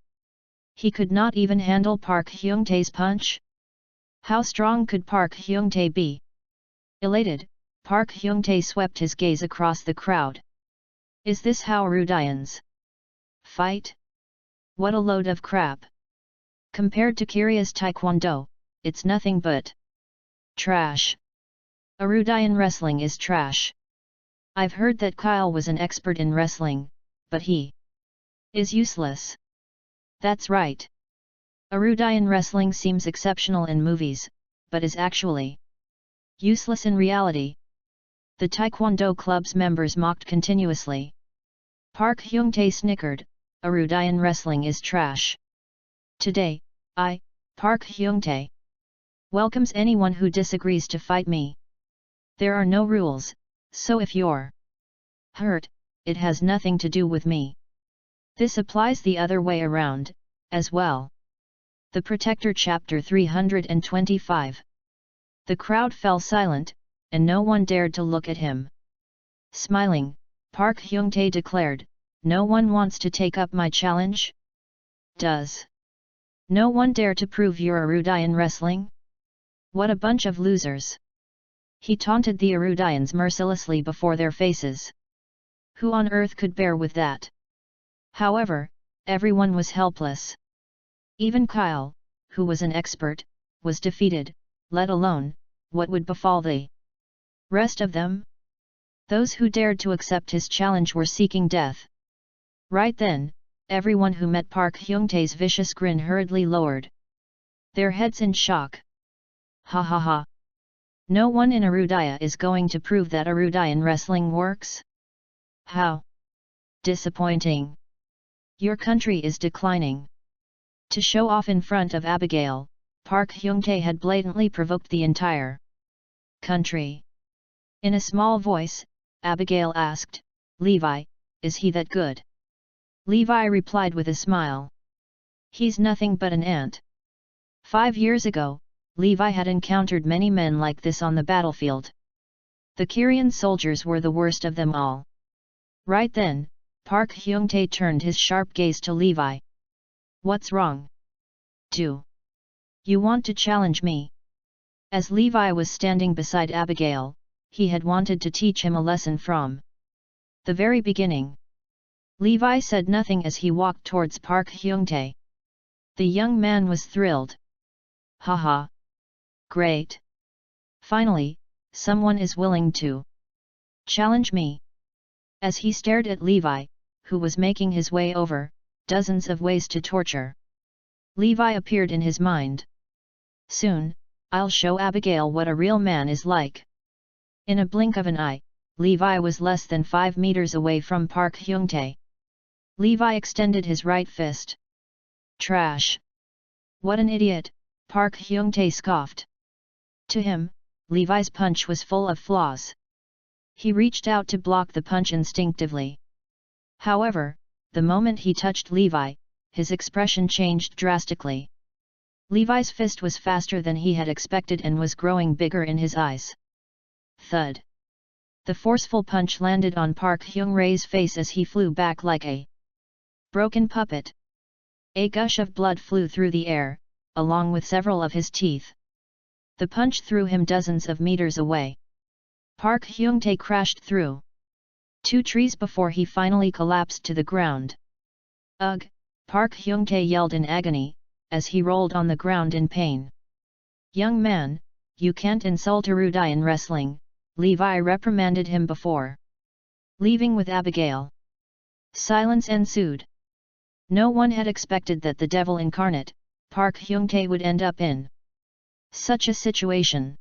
he could not even handle Park Hyung-tae's punch. How strong could Park Hyung-tae be? Elated, Park Hyung-tae swept his gaze across the crowd. Is this how Rudians fight? What a load of crap! Compared to Korea's Taekwondo, it's nothing but trash. Arudian wrestling is trash. I've heard that Kyle was an expert in wrestling, but he is useless. That's right. Arudian wrestling seems exceptional in movies, but is actually useless in reality. The Taekwondo club's members mocked continuously. Park Hyung-tae snickered, Erudian wrestling is trash. Today, I, Park Hyung-tae, welcomes anyone who disagrees to fight me. There are no rules, so if you're hurt, it has nothing to do with me. This applies the other way around, as well. The Protector Chapter 325. The crowd fell silent, and no one dared to look at him. Smiling, Park Hyung-tae declared, "No one wants to take up my challenge? Does no one dare to prove your Erudian wrestling? What a bunch of losers!" He taunted the Erudians mercilessly before their faces. Who on earth could bear with that? However, everyone was helpless. Even Kyle, who was an expert, was defeated, let alone, what would befall the rest of them? Those who dared to accept his challenge were seeking death. Right then, everyone who met Park Hyung-tae's vicious grin hurriedly lowered their heads in shock. Ha ha ha! No one in Erudia is going to prove that Erudian wrestling works? How disappointing! Your country is declining. To show off in front of Abigail, Park Hyung-tae had blatantly provoked the entire country. In a small voice, Abigail asked, "Levi, is he that good?" Levi replied with a smile. "He's nothing but an ant." 5 years ago, Levi had encountered many men like this on the battlefield. The Korean soldiers were the worst of them all. Right then, Park Hyung-tae turned his sharp gaze to Levi. "What's wrong? Do you want to challenge me?" As Levi was standing beside Abigail, he had wanted to teach him a lesson from the very beginning. Levi said nothing as he walked towards Park Hyung-tae. The young man was thrilled. "Haha! Great! Finally, someone is willing to challenge me." As he stared at Levi, who was making his way over dozens of ways to torture, Levi appeared in his mind. "Soon, I'll show Abigail what a real man is like." In a blink of an eye, Levi was less than 5 meters away from Park Hyung-tae. Levi extended his right fist. "Trash! What an idiot!" Park Hyung-tae scoffed. To him, Levi's punch was full of flaws. He reached out to block the punch instinctively. However, the moment he touched Levi, his expression changed drastically. Levi's fist was faster than he had expected and was growing bigger in his eyes. Thud! The forceful punch landed on Park Hyung-rae's face as he flew back like a broken puppet. A gush of blood flew through the air, along with several of his teeth. The punch threw him dozens of meters away. Park Hyung-tae crashed through 2 trees before he finally collapsed to the ground. "Ugh!" Park Hyung-tae yelled in agony, as he rolled on the ground in pain. "Young man, you can't insult Erudian wrestling," Levi reprimanded him before leaving with Abigail. Silence ensued. No one had expected that the devil incarnate, Park Hyung-tae, would end up in such a situation.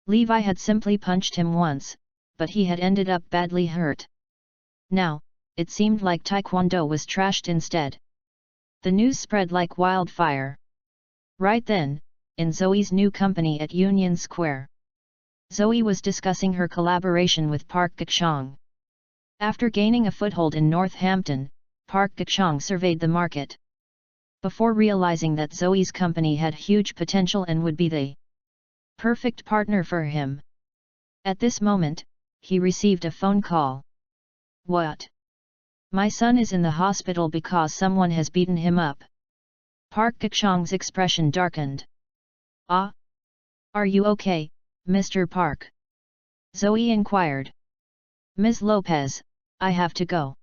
Levi had simply punched him once, but he had ended up badly hurt. Now, it seemed like Taekwondo was trashed instead. The news spread like wildfire. Right then, in Zoe's new company at Union Square, Zoe was discussing her collaboration with Park Gakchong. After gaining a foothold in Northampton, Park Gakchong surveyed the market. Before realizing that Zoe's company had huge potential and would be the perfect partner for him. At this moment, he received a phone call. "What? My son is in the hospital because someone has beaten him up." Park Gakchong's expression darkened. "Ah? Are you okay, Mr. Park?" Zoe inquired. "Ms. Lopez, I have to go.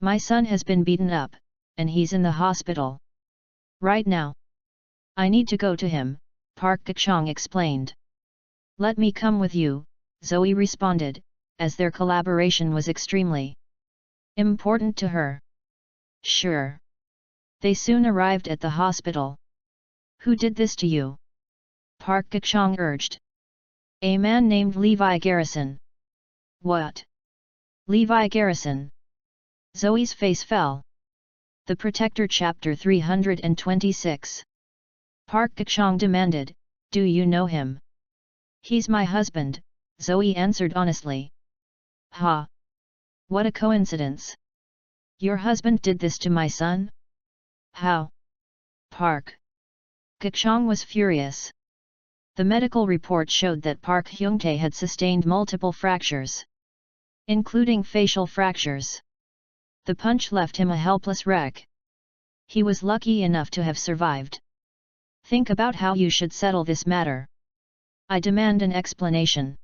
My son has been beaten up, and he's in the hospital right now. I need to go to him," Park Gakchong explained. "Let me come with you," Zoe responded, as their collaboration was extremely important to her. "Sure." They soon arrived at the hospital. "Who did this to you?" Park Gakchong urged. "A man named Levi Garrison." What? Levi Garrison. Zoe's face fell. The Protector Chapter 326. Park Gachong demanded, "Do you know him?" "He's my husband," Zoe answered honestly. "Ha! What a coincidence! Your husband did this to my son? How?" Park Gachong was furious. The medical report showed that Park Hyungtae had sustained multiple fractures, including facial fractures. The punch left him a helpless wreck. He was lucky enough to have survived. "Think about how you should settle this matter. I demand an explanation.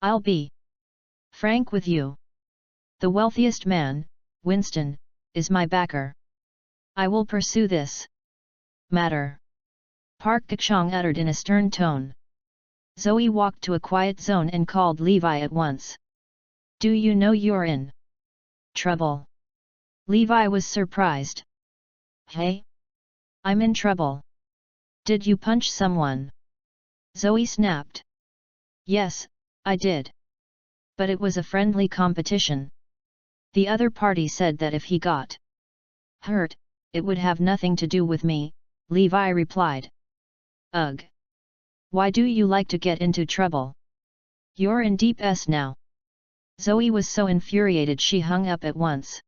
I'll be frank with you. The wealthiest man, Winston, is my backer. I will pursue this matter," Park Gachong uttered in a stern tone. Zoe walked to a quiet zone and called Levi at once. "Do you know you're in trouble?" Levi was surprised. "Hey? I'm in trouble. Did you punch someone?" Zoe snapped. "Yes, I did. But it was a friendly competition. The other party said that if he got hurt, it would have nothing to do with me," Levi replied. "Ugh! Why do you like to get into trouble? You're in deep S now." Zoe was so infuriated she hung up at once.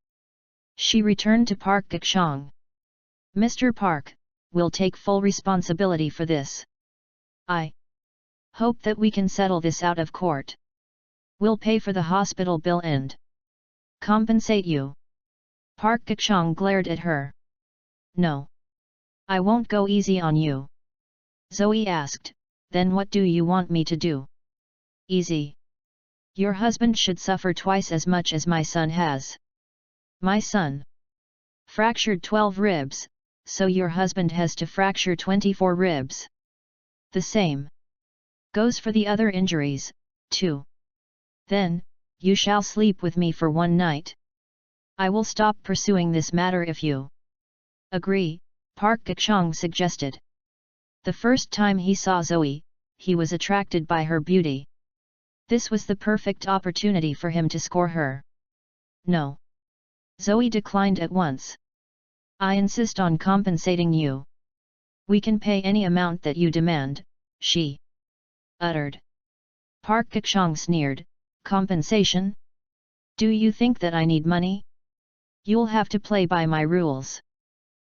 She returned to Park Gachong. "Mr. Park, we'll take full responsibility for this. I hope that we can settle this out of court. We'll pay for the hospital bill and compensate you." Park Gachong glared at her. "No. I won't go easy on you." Zoe asked, "Then what do you want me to do?" "Easy. Your husband should suffer twice as much as my son has." "My son fractured 12 ribs, so your husband has to fracture 24 ribs. The same goes for the other injuries, too. Then, you shall sleep with me for one night. I will stop pursuing this matter if you agree," Park Gachong suggested. The first time he saw Zoe, he was attracted by her beauty. This was the perfect opportunity for him to score her. "No." Zoe declined at once. "I insist on compensating you. We can pay any amount that you demand," she uttered. Park Gachong sneered, "Compensation? Do you think that I need money? You'll have to play by my rules.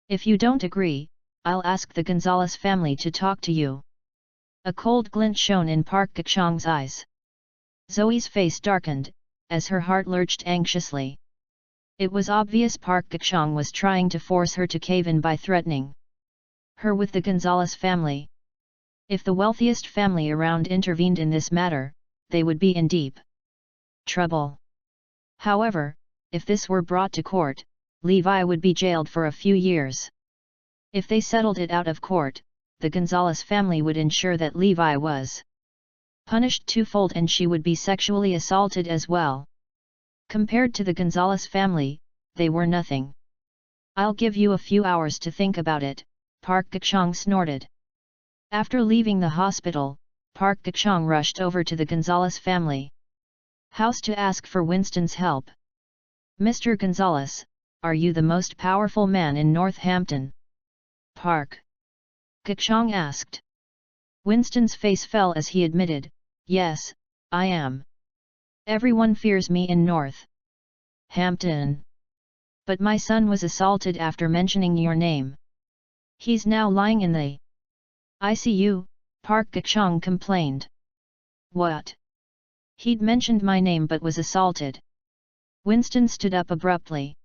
If you don't agree, I'll ask the Gonzalez family to talk to you." A cold glint shone in Park Gachong's eyes. Zoe's face darkened, as her heart lurched anxiously. It was obvious Park Gachong was trying to force her to cave in by threatening her with the Gonzalez family. If the wealthiest family around intervened in this matter, they would be in deep trouble. However, if this were brought to court, Levi would be jailed for a few years. If they settled it out of court, the Gonzalez family would ensure that Levi was punished twofold and she would be sexually assaulted as well. Compared to the Gonzalez family, they were nothing. "I'll give you a few hours to think about it," Park Gachong snorted. After leaving the hospital, Park Gachong rushed over to the Gonzalez family house to ask for Winston's help. "Mr. Gonzalez, are you the most powerful man in Northampton?" Park Gachong asked. Winston's face fell as he admitted, "Yes, I am. Everyone fears me in Northampton. But my son was assaulted after mentioning your name. He's now lying in the ICU," Park Gachong complained. "What? He'd mentioned my name but was assaulted." Winston stood up abruptly.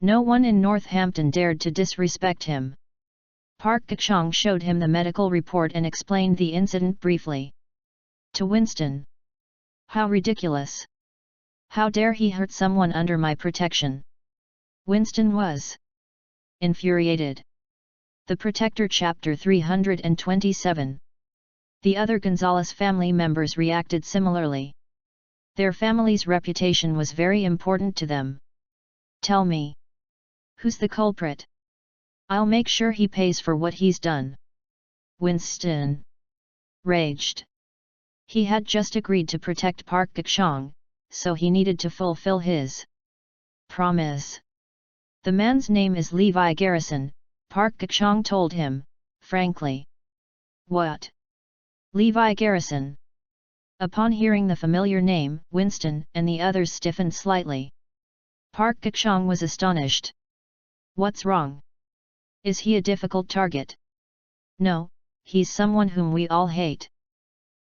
No one in Northampton dared to disrespect him. Park Gachong showed him the medical report and explained the incident briefly to Winston. "How ridiculous! How dare he hurt someone under my protection?" Winston was infuriated. The Protector Chapter 327. The other Gonzalez family members reacted similarly. Their family's reputation was very important to them. "Tell me, who's the culprit? I'll make sure he pays for what he's done." Winston raged. He had just agreed to protect Park Gachong, so he needed to fulfill his promise. The man's name is Levi Garrison, Park Gachong told him, frankly. What? Levi Garrison? Upon hearing the familiar name, Winston and the others stiffened slightly. Park Gachong was astonished. What's wrong? Is he a difficult target? No, he's someone whom we all hate.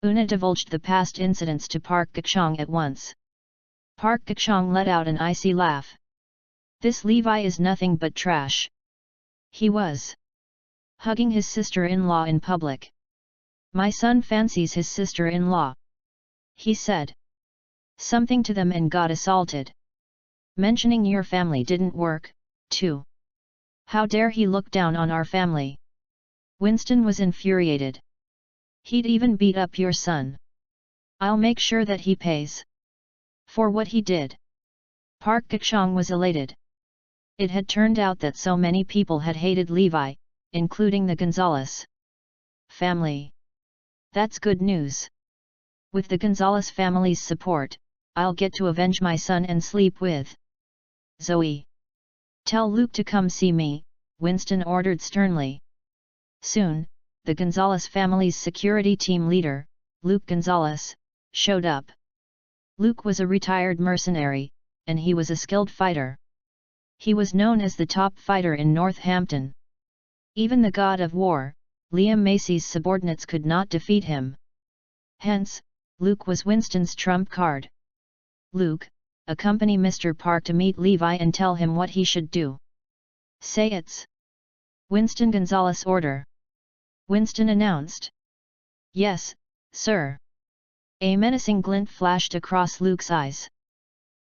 Una divulged the past incidents to Park Gachong at once. Park Gachong let out an icy laugh. This Levi is nothing but trash. He was hugging his sister-in-law in public. My son fancies his sister-in-law, he said something to them and got assaulted. Mentioning your family didn't work, too. How dare he look down on our family? Winston was infuriated. He'd even beat up your son. I'll make sure that he pays for what he did. Park Gachong was elated. It had turned out that so many people had hated Levi, including the Gonzales family. That's good news. With the Gonzales family's support, I'll get to avenge my son and sleep with Zoe. Tell Luke to come see me, Winston ordered sternly. Soon, the Gonzales family's security team leader, Luke Gonzales, showed up. Luke was a retired mercenary, and he was a skilled fighter. He was known as the top fighter in Northampton. Even the god of war, Liam Macy's subordinates could not defeat him. Hence, Luke was Winston's trump card. Luke, accompany Mr. Park to meet Levi and tell him what he should do. Say it's Winston Gonzales' order. Winston announced. Yes, sir. A menacing glint flashed across Luke's eyes.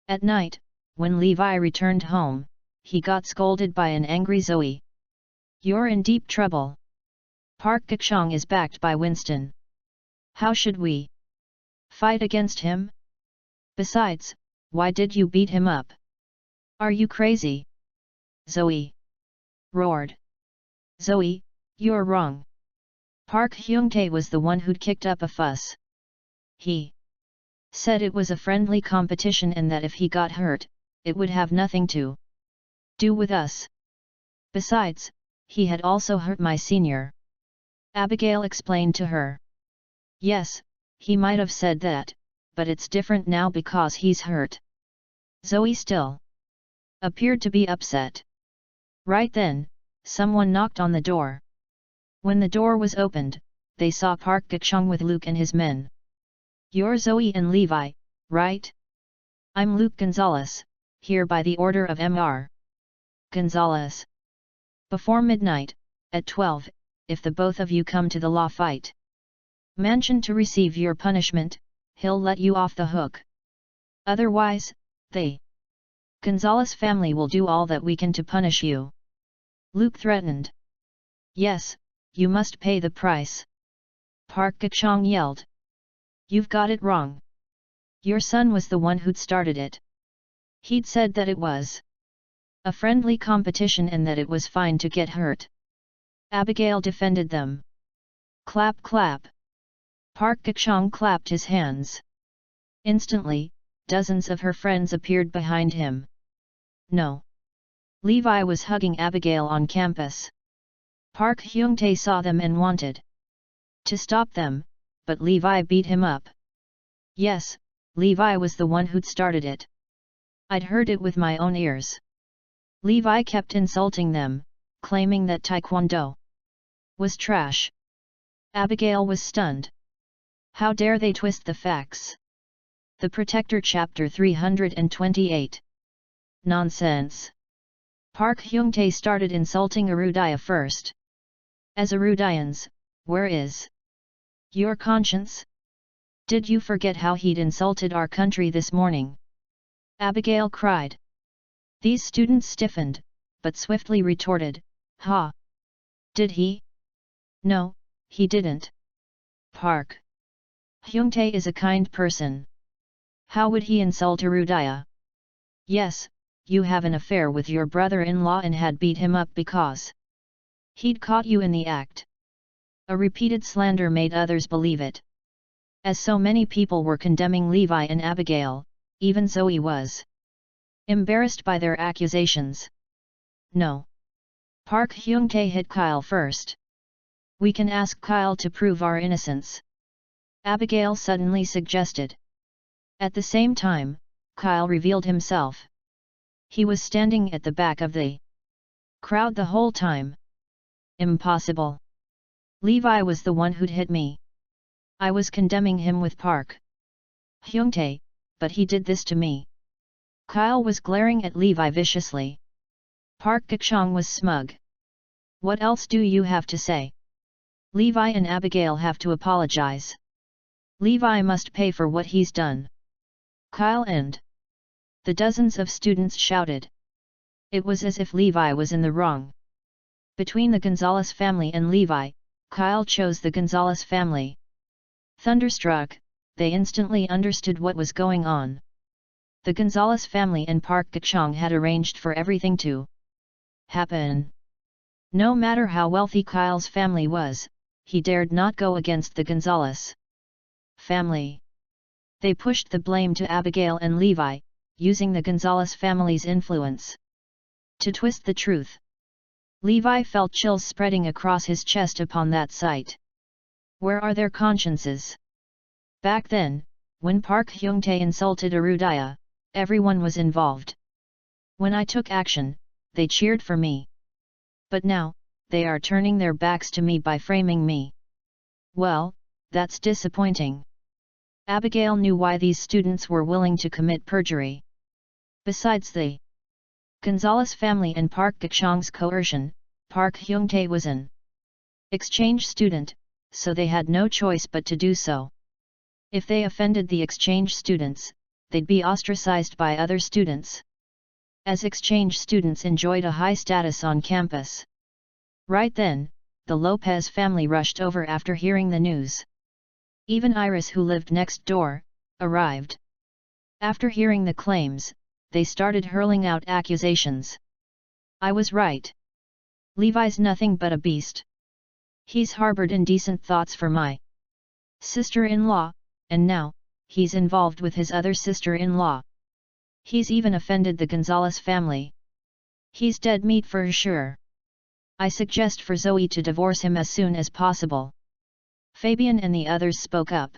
At night, when Levi returned home, he got scolded by an angry Zoe. You're in deep trouble. Park Gachong is backed by Winston. How should we fight against him? Besides, why did you beat him up? Are you crazy? Zoe roared. Zoe, you're wrong. Park Hyung-tae was the one who'd kicked up a fuss. He said it was a friendly competition and that if he got hurt, it would have nothing to do with us. Besides, he had also hurt my senior. Abigail explained to her. Yes, he might have said that, but it's different now because he's hurt. Zoe still appeared to be upset. Right then, someone knocked on the door. When the door was opened, they saw Park Gachong with Luke and his men. You're Zoe and Levi, right? I'm Luke Gonzales, here by the order of Mr. Gonzales. Before midnight, at 12, if the both of you come to the law fight mansion to receive your punishment, he'll let you off the hook. Otherwise, the Gonzales family will do all that we can to punish you. Luke threatened. Yes, you must pay the price. Park Gachong yelled. You've got it wrong. Your son was the one who'd started it. He'd said that it was a friendly competition and that it was fine to get hurt. Abigail defended them. Clap clap. Park Gachong clapped his hands. Instantly, dozens of her friends appeared behind him. No. Levi was hugging Abigail on campus. Park Hyung-tae saw them and wanted to stop them, but Levi beat him up. Yes, Levi was the one who'd started it. I'd heard it with my own ears. Levi kept insulting them, claiming that Taekwondo was trash. Abigail was stunned. How dare they twist the facts? The Protector Chapter 328. Nonsense. Park Hyung-tae started insulting Arudaya first. As Arudayans, where is your conscience? Did you forget how he'd insulted our country this morning? Abigail cried. These students stiffened, but swiftly retorted, Ha! Did he? No, he didn't. Park Hyung-tae is a kind person. How would he insult Arudaya? Yes, you have an affair with your brother-in-law and had beat him up because he'd caught you in the act. A repeated slander made others believe it. As so many people were condemning Levi and Abigail, even Zoe was embarrassed by their accusations. No. Park Hyung-tae hit Kyle first. We can ask Kyle to prove our innocence, Abigail suddenly suggested. At the same time, Kyle revealed himself. He was standing at the back of the crowd the whole time. Impossible. Levi was the one who'd hit me. I was condemning him with Park Hyung-tae, but he did this to me. Kyle was glaring at Levi viciously. Park Gakchong was smug. What else do you have to say? Levi and Abigail have to apologize. Levi must pay for what he's done. Kyle and the dozens of students shouted. It was as if Levi was in the wrong. Between the Gonzalez family and Levi, Kyle chose the Gonzalez family. Thunderstruck, they instantly understood what was going on. The Gonzalez family and Park Gakchong had arranged for everything to happen. No matter how wealthy Kyle's family was, he dared not go against the Gonzalez family. They pushed the blame to Abigail and Levi, using the Gonzalez family's influence to twist the truth. Levi felt chills spreading across his chest upon that sight. Where are their consciences? Back then, when Park Hyung-tae insulted Arudaya, everyone was involved. When I took action, they cheered for me. But now, they are turning their backs to me by framing me. Well, that's disappointing. Abigail knew why these students were willing to commit perjury. Besides the Gonzalez family and Park Gakchong's coercion, Park Hyung-tae was an exchange student, so they had no choice but to do so. If they offended the exchange students, they'd be ostracized by other students. As exchange students enjoyed a high status on campus. Right then, the Lopez family rushed over after hearing the news. Even Iris, who lived next door, arrived. After hearing the claims, they started hurling out accusations. I was right. Levi's nothing but a beast. He's harbored indecent thoughts for my sister-in-law, and now, he's involved with his other sister-in-law. He's even offended the Gonzalez family. He's dead meat for sure. I suggest for Zoe to divorce him as soon as possible. Fabian and the others spoke up.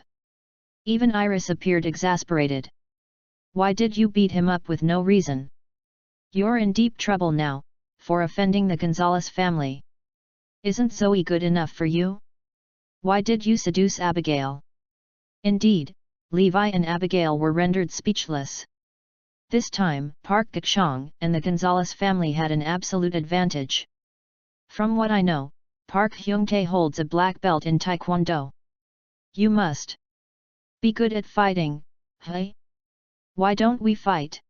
Even Iris appeared exasperated. Why did you beat him up with no reason? You're in deep trouble now, for offending the Gonzalez family. Isn't Zoe good enough for you? Why did you seduce Abigail? Indeed, Levi and Abigail were rendered speechless. This time, Park Gakchong and the Gonzalez family had an absolute advantage. From what I know, Park Hyung-tae holds a black belt in Taekwondo. You must be good at fighting, hey? Why don't we fight?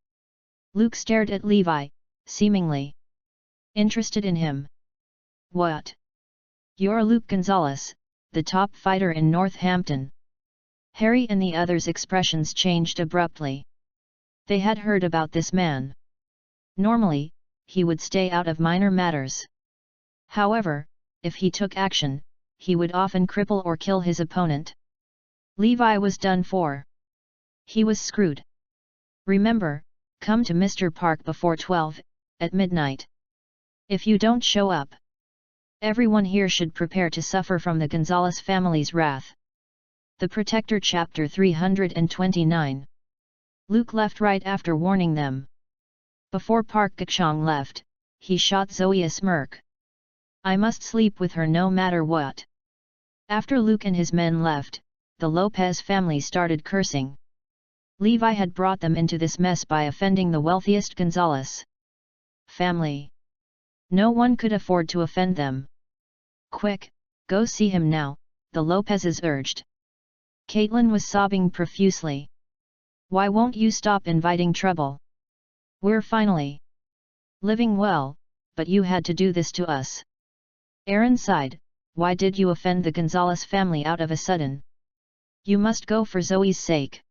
Luke stared at Levi, seemingly interested in him. What? You're Luke Gonzalez, the top fighter in Northampton. Harry and the others' expressions changed abruptly. They had heard about this man. Normally, he would stay out of minor matters. However, if he took action, he would often cripple or kill his opponent. Levi was done for. He was screwed. Remember, come to Mr. Park before 12, at midnight. If you don't show up, everyone here should prepare to suffer from the Gonzalez family's wrath. The Protector Chapter 329. Luke left right after warning them. Before Park Gakchong left, he shot Zoe a smirk. I must sleep with her no matter what. After Luke and his men left, the Lopez family started cursing. Levi had brought them into this mess by offending the wealthiest Gonzalez family. No one could afford to offend them. Quick, go see him now, the Lopezes urged. Caitlin was sobbing profusely. Why won't you stop inviting trouble? We're finally living well, but you had to do this to us. Aaron sighed. Why did you offend the Gonzalez family out of a sudden? You must go for Zoe's sake.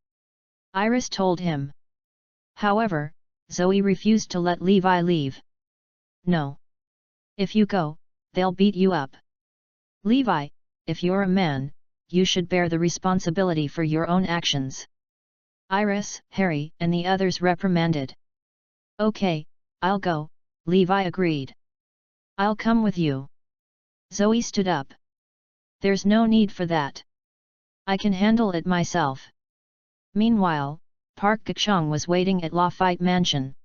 Iris told him. However, Zoe refused to let Levi leave. No. If you go, they'll beat you up. Levi, if you're a man, you should bear the responsibility for your own actions. Iris, Harry, and the others reprimanded. Okay, I'll go, Levi agreed. I'll come with you. Zoe stood up. There's no need for that. I can handle it myself. Meanwhile, Park Gachong was waiting at Lafayette Mansion.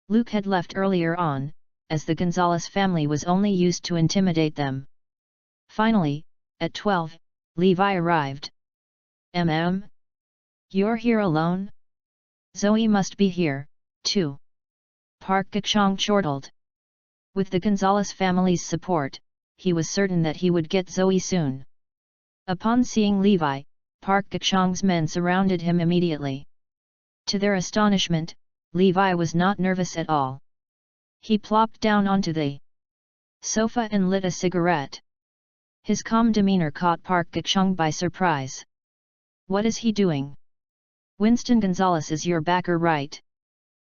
Luke had left earlier on, as the Gonzalez family was only used to intimidate them. Finally, at 12, Levi arrived. You're here alone? Zoe must be here, too. Park Gachong chortled. With the Gonzalez family's support, he was certain that he would get Zoe soon. Upon seeing Levi, Park Gachong's men surrounded him immediately. To their astonishment, Levi was not nervous at all. He plopped down onto the sofa and lit a cigarette. His calm demeanor caught Park Gachong by surprise. What is he doing? Winston Gonzalez is your backer, right?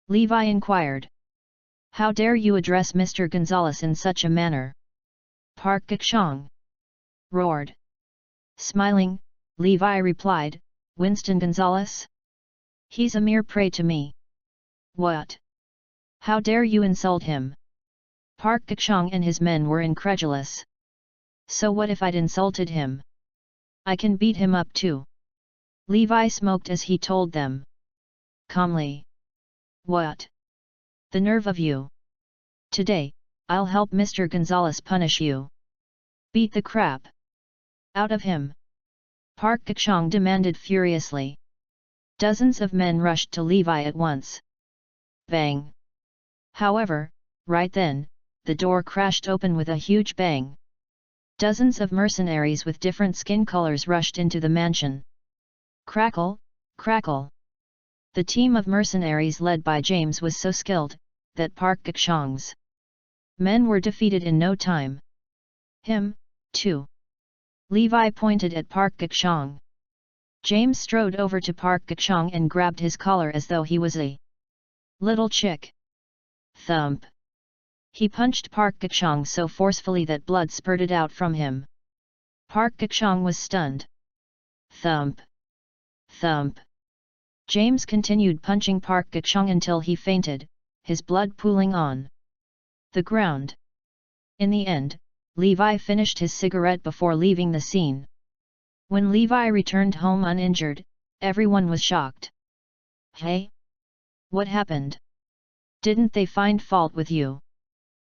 Levi inquired. How dare you address Mr. Gonzalez in such a manner? Park Gachong roared. Smiling, Levi replied, Winston Gonzalez? He's a mere prey to me. What? How dare you insult him? Park Gachong and his men were incredulous. So what if I'd insulted him? I can beat him up too. Levi smoked as he told them. Calmly. What? The nerve of you. Today, I'll help Mr. Gonzalez punish you. Beat the crap out of him. Park Gachong demanded furiously. Dozens of men rushed to Levi at once. Bang! However, right then, the door crashed open with a huge bang. Dozens of mercenaries with different skin colors rushed into the mansion. Crackle, crackle. The team of mercenaries led by James was so skilled, that Park Gachong's men were defeated in no time. Him, too. Levi pointed at Park Gachong. James strode over to Park Gachong and grabbed his collar as though he was a little chick. Thump! He punched Park Gachong so forcefully that blood spurted out from him. Park Gachong was stunned. Thump! Thump! James continued punching Park Gachong until he fainted, his blood pooling on the ground. In the end, Levi finished his cigarette before leaving the scene. When Levi returned home uninjured, everyone was shocked. Hey? What happened? Didn't they find fault with you?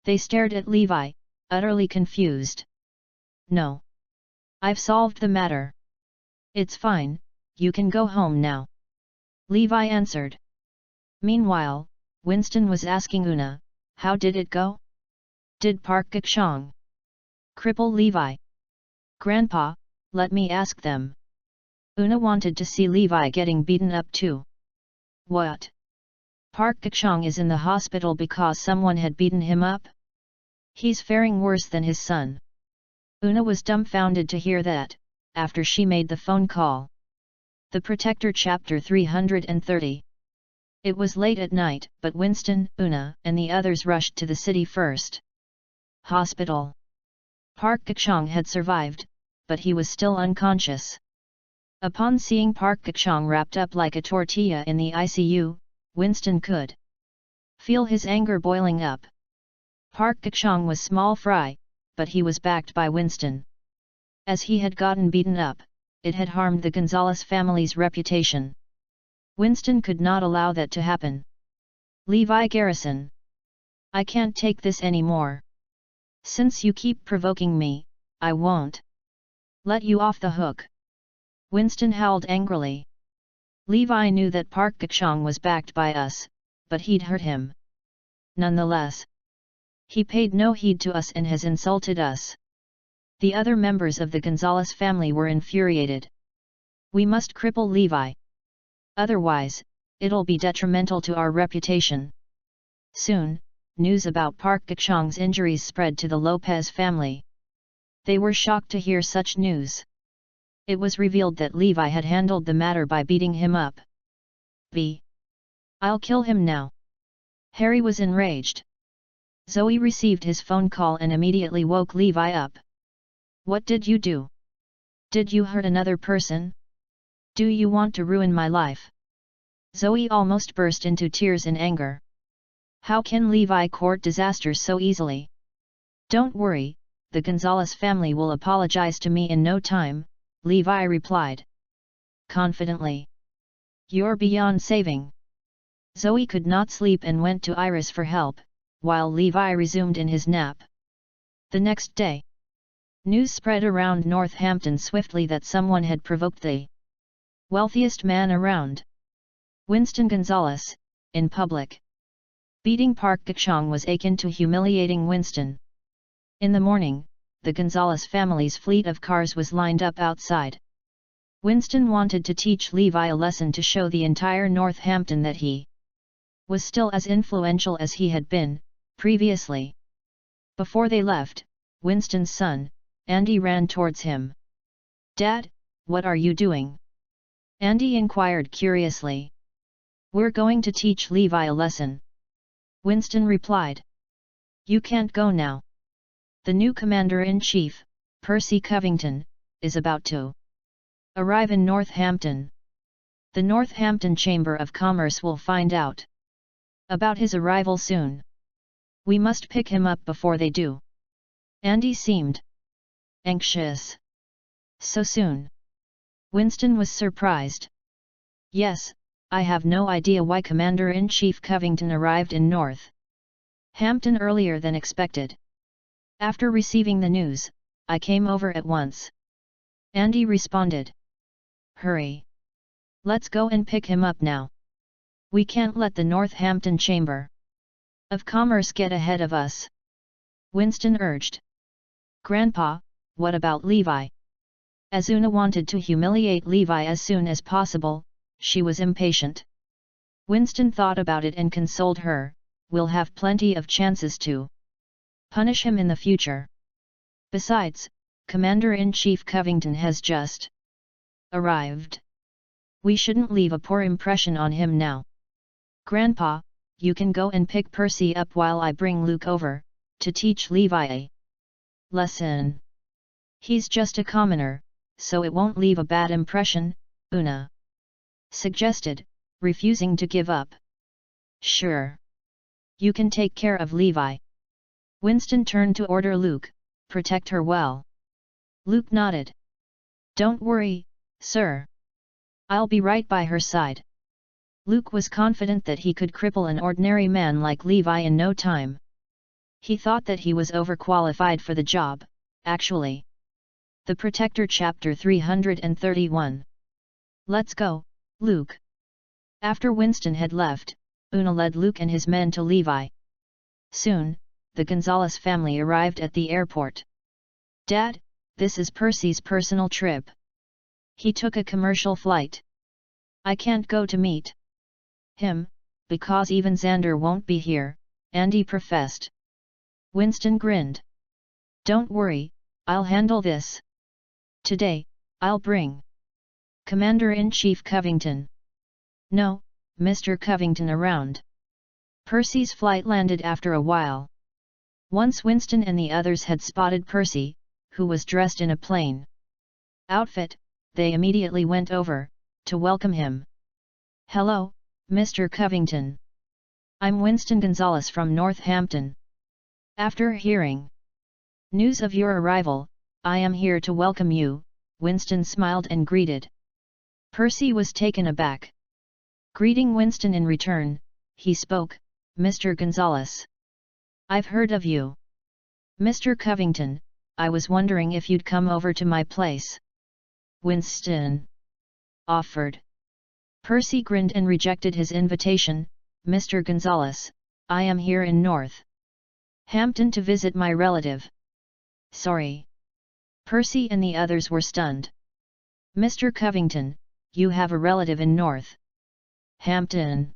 They stared at Levi, utterly confused. No. I've solved the matter. It's fine, you can go home now. Levi answered. Meanwhile, Winston was asking Una, how did it go? Did Park Gachong cripple Levi? Grandpa, let me ask them. Una wanted to see Levi getting beaten up too. What? Park Gachong is in the hospital because someone had beaten him up? He's faring worse than his son. Una was dumbfounded to hear that, after she made the phone call. The Protector Chapter 330. It was late at night, but Winston, Una, and the others rushed to the city first. Hospital. Park Gachong had survived, but he was still unconscious. Upon seeing Park Gachong wrapped up like a tortilla in the ICU, Winston could feel his anger boiling up. Park Gachong was small fry, but he was backed by Winston. As he had gotten beaten up, it had harmed the Gonzalez family's reputation. Winston could not allow that to happen. Levi Garrison. I can't take this anymore. Since you keep provoking me, I won't let you off the hook. Winston howled angrily. Levi knew that Park Gachong was backed by us, but he'd hurt him. Nonetheless, he paid no heed to us and has insulted us. The other members of the Gonzalez family were infuriated. We must cripple Levi. Otherwise, it'll be detrimental to our reputation. Soon, news about Park Gachong's injuries spread to the Lopez family. They were shocked to hear such news. It was revealed that Levi had handled the matter by beating him up. I'll kill him now. Harry was enraged. Zoe received his phone call and immediately woke Levi up. What did you do? Did you hurt another person? Do you want to ruin my life? Zoe almost burst into tears in anger. How can Levi court disasters so easily? Don't worry, the Gonzalez family will apologize to me in no time, Levi replied confidently. You're beyond saving. Zoe could not sleep and went to Iris for help, while Levi resumed in his nap. The next day, news spread around Northampton swiftly that someone had provoked the wealthiest man around, Winston Gonzalez, in public. Beating Park Gachong was akin to humiliating Winston. In the morning, the Gonzalez family's fleet of cars was lined up outside. Winston wanted to teach Levi a lesson to show the entire Northampton that he was still as influential as he had been previously. Before they left, Winston's son, Andy, ran towards him. "Dad, what are you doing?" Andy inquired curiously. "We're going to teach Levi a lesson," Winston replied. "You can't go now. The new Commander-in-Chief, Percy Covington, is about to arrive in Northampton. The Northampton Chamber of Commerce will find out about his arrival soon. We must pick him up before they do." Andy seemed anxious. "So soon?" Winston was surprised. "Yes, I have no idea why Commander-in-Chief Covington arrived in Northampton earlier than expected. After receiving the news, I came over at once," Andy responded. "Hurry. Let's go and pick him up now. We can't let the Northampton Chamber of Commerce get ahead of us," Winston urged. "Grandpa, what about Levi?" As Una wanted to humiliate Levi as soon as possible, she was impatient. Winston thought about it and consoled her, "We'll have plenty of chances to punish him in the future. Besides, Commander-in-Chief Covington has just arrived. We shouldn't leave a poor impression on him now. Grandpa, you can go and pick Percy up while I bring Luke over, to teach Levi a lesson. He's just a commoner, so it won't leave a bad impression," Una suggested, refusing to give up. "Sure. You can take care of Levi." Winston turned to order Luke, "Protect her well." Luke nodded. "Don't worry, sir. I'll be right by her side." Luke was confident that he could cripple an ordinary man like Levi in no time. He thought that he was overqualified for the job, actually. The Protector Chapter 331. "Let's go, Luke." After Winston had left, Una led Luke and his men to Levi. Soon, the Gonzalez family arrived at the airport. "Dad, this is Percy's personal trip. He took a commercial flight. I can't go to meet him, because even Xander won't be here," Andy professed. Winston grinned. "Don't worry, I'll handle this. Today, I'll bring Commander-in-Chief Covington." "No, Mr. Covington around." Percy's flight landed after a while. Once Winston and the others had spotted Percy, who was dressed in a plain outfit, they immediately went over to welcome him. "Hello, Mr. Covington. I'm Winston Gonzalez from Northampton. After hearing news of your arrival, I am here to welcome you," Winston smiled and greeted. Percy was taken aback. Greeting Winston in return, he spoke, "Mr. Gonzalez. I've heard of you. Mr. Covington, I was wondering if you'd come over to my place." Winston offered. Percy grinned and rejected his invitation. "Mr. Gonzalez, I am here in Northampton to visit my relative." "Sorry." Percy and the others were stunned. "Mr. Covington, you have a relative in Northampton?"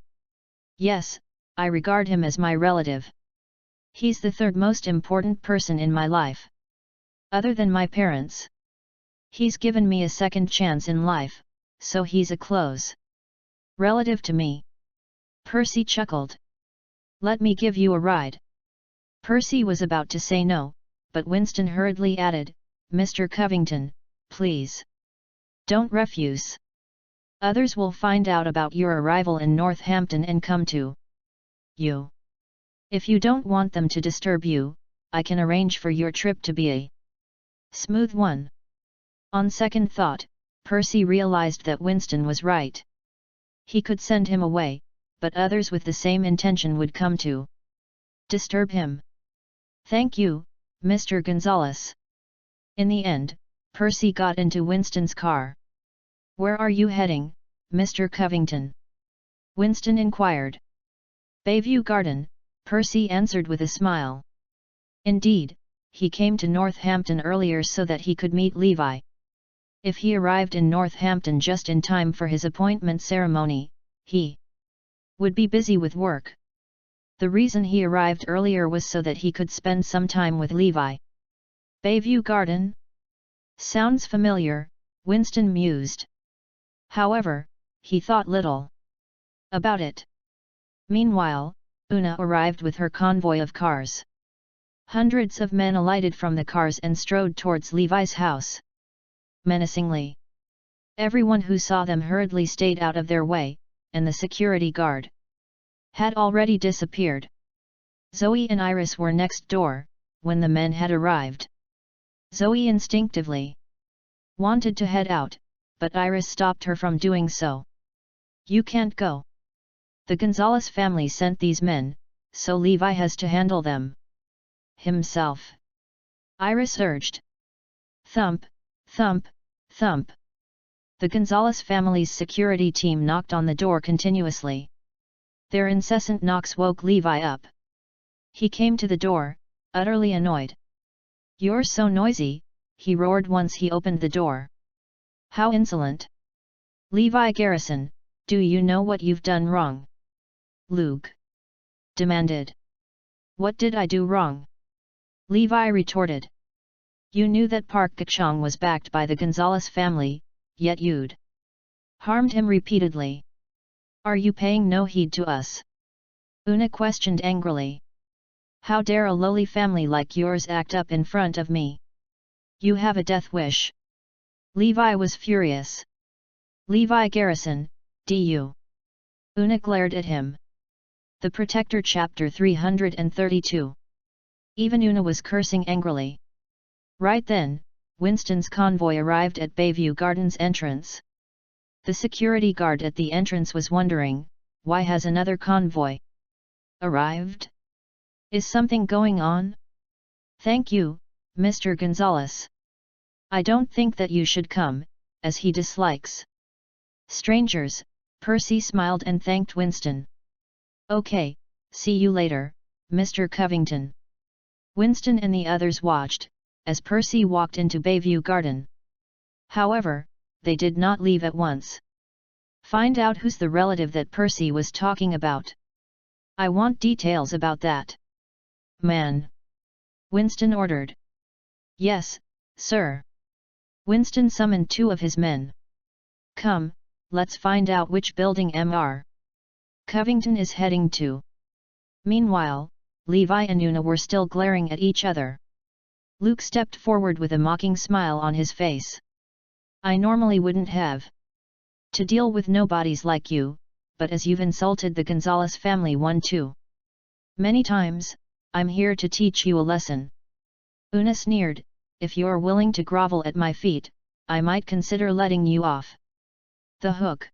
"Yes, I regard him as my relative. He's the third most important person in my life. Other than my parents. He's given me a second chance in life, so he's a close relative to me." Percy chuckled. "Let me give you a ride." Percy was about to say no, but Winston hurriedly added, "Mr. Covington, please. Don't refuse." Others will find out about your arrival in Northampton and come to you. If you don't want them to disturb you, I can arrange for your trip to be a smooth one. On second thought, Percy realized that Winston was right. He could send him away, but others with the same intention would come to disturb him. Thank you, Mr. Gonzalez. In the end, Percy got into Winston's car. Where are you heading, Mr. Covington? Winston inquired. Bayview Garden, Percy answered with a smile. Indeed, he came to Northampton earlier so that he could meet Levi. If he arrived in Northampton just in time for his appointment ceremony, he would be busy with work. The reason he arrived earlier was so that he could spend some time with Levi. Bayview Garden? Sounds familiar, Winston mused. However, he thought little about it. Meanwhile, Una arrived with her convoy of cars. Hundreds of men alighted from the cars and strode towards Levi's house. Menacingly. Everyone who saw them hurriedly stayed out of their way, and the security guard had already disappeared. Zoe and Iris were next door, when the men had arrived. Zoe instinctively wanted to head out, but Iris stopped her from doing so. You can't go. The Gonzalez family sent these men, so Levi has to handle them himself. Iris urged. Thump, thump, thump. The Gonzalez family's security team knocked on the door continuously. Their incessant knocks woke Levi up. He came to the door, utterly annoyed. You're so noisy, he roared once he opened the door. How insolent! Levi Garrison, do you know what you've done wrong? Luke demanded. What did I do wrong? Levi retorted. You knew that Park Gachong was backed by the Gonzalez family, yet you'd harmed him repeatedly. Are you paying no heed to us? Una questioned angrily. How dare a lowly family like yours act up in front of me? You have a death wish. Levi was furious. Levi Garrison, D.U. Una glared at him. The Protector Chapter 332. Even Una was cursing angrily. Right then, Winston's convoy arrived at Bayview Gardens entrance. The security guard at the entrance was wondering, why has another convoy arrived? Is something going on? Thank you, Mr. Gonzalez. I don't think that you should come, as he dislikes strangers. Percy smiled and thanked Winston. Okay, see you later, Mr. Covington. Winston and the others watched, as Percy walked into Bayview Garden. However, they did not leave at once. Find out who's the relative that Percy was talking about. I want details about that man. Winston ordered. Yes, sir. Winston summoned 2 of his men. Come, let's find out which building Mr. Covington is heading to. Meanwhile, Levi and Una were still glaring at each other. Luke stepped forward with a mocking smile on his face. I normally wouldn't have to deal with nobodies like you, but as you've insulted the Gonzalez family too many times, I'm here to teach you a lesson. Una sneered, if you're willing to grovel at my feet, I might consider letting you off the hook.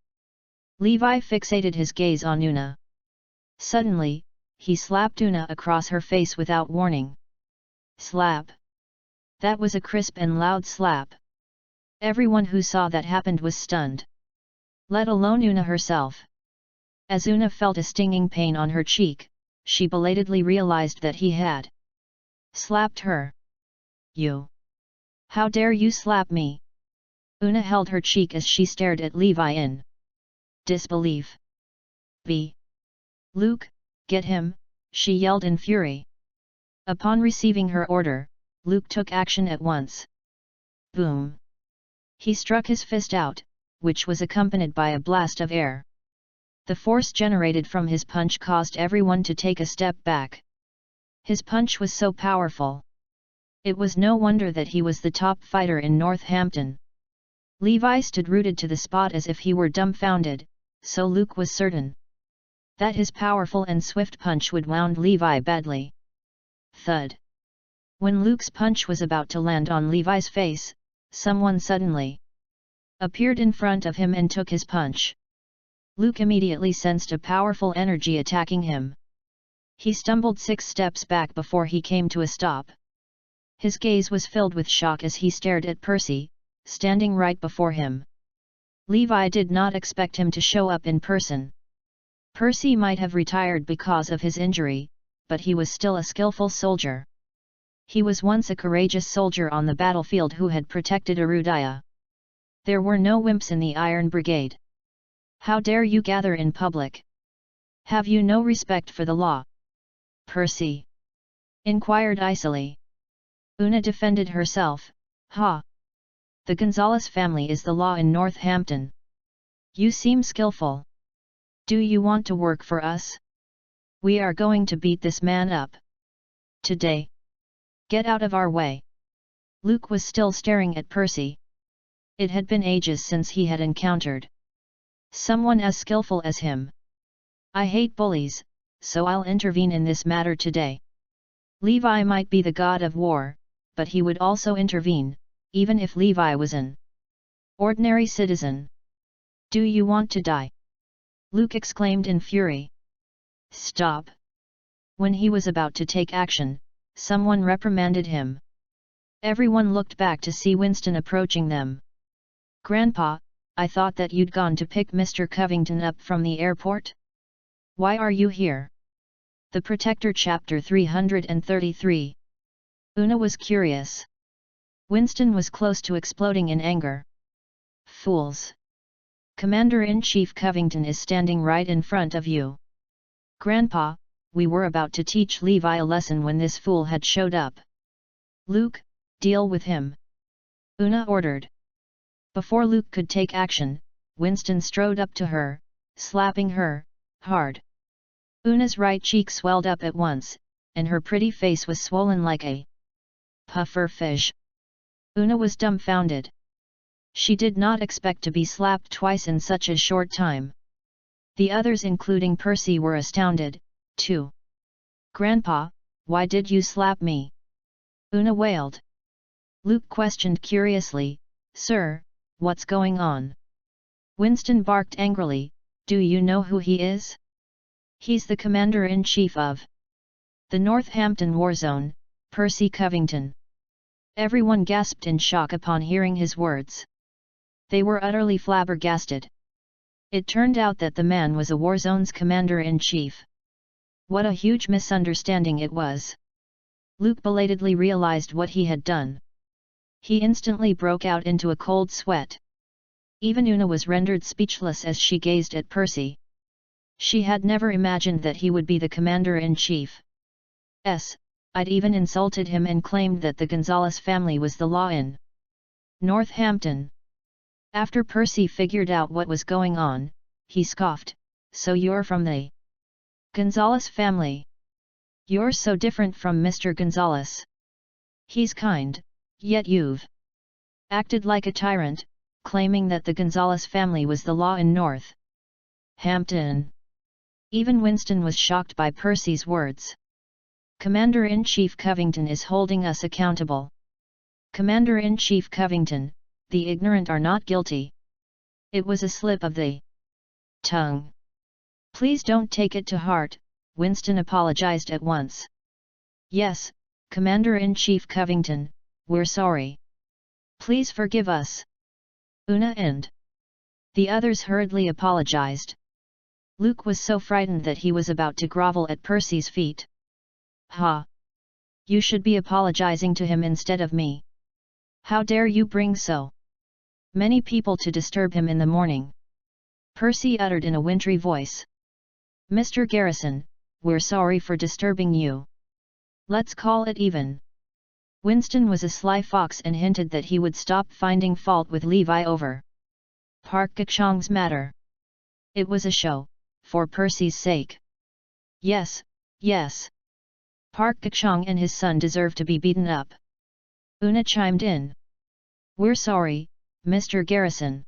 Levi fixated his gaze on Una. Suddenly, he slapped Una across her face without warning. Slap! That was a crisp and loud slap. Everyone who saw that happened was stunned. Let alone Una herself. As Una felt a stinging pain on her cheek, she belatedly realized that he had slapped her. You! How dare you slap me? Una held her cheek as she stared at Levi in disbelief. Luke, get him, she yelled in fury. Upon receiving her order, Luke took action at once. Boom! He struck his fist out, which was accompanied by a blast of air. The force generated from his punch caused everyone to take a step back. His punch was so powerful. It was no wonder that he was the top fighter in Northampton. Levi stood rooted to the spot as if he were dumbfounded, so Luke was certain that his powerful and swift punch would wound Levi badly. Thud. When Luke's punch was about to land on Levi's face, someone suddenly appeared in front of him and took his punch. Luke immediately sensed a powerful energy attacking him. He stumbled 6 steps back before he came to a stop. His gaze was filled with shock as he stared at Percy, standing right before him. Levi did not expect him to show up in person. Percy might have retired because of his injury, but he was still a skillful soldier. He was once a courageous soldier on the battlefield who had protected Erudaya. There were no wimps in the Iron Brigade. How dare you gather in public? Have you no respect for the law? Percy inquired icily. Una defended herself. Ha! The Gonzales family is the law in Northampton. You seem skillful. Do you want to work for us? We are going to beat this man up today. Get out of our way. Luke was still staring at Percy. It had been ages since he had encountered someone as skillful as him. I hate bullies, so I'll intervene in this matter today. Levi might be the god of war, but he would also intervene, even if Levi was an ordinary citizen. Do you want to die? Luke exclaimed in fury. Stop! When he was about to take action, someone reprimanded him. Everyone looked back to see Winston approaching them. Grandpa, I thought that you'd gone to pick Mr. Covington up from the airport? Why are you here? The Protector Chapter 333. Una was curious. Winston was close to exploding in anger. Fools! Commander-in-Chief Covington is standing right in front of you. Grandpa, we were about to teach Levi a lesson when this fool had showed up. Luke, deal with him. Una ordered. Before Luke could take action, Winston strode up to her, slapping her hard. Una's right cheek swelled up at once, and her pretty face was swollen like a puffer fish. Una was dumbfounded. She did not expect to be slapped twice in such a short time. The others including Percy were astounded, too. Grandpa, why did you slap me? Una wailed. Luke questioned curiously, Sir, what's going on? Winston barked angrily, Do you know who he is? He's the Commander-in-Chief of the Northampton War Zone, Percy Covington. Everyone gasped in shock upon hearing his words. They were utterly flabbergasted. It turned out that the man was a war zone's commander-in-chief. What a huge misunderstanding it was. Luke belatedly realized what he had done. He instantly broke out into a cold sweat. Even Una was rendered speechless as she gazed at Percy. She had never imagined that he would be the commander-in-chief. I'd even insulted him and claimed that the Gonzales family was the law in Northampton. After Percy figured out what was going on, he scoffed, So you're from the Gonzales family? You're so different from Mr. Gonzales. He's kind, yet you've acted like a tyrant, claiming that the Gonzales family was the law in Northampton. Even Winston was shocked by Percy's words. Commander-in-Chief Covington is holding us accountable. Commander-in-Chief Covington, the ignorant are not guilty. It was a slip of the tongue. Please don't take it to heart, Winston apologized at once. Yes, Commander-in-Chief Covington, we're sorry. Please forgive us. Una and the others hurriedly apologized. Luke was so frightened that he was about to grovel at Percy's feet. Ha! You should be apologizing to him instead of me. How dare you bring so many people to disturb him in the morning? Percy uttered in a wintry voice. Mr. Garrison, we're sorry for disturbing you. Let's call it even. Winston was a sly fox and hinted that he would stop finding fault with Levi over Park Gachong's matter. It was a show, for Percy's sake. Yes, yes. Park Gachong and his son deserve to be beaten up. Una chimed in. We're sorry, Mr. Garrison.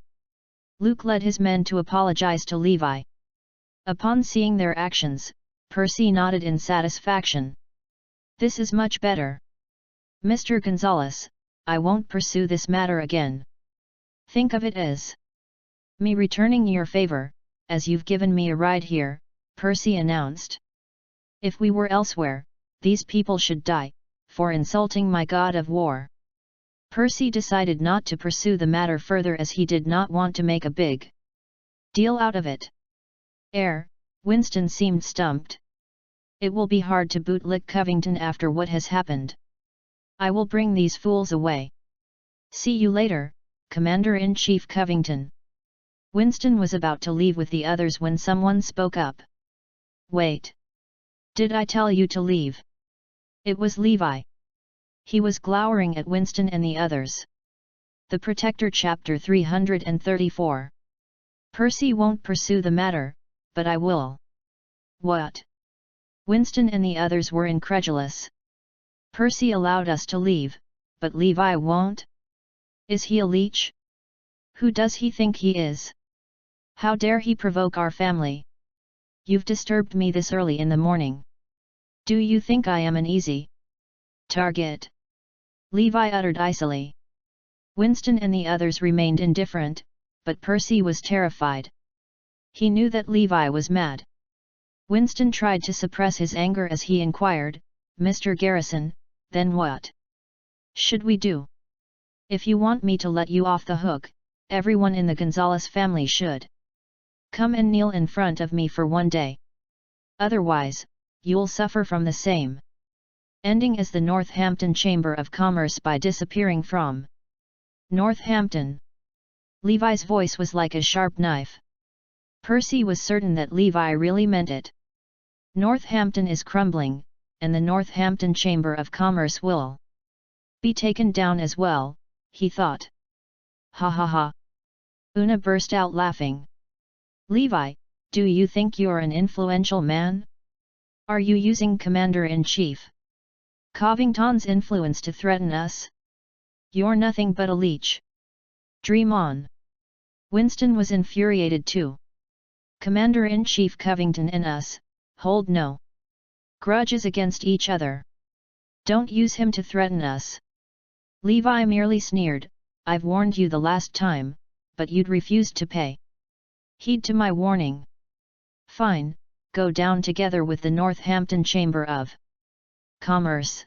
Luke led his men to apologize to Levi. Upon seeing their actions, Percy nodded in satisfaction. This is much better. Mr. Gonzalez, I won't pursue this matter again. Think of it as me returning your favor, as you've given me a ride here, Percy announced. If we were elsewhere, these people should die, for insulting my god of war. Percy decided not to pursue the matter further as he did not want to make a big deal out of it. Winston seemed stumped. It will be hard to bootlick Covington after what has happened. I will bring these fools away. See you later, Commander-in-Chief Covington. Winston was about to leave with the others when someone spoke up. Wait. Did I tell you to leave? It was Levi. He was glowering at Winston and the others. The Protector Chapter 334. Percy won't pursue the matter, but I will. What? Winston and the others were incredulous. Percy allowed us to leave, but Levi won't? Is he a leech? Who does he think he is? How dare he provoke our family? You've disturbed me this early in the morning. Do you think I am an easy target? Levi uttered icily. Winston and the others remained indifferent, but Percy was terrified. He knew that Levi was mad. Winston tried to suppress his anger as he inquired, Mr. Garrison, then what should we do? If you want me to let you off the hook, everyone in the Gonzalez family should come and kneel in front of me for one day. Otherwise, you'll suffer from the same ending as the Northampton Chamber of Commerce by disappearing from Northampton. Levi's voice was like a sharp knife. Percy was certain that Levi really meant it. Northampton is crumbling, and the Northampton Chamber of Commerce will be taken down as well, he thought. Ha ha ha. Una burst out laughing. Levi, do you think you're an influential man? Are you using Commander-in-Chief Covington's influence to threaten us? You're nothing but a leech. Dream on. Winston was infuriated too. Commander-in-Chief Covington and us hold no grudges against each other. Don't use him to threaten us. Levi merely sneered, I've warned you the last time, but you'd refused to pay heed to my warning. Fine, go down together with the Northampton Chamber of Commerce.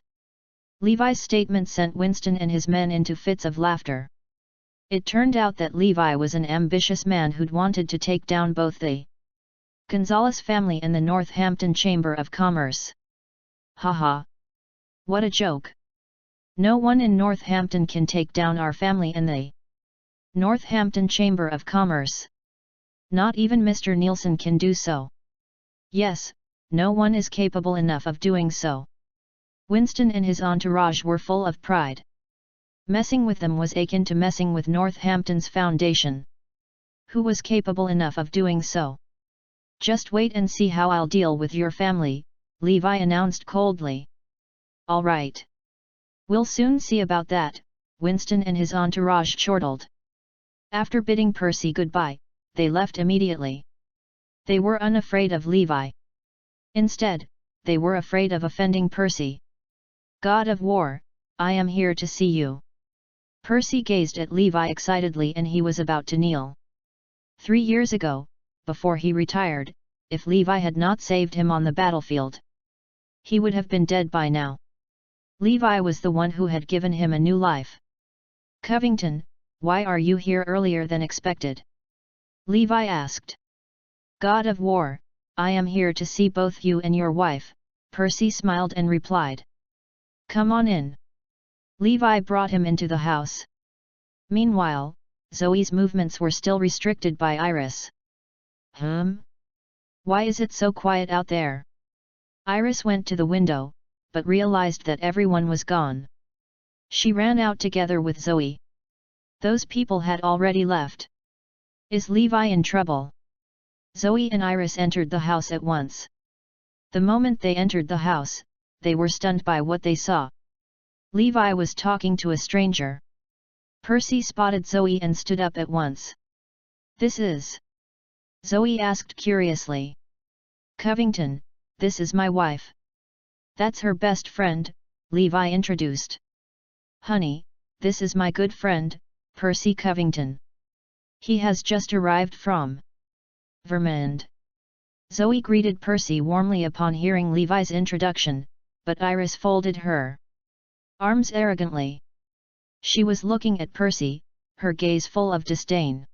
Levi's statement sent Winston and his men into fits of laughter. It turned out that Levi was an ambitious man who'd wanted to take down both the Gonzalez family and the Northampton Chamber of Commerce. Ha ha! What a joke! No one in Northampton can take down our family and the Northampton Chamber of Commerce. Not even Mr. Nielsen can do so. Yes, no one is capable enough of doing so. Winston and his entourage were full of pride. Messing with them was akin to messing with Northampton's foundation. Who was capable enough of doing so? Just wait and see how I'll deal with your family, Levi announced coldly. All right. We'll soon see about that, Winston and his entourage chortled. After bidding Percy goodbye, they left immediately. They were unafraid of Levi. Instead, they were afraid of offending Percy. God of War, I am here to see you. Percy gazed at Levi excitedly and he was about to kneel. 3 years ago, before he retired, if Levi had not saved him on the battlefield, he would have been dead by now. Levi was the one who had given him a new life. Covington, why are you here earlier than expected? Levi asked. God of War, I am here to see both you and your wife, Percy smiled and replied. Come on in. Levi brought him into the house. Meanwhile, Zoe's movements were still restricted by Iris. Why is it so quiet out there? Iris went to the window, but realized that everyone was gone. She ran out together with Zoe. Those people had already left. Is Levi in trouble? Zoe and Iris entered the house at once. The moment they entered the house, they were stunned by what they saw. Levi was talking to a stranger. Percy spotted Zoe and stood up at once. "This is?" Zoe asked curiously. "Covington, this is my wife." "That's her best friend," Levi introduced. "Honey, this is my good friend, Percy Covington. He has just arrived from Vermont." Zoe greeted Percy warmly upon hearing Levi's introduction, but Iris folded her arms arrogantly. She was looking at Percy, her gaze full of disdain.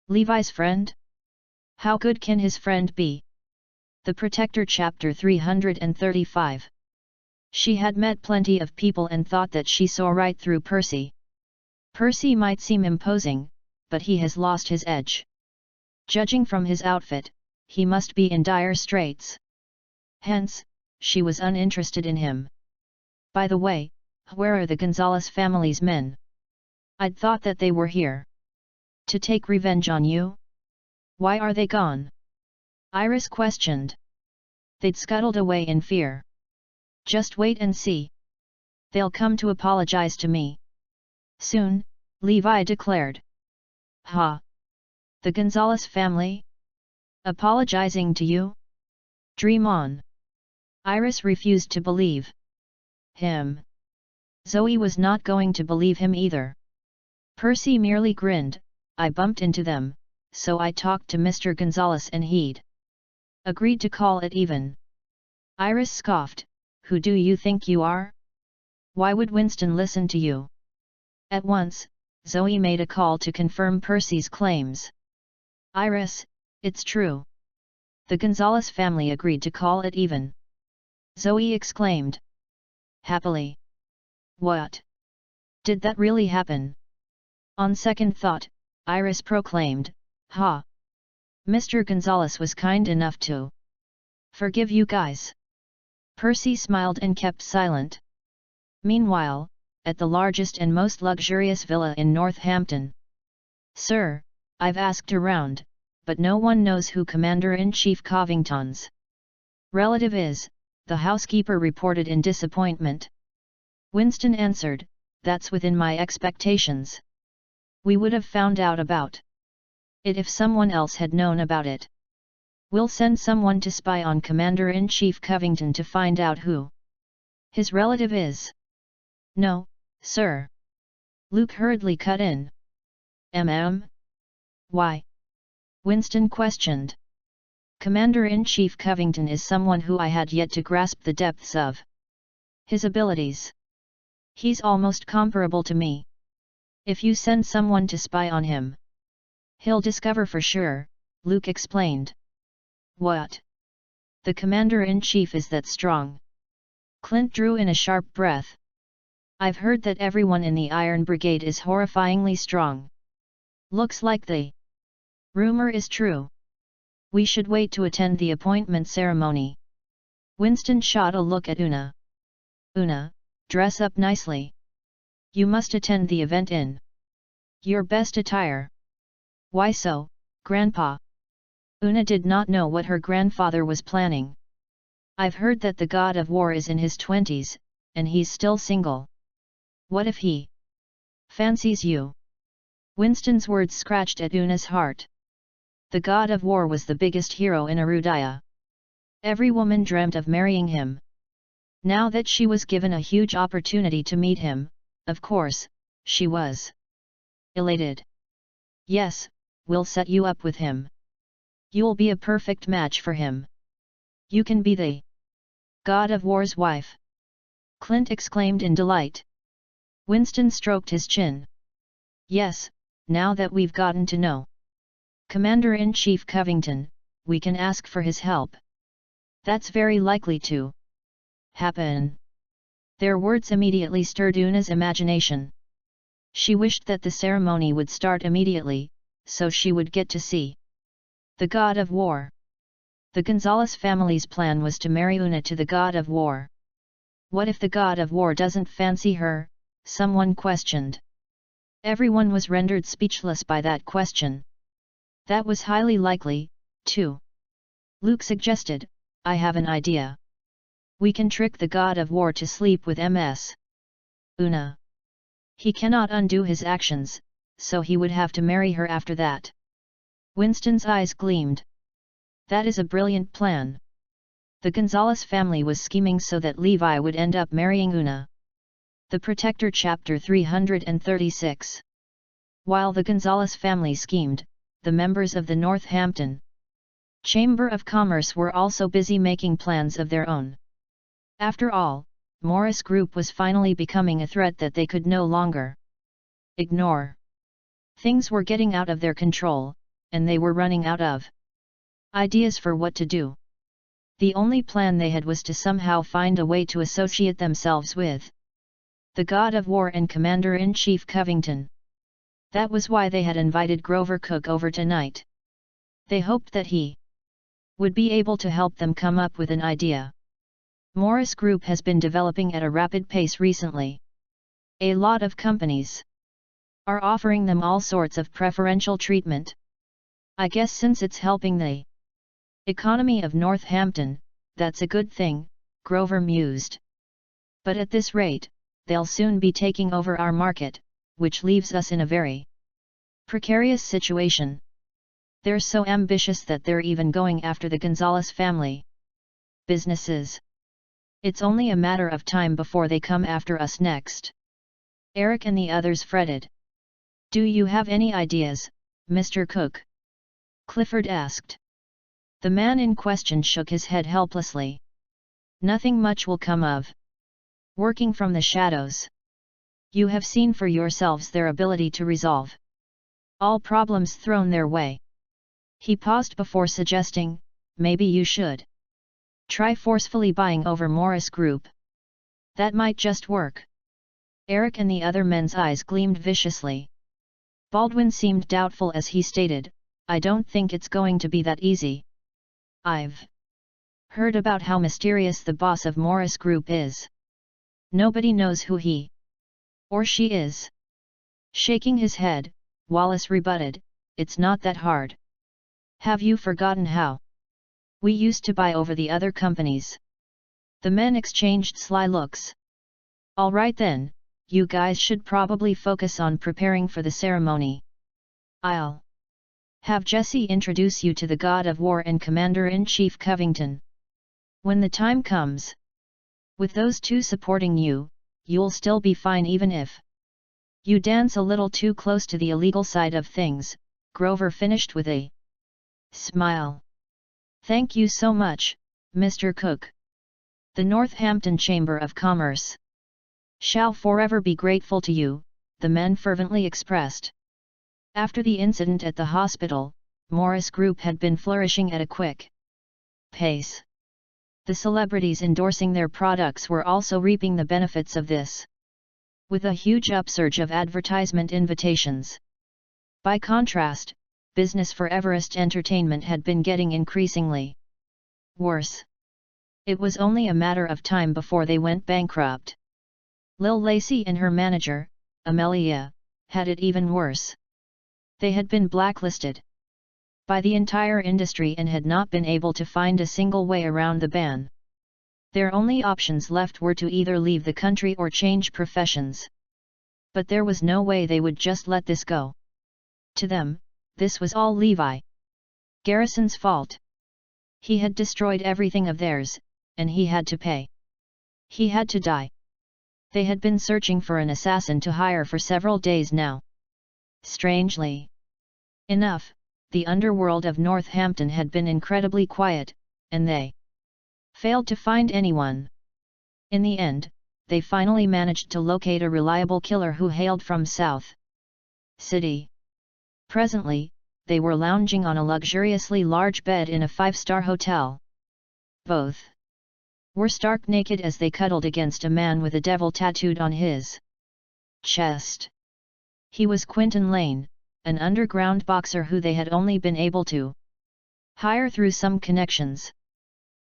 Levi's friend? How good can his friend be? The Protector Chapter 335. She had met plenty of people and thought that she saw right through Percy. Percy might seem imposing, but he has lost his edge. Judging from his outfit, he must be in dire straits. Hence, she was uninterested in him. "By the way, where are the Gonzalez family's men? I'd thought that they were here. To take revenge on you? Why are they gone?" Iris questioned. "They'd scuttled away in fear. Just wait and see. They'll come to apologize to me soon," Levi declared. "Ha! The Gonzalez family? Apologizing to you? Dream on." Iris refused to believe him. Zoe was not going to believe him either. Percy merely grinned. "I bumped into them, so I talked to Mr. Gonzalez and he'd agreed to call it even." Iris scoffed. "Who do you think you are? Why would Winston listen to you?" At once, Zoe made a call to confirm Percy's claims. "Iris, it's true. The Gonzalez family agreed to call it even," Zoe exclaimed happily. "What? Did that really happen?" On second thought, Iris proclaimed, "Ha! Mr. Gonzalez was kind enough to forgive you guys." Percy smiled and kept silent. Meanwhile, at the largest and most luxurious villa in Northampton. "Sir, I've asked around, but no one knows who Commander-in-Chief Covington's relative is," the housekeeper reported in disappointment. Winston answered, "That's within my expectations. We would have found out about it if someone else had known about it. We'll send someone to spy on Commander-in-Chief Covington to find out who his relative is." "No, sir." Luke hurriedly cut in. Why?" Winston questioned. "Commander-in-Chief Covington is someone who I had yet to grasp the depths of his abilities. He's almost comparable to me. If you send someone to spy on him, he'll discover for sure," Luke explained. "What? The Commander-in-Chief is that strong?" Clint drew in a sharp breath. "I've heard that everyone in the Iron Brigade is horrifyingly strong. Looks like the rumor is true. We should wait to attend the appointment ceremony." Winston shot a look at Una. "Una, dress up nicely. You must attend the event in your best attire." "Why so, Grandpa?" Una did not know what her grandfather was planning. "I've heard that the god of war is in his 20s, and he's still single. What if he fancies you?" Winston's words scratched at Una's heart. The god of war was the biggest hero in Arudaya. Every woman dreamt of marrying him. Now that she was given a huge opportunity to meet him, of course, she was elated. "Yes, we'll set you up with him. You'll be a perfect match for him. You can be the god of war's wife," Clint exclaimed in delight. Winston stroked his chin. "Yes, now that we've gotten to know Commander-in-Chief Covington, we can ask for his help. That's very likely to happen." Their words immediately stirred Una's imagination. She wished that the ceremony would start immediately, so she would get to see the god of war. The Gonzalez family's plan was to marry Una to the god of war. What if the god of war doesn't fancy her? Someone questioned. Everyone was rendered speechless by that question. That was highly likely, too. Luke suggested, "I have an idea. We can trick the god of war to sleep with Ms. Una. He cannot undo his actions, so he would have to marry her after that. Winston's eyes gleamed. That is a brilliant plan. The Gonzalez family was scheming so that Levi would end up marrying Una. The Protector Chapter 336. While the Gonzalez family schemed, the members of the Northampton Chamber of Commerce were also busy making plans of their own. After all, Morris Group was finally becoming a threat that they could no longer ignore. Things were getting out of their control, and they were running out of ideas for what to do. The only plan they had was to somehow find a way to associate themselves with the God of War and Commander-in-Chief Covington. That was why they had invited Grover Cook over tonight. They hoped that he would be able to help them come up with an idea. Morris Group has been developing at a rapid pace recently. A lot of companies are offering them all sorts of preferential treatment. I guess since it's helping the economy of Northampton, that's a good thing, Grover mused. But at this rate, they'll soon be taking over our market, which leaves us in a very precarious situation. They're so ambitious that they're even going after the Gonzalez family businesses. It's only a matter of time before they come after us next. Eric and the others fretted. Do you have any ideas, Mr. Cook? Clifford asked. The man in question shook his head helplessly. Nothing much will come of working from the shadows. You have seen for yourselves their ability to resolve all problems thrown their way. He paused before suggesting, maybe you should try forcefully buying over Morris Group. That might just work. Eric and the other men's eyes gleamed viciously. Baldwin seemed doubtful as he stated, I don't think it's going to be that easy. I've heard about how mysterious the boss of Morris Group is. Nobody knows who he or she is. Shaking his head, Wallace rebutted, it's not that hard. Have you forgotten how we used to buy over the other companies? The men exchanged sly looks. All right then, you guys should probably focus on preparing for the ceremony. I'll have Jesse introduce you to the God of War and Commander-in-Chief Covington. When the time comes, with those two supporting you, you'll still be fine even if you dance a little too close to the illegal side of things, Grover finished with a smile. Thank you so much, Mr. Cook. The Northampton Chamber of Commerce shall forever be grateful to you, the men fervently expressed. After the incident at the hospital, Morris Group had been flourishing at a quick pace. The celebrities endorsing their products were also reaping the benefits of this, with a huge upsurge of advertisement invitations. By contrast, business for Everest Entertainment had been getting increasingly worse. It was only a matter of time before they went bankrupt. Lil Lacey and her manager, Amelia, had it even worse. They had been blacklisted by the entire industry and had not been able to find a single way around the ban. Their only options left were to either leave the country or change professions. But there was no way they would just let this go. To them, this was all Levi Garrison's fault. He had destroyed everything of theirs, and he had to pay. He had to die. They had been searching for an assassin to hire for several days now. Strangely enough, the underworld of Northampton had been incredibly quiet, and they failed to find anyone. In the end, they finally managed to locate a reliable killer who hailed from South City. Presently, they were lounging on a luxuriously large bed in a five-star hotel. Both were stark naked as they cuddled against a man with a devil tattooed on his chest. He was Quinton Lane, an underground boxer who they had only been able to hire through some connections.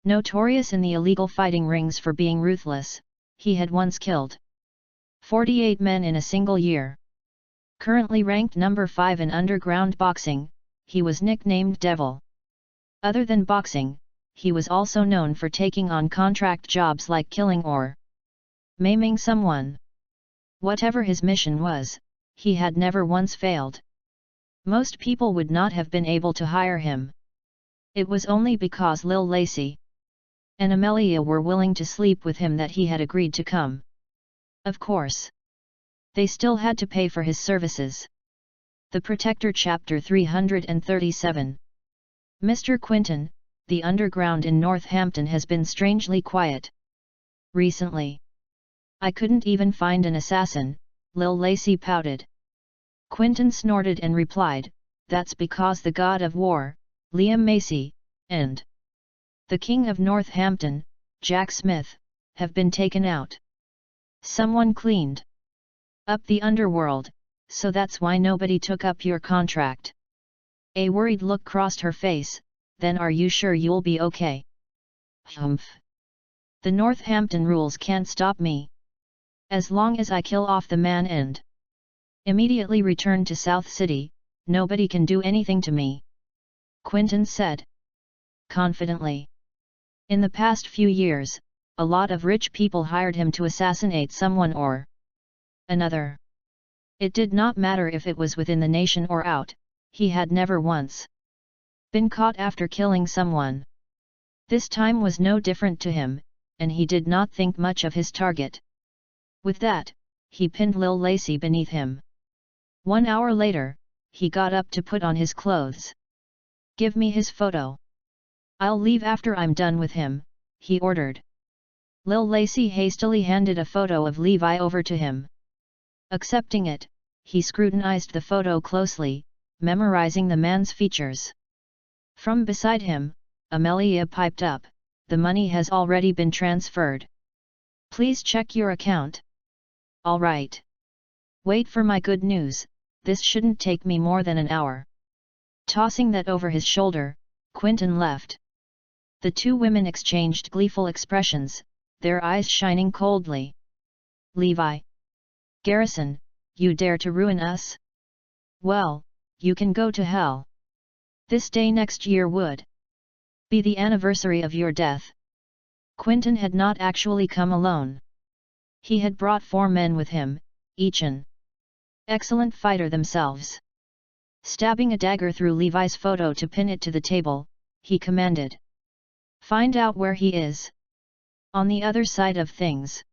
Notorious in the illegal fighting rings for being ruthless, he had once killed 48 men in a single year. Currently ranked number 5 in underground boxing, he was nicknamed Devil. Other than boxing, he was also known for taking on contract jobs like killing or maiming someone. Whatever his mission was, he had never once failed. Most people would not have been able to hire him. It was only because Lil Lacey and Amelia were willing to sleep with him that he had agreed to come. Of course, they still had to pay for his services. The Protector Chapter 337. Mr. Quinton, the underground in Northampton has been strangely quiet recently. I couldn't even find an assassin, Lil Lacey pouted. Quinton snorted and replied, that's because the god of war, Liam Macy, and the king of Northampton, Jack Smith, have been taken out. Someone cleaned up the underworld, so that's why nobody took up your contract. A worried look crossed her face. Then are you sure you'll be okay? Humph. The Northampton rules can't stop me. As long as I kill off the man and immediately return to South City, nobody can do anything to me, Quinton said confidently. In the past few years, a lot of rich people hired him to assassinate someone or another. It did not matter if it was within the nation or out, he had never once been caught after killing someone. This time was no different to him, and he did not think much of his target. With that, he pinned Lil Lacey beneath him. 1 hour later, he got up to put on his clothes. Give me his photo. I'll leave after I'm done with him, he ordered. Lil Lacey hastily handed a photo of Levi over to him. Accepting it, he scrutinized the photo closely, memorizing the man's features. From beside him, Amelia piped up, the money has already been transferred. Please check your account. All right. Wait for my good news, this shouldn't take me more than an hour. Tossing that over his shoulder, Quinton left. The two women exchanged gleeful expressions, their eyes shining coldly. Levi Garrison, you dare to ruin us? Well, you can go to hell. This day next year would be the anniversary of your death. Quinton had not actually come alone. He had brought 4 men with him, each an excellent fighter themselves. Stabbing a dagger through Levi's photo to pin it to the table, he commanded. Find out where he is. On the other side of things,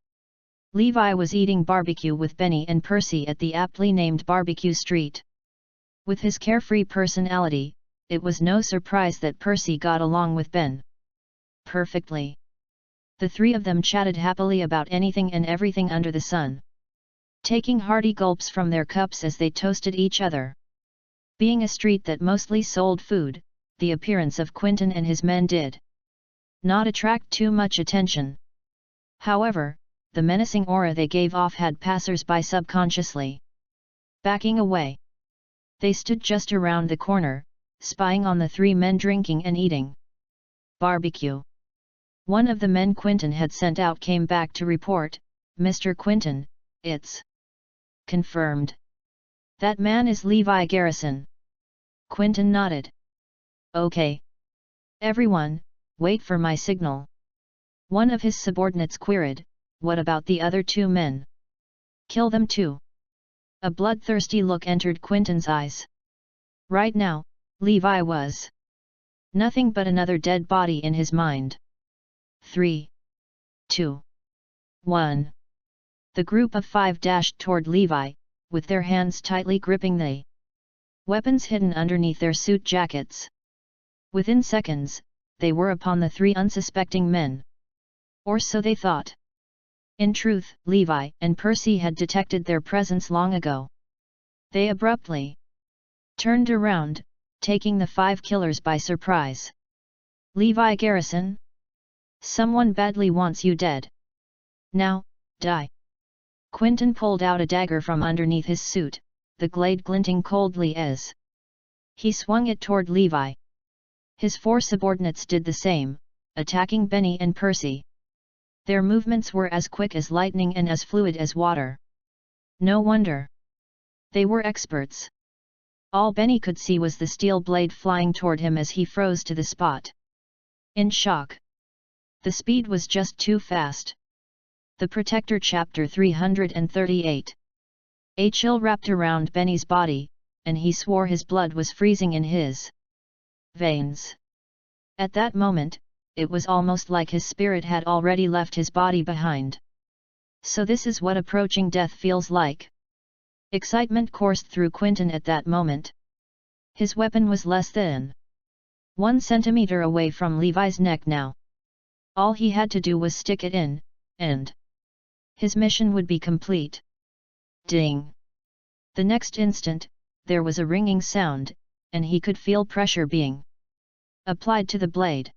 Levi was eating barbecue with Benny and Percy at the aptly named Barbecue Street. With his carefree personality, it was no surprise that Percy got along with Ben perfectly. The three of them chatted happily about anything and everything under the sun, taking hearty gulps from their cups as they toasted each other. Being a street that mostly sold food, the appearance of Quinton and his men did not attract too much attention. However, the menacing aura they gave off had passers-by subconsciously backing away. They stood just around the corner, spying on the 3 men drinking and eating barbecue. One of the men Quinton had sent out came back to report, Mr. Quinton, it's confirmed. That man is Levi Garrison. Quinton nodded. Okay. Everyone, wait for my signal. One of his subordinates queried, what about the other 2 men? Kill them too. A bloodthirsty look entered Quinton's eyes. Right now, Levi was nothing but another dead body in his mind. 3, 2, 1. The group of 5 dashed toward Levi, with their hands tightly gripping the weapons hidden underneath their suit jackets. Within seconds, they were upon the 3 unsuspecting men. Or so they thought. In truth, Levi and Percy had detected their presence long ago. They abruptly turned around, taking the 5 killers by surprise. Levi Garrison? Someone badly wants you dead. Now, die. Quinton pulled out a dagger from underneath his suit, the blade glinting coldly as he swung it toward Levi. His 4 subordinates did the same, attacking Benny and Percy. Their movements were as quick as lightning and as fluid as water. No wonder. They were experts. All Benny could see was the steel blade flying toward him as he froze to the spot. In shock. The speed was just too fast. The Protector Chapter 338. A chill wrapped around Benny's body, and he swore his blood was freezing in his veins. At that moment, it was almost like his spirit had already left his body behind. So this is what approaching death feels like. Excitement coursed through Quentin at that moment. His weapon was less than 1 centimeter away from Levi's neck now. All he had to do was stick it in, and his mission would be complete. Ding! The next instant, there was a ringing sound, and he could feel pressure being applied to the blade.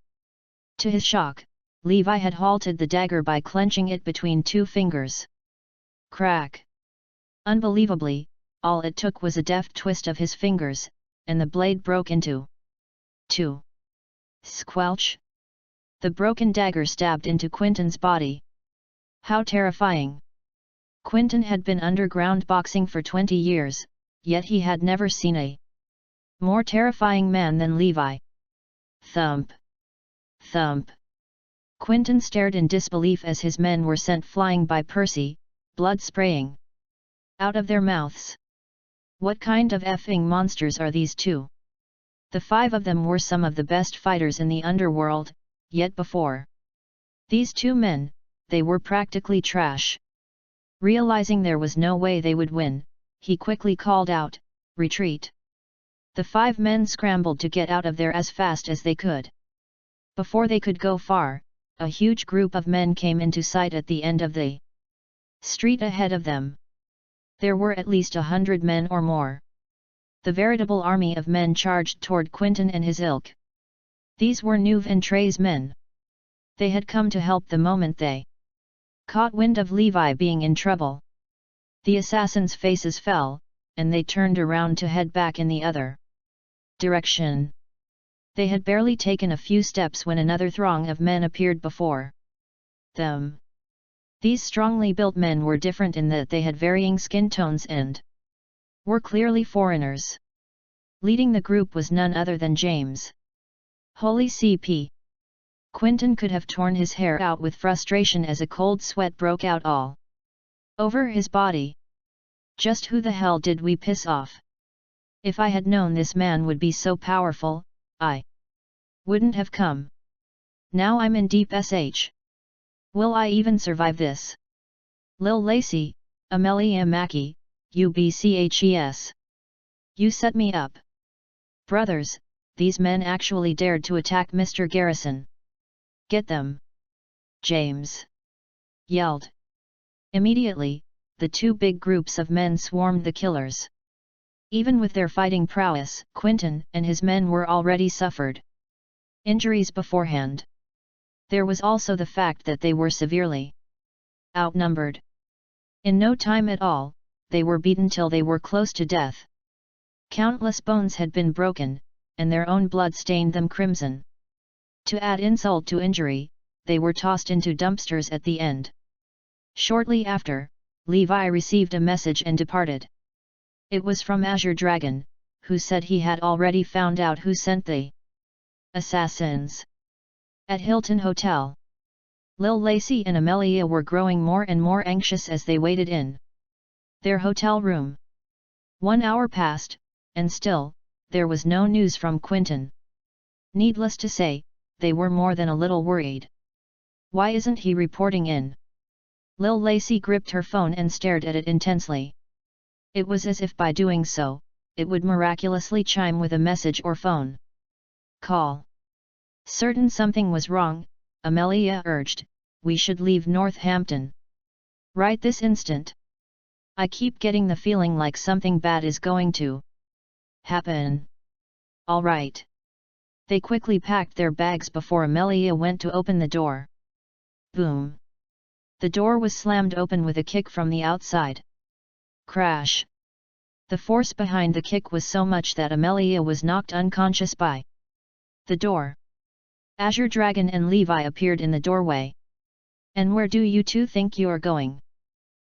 To his shock, Levi had halted the dagger by clenching it between 2 fingers. Crack! Unbelievably, all it took was a deft twist of his fingers, and the blade broke into 2. Squelch! The broken dagger stabbed into Quentin's body. How terrifying! Quentin had been underground boxing for 20 years, yet he had never seen a more terrifying man than Levi. Thump! Thump! Quentin stared in disbelief as his men were sent flying by Percy, blood spraying out of their mouths. What kind of effing monsters are these two? The 5 of them were some of the best fighters in the underworld, yet before these 2 men, they were practically trash. Realizing there was no way they would win, he quickly called out, "Retreat!" The 5 men scrambled to get out of there as fast as they could. Before they could go far, a huge group of men came into sight at the end of the street ahead of them. There were at least 100 men or more. The veritable army of men charged toward Quentin and his ilk. These were Neuve and Trey's men. They had come to help the moment they caught wind of Levi being in trouble. The assassins' faces fell, and they turned around to head back in the other direction. They had barely taken a few steps when another throng of men appeared before them. These strongly built men were different in that they had varying skin tones and were clearly foreigners. Leading the group was none other than James. Holy CP! Quentin could have torn his hair out with frustration as a cold sweat broke out all over his body. Just who the hell did we piss off? If I had known this man would be so powerful, I wouldn't have come. Now I'm in deep SH. Will I even survive this? Lil Lacey, Amelia Mackey, UBCHES. You set me up. Brothers, these men actually dared to attack Mr. Garrison. Get them! James yelled. Immediately, the 2 big groups of men swarmed the killers. Even with their fighting prowess, Quentin and his men were already suffered injuries beforehand. There was also the fact that they were severely outnumbered. In no time at all, they were beaten till they were close to death. Countless bones had been broken, and their own blood stained them crimson. To add insult to injury, they were tossed into dumpsters at the end. Shortly after, Levi received a message and departed. It was from Azure Dragon, who said he had already found out who sent the assassins. At Hilton Hotel, Lil Lacey and Amelia were growing more and more anxious as they waited in their hotel room. 1 hour passed, and still, there was no news from Quentin. Needless to say, they were more than a little worried. Why isn't he reporting in? Lil Lacey gripped her phone and stared at it intensely. It was as if by doing so, it would miraculously chime with a message or phone call. Certain something was wrong, Amelia urged, we should leave Northampton right this instant. I keep getting the feeling like something bad is going to happen. All right. They quickly packed their bags before Amelia went to open the door. Boom! The door was slammed open with a kick from the outside. Crash! The force behind the kick was so much that Amelia was knocked unconscious by the door. Azure Dragon and Levi appeared in the doorway. And where do you 2 think you're going?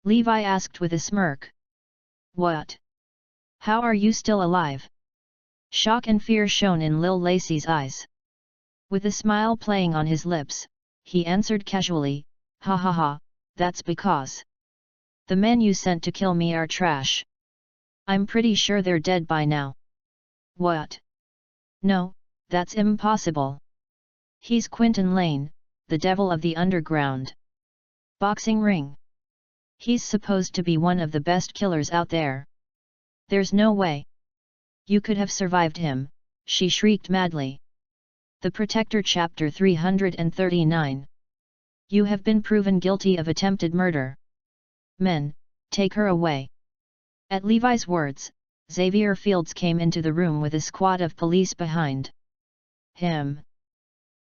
Levi asked with a smirk. What? How are you still alive? Shock and fear shone in Lil Lacey's eyes. With a smile playing on his lips, he answered casually, ha ha ha, that's because the men you sent to kill me are trash. I'm pretty sure they're dead by now. What? No, that's impossible. He's Quentin Lane, the devil of the underground boxing ring. He's supposed to be one of the best killers out there. There's no way you could have survived him, she shrieked madly. The Protector Chapter 339. You have been proven guilty of attempted murder. Men, take her away. At Levi's words, Xavier Fields came into the room with a squad of police behind him.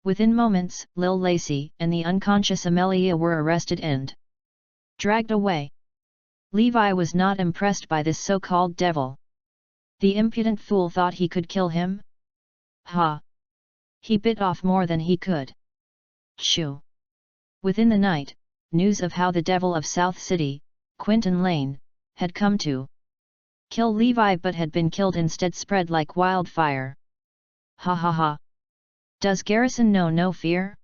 Within moments, Lil Lacey and the unconscious Amelia were arrested and dragged away. Levi was not impressed by this so-called devil. The impudent fool thought he could kill him? Ha! He bit off more than he could chew. Within the night, news of how the devil of South City, Quentin Lane, had come to kill Levi but had been killed instead spread like wildfire. Ha ha ha! Does Garrison know no fear?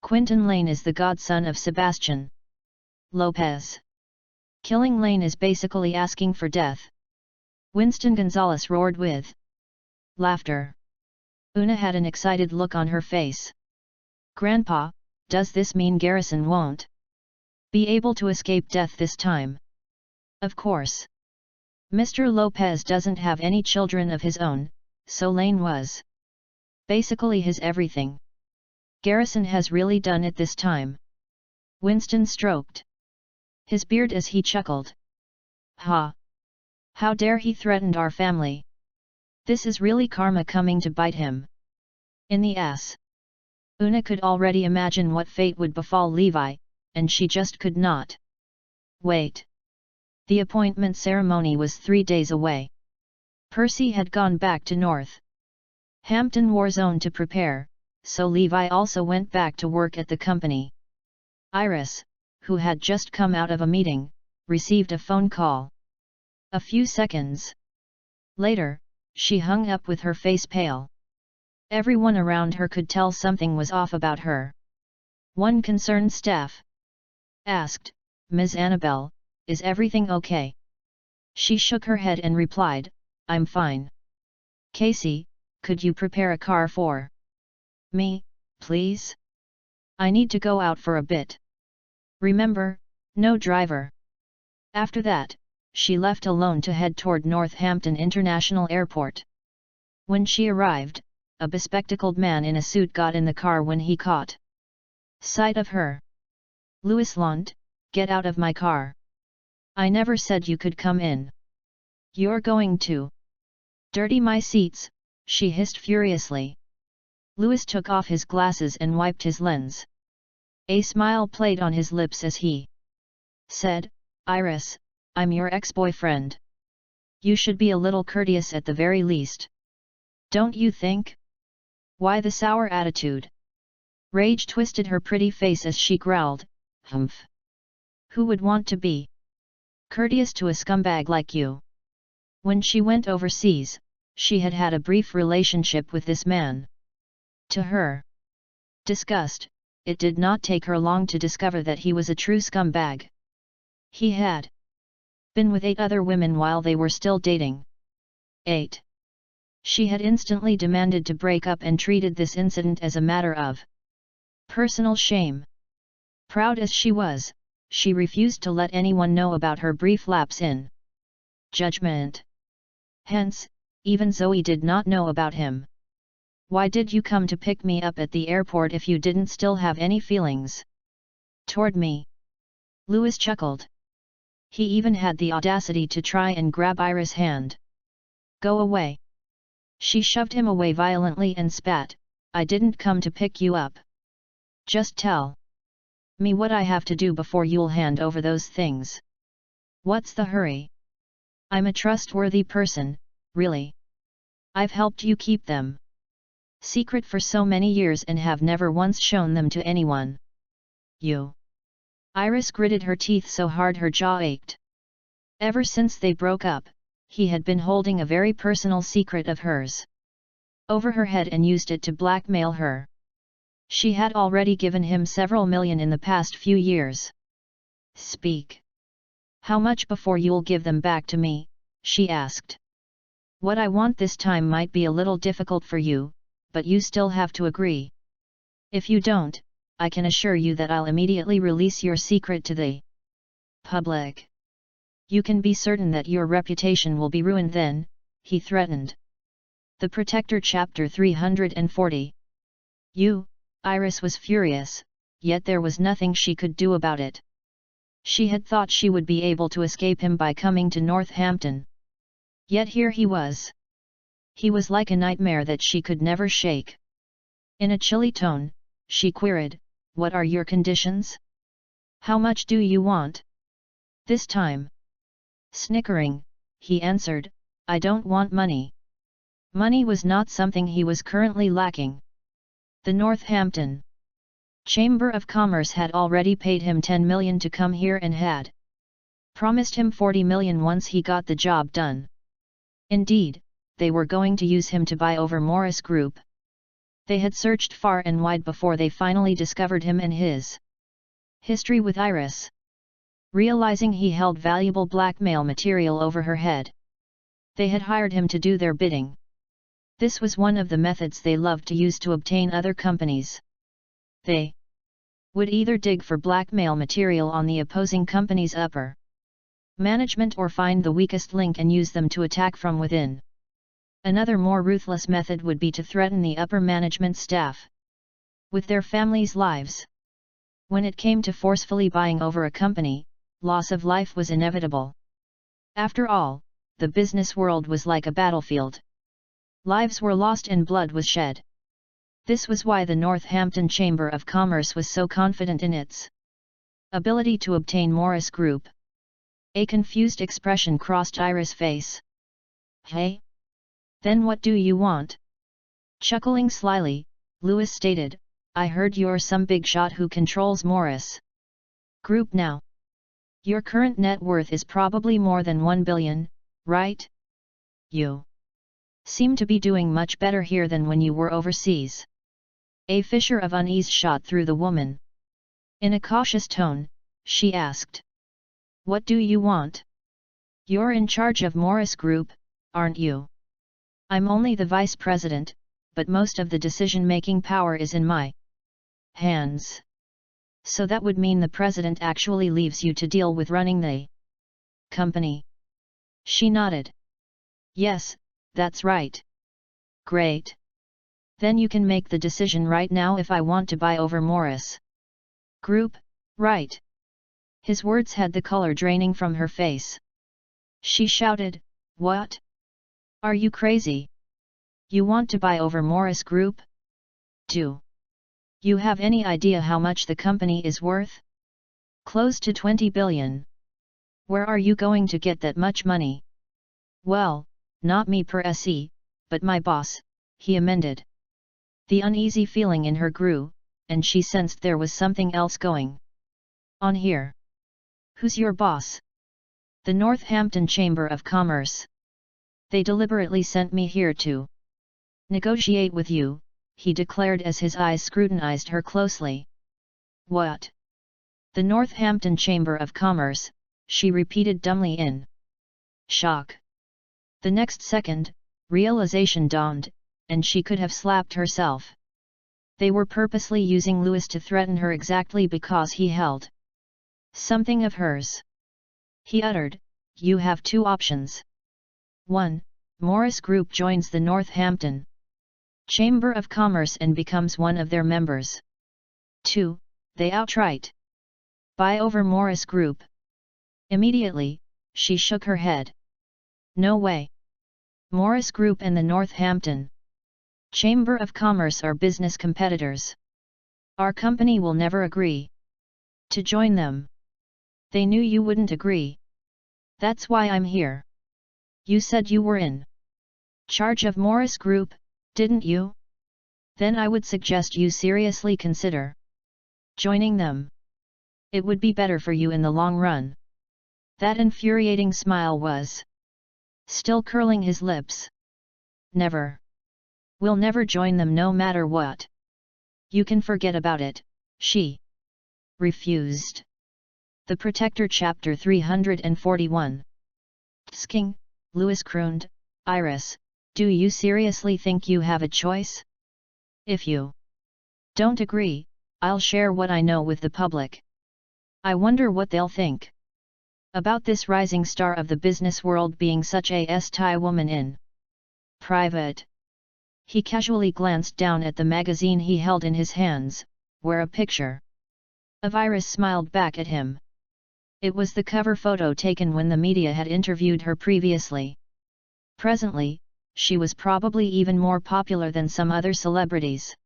Quentin Lane is the godson of Sebastian Lopez. Killing Lane is basically asking for death. Winston Gonzalez roared with laughter. Una had an excited look on her face. Grandpa, does this mean Garrison won't be able to escape death this time? Of course. Mr. Lopez doesn't have any children of his own, so Lane was basically his everything. Garrison has really done it this time. Winston stroked his beard as he chuckled. Ha! How dare he threaten our family? This is really karma coming to bite him in the ass. Una could already imagine what fate would befall Levi, and she just could not wait. The appointment ceremony was 3 days away. Percy had gone back to North Hampton War Zone to prepare, so Levi also went back to work at the company. Iris, who had just come out of a meeting, received a phone call. A few seconds later, she hung up with her face pale. Everyone around her could tell something was off about her. One concerned staff asked, "Ms. Annabelle, is everything okay?" She shook her head and replied, "I'm fine." "Casey, could you prepare a car for me, please? I need to go out for a bit. Remember, no driver." After that, she left alone to head toward Northampton International Airport. When she arrived, a bespectacled man in a suit got in the car when he caught sight of her. "Louis Lant, get out of my car. I never said you could come in. You're going to dirty my seats," she hissed furiously. Louis took off his glasses and wiped his lens. A smile played on his lips as he said, "Iris, I'm your ex-boyfriend. You should be a little courteous at the very least. Don't you think?" "Why the sour attitude?" Rage twisted her pretty face as she growled, "Humph! Who would want to be courteous to a scumbag like you?" When she went overseas, she had had a brief relationship with this man. To her disgust, it did not take her long to discover that he was a true scumbag. He had been with 8 other women while they were still dating. 8. She had instantly demanded to break up and treated this incident as a matter of personal shame. Proud as she was, she refused to let anyone know about her brief lapse in judgment. Hence, even Zoe did not know about him. "Why did you come to pick me up at the airport if you didn't still have any feelings toward me?" Louis chuckled. He even had the audacity to try and grab Iris' hand. "Go away." She shoved him away violently and spat, "I didn't come to pick you up. Just tell me what I have to do before you'll hand over those things. What's the hurry? I'm a trustworthy person, really. I've helped you keep them secret for so many years and have never once shown them to anyone. You." Iris gritted her teeth so hard her jaw ached. Ever since they broke up, he had been holding a very personal secret of hers over her head and used it to blackmail her. She had already given him several million in the past few years. Speak. How much before you'll give them back to me? She asked. What I want this time might be a little difficult for you, but you still have to agree. If you don't, I can assure you that I'll immediately release your secret to the public. You can be certain that your reputation will be ruined then, he threatened. The Protector Chapter 340. Iris was furious, yet there was nothing she could do about it. She had thought she would be able to escape him by coming to Northampton. Yet here he was. He was like a nightmare that she could never shake. In a chilly tone, she queried, "What are your conditions? How much do you want?" This time. Snickering, he answered, "I don't want money." Money was not something he was currently lacking. The Northampton Chamber of Commerce had already paid him 10 million to come here and had promised him 40 million once he got the job done. Indeed, they were going to use him to buy over Morris Group. They had searched far and wide before they finally discovered him and his history with Iris. Realizing he held valuable blackmail material over her head, they had hired him to do their bidding. This was one of the methods they loved to use to obtain other companies. They would either dig for blackmail material on the opposing company's upper management or find the weakest link and use them to attack from within. Another more ruthless method would be to threaten the upper management staff with their families' lives. When it came to forcefully buying over a company, loss of life was inevitable. After all, the business world was like a battlefield. Lives were lost and blood was shed. This was why the Northampton Chamber of Commerce was so confident in its ability to obtain Morris Group. A confused expression crossed Iris' face. "Hey? Then what do you want?" Chuckling slyly, Lewis stated, "I heard you're some big shot who controls Morris Group now. Your current net worth is probably more than 1 billion, right? You seem to be doing much better here than when you were overseas." A fissure of unease shot through the woman. In a cautious tone, she asked, "What do you want? You're in charge of Morris Group, aren't you?" "I'm only the vice president, but most of the decision-making power is in my hands." "So that would mean the president actually leaves you to deal with running the company?" She nodded. "Yes, that's right." "Great. Then you can make the decision right now if I want to buy over Morris Group, right?" His words had the color draining from her face. She shouted, "What? Are you crazy? You want to buy over Morris Group? Do you have any idea how much the company is worth? Close to 20 billion. Where are you going to get that much money?" "Well, not me per se, but my boss," he amended. The uneasy feeling in her grew, and she sensed there was something else going on here. "Who's your boss?" "The Northampton Chamber of Commerce. They deliberately sent me here to negotiate with you," he declared as his eyes scrutinized her closely. "What? The Northampton Chamber of Commerce," she repeated dumbly in shock. The next second, realization dawned, and she could have slapped herself. They were purposely using Lewis to threaten her exactly because he held something of hers. He uttered, "You have two options. 1. Morris Group joins the Northampton Chamber of Commerce and becomes one of their members. 2. They outright buy over Morris Group." Immediately, she shook her head. "No way. Morris Group and the Northampton Chamber of Commerce are business competitors. Our company will never agree to join them. They knew you wouldn't agree. That's why I'm here." "You said you were in charge of Morris Group, didn't you? Then I would suggest you seriously consider joining them. It would be better for you in the long run." That infuriating smile was still curling his lips. "Never. We'll never join them no matter what. You can forget about it," she refused. The Protector Chapter 341. Sking, Lewis crooned, Iris, do you seriously think you have a choice? If you don't agree, I'll share what I know with the public. I wonder what they'll think about this rising star of the business world being such a Thai woman in private. He casually glanced down at the magazine he held in his hands, where a picture of Iris smiled back at him. It was the cover photo taken when the media had interviewed her previously. Presently, she was probably even more popular than some other celebrities.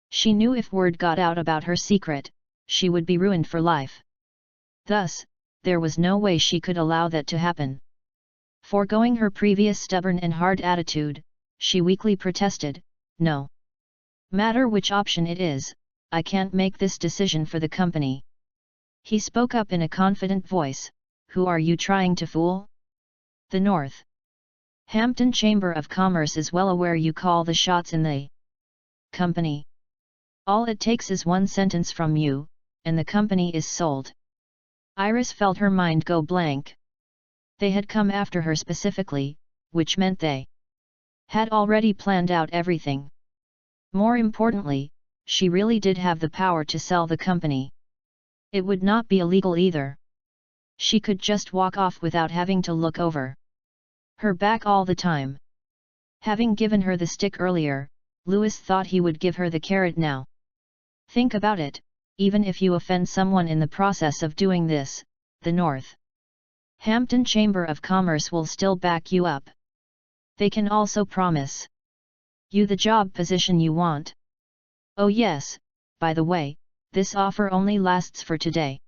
She knew if word got out about her secret, she would be ruined for life. Thus, there was no way she could allow that to happen. Foregoing her previous stubborn and hard attitude, she weakly protested, no matter which option it is, I can't make this decision for the company. He spoke up in a confident voice, who are you trying to fool? The North Hampton Chamber of Commerce is well aware you call the shots in the company. All it takes is one sentence from you, and the company is sold. Iris felt her mind go blank. They had come after her specifically, which meant they had already planned out everything. More importantly, she really did have the power to sell the company. It would not be illegal either. She could just walk off without having to look over her back all the time. Having given her the stick earlier, Lewis thought he would give her the carrot now. Think about it, even if you offend someone in the process of doing this, the North Hampton Chamber of Commerce will still back you up. They can also promise you the job position you want. Oh yes, by the way, this offer only lasts for today.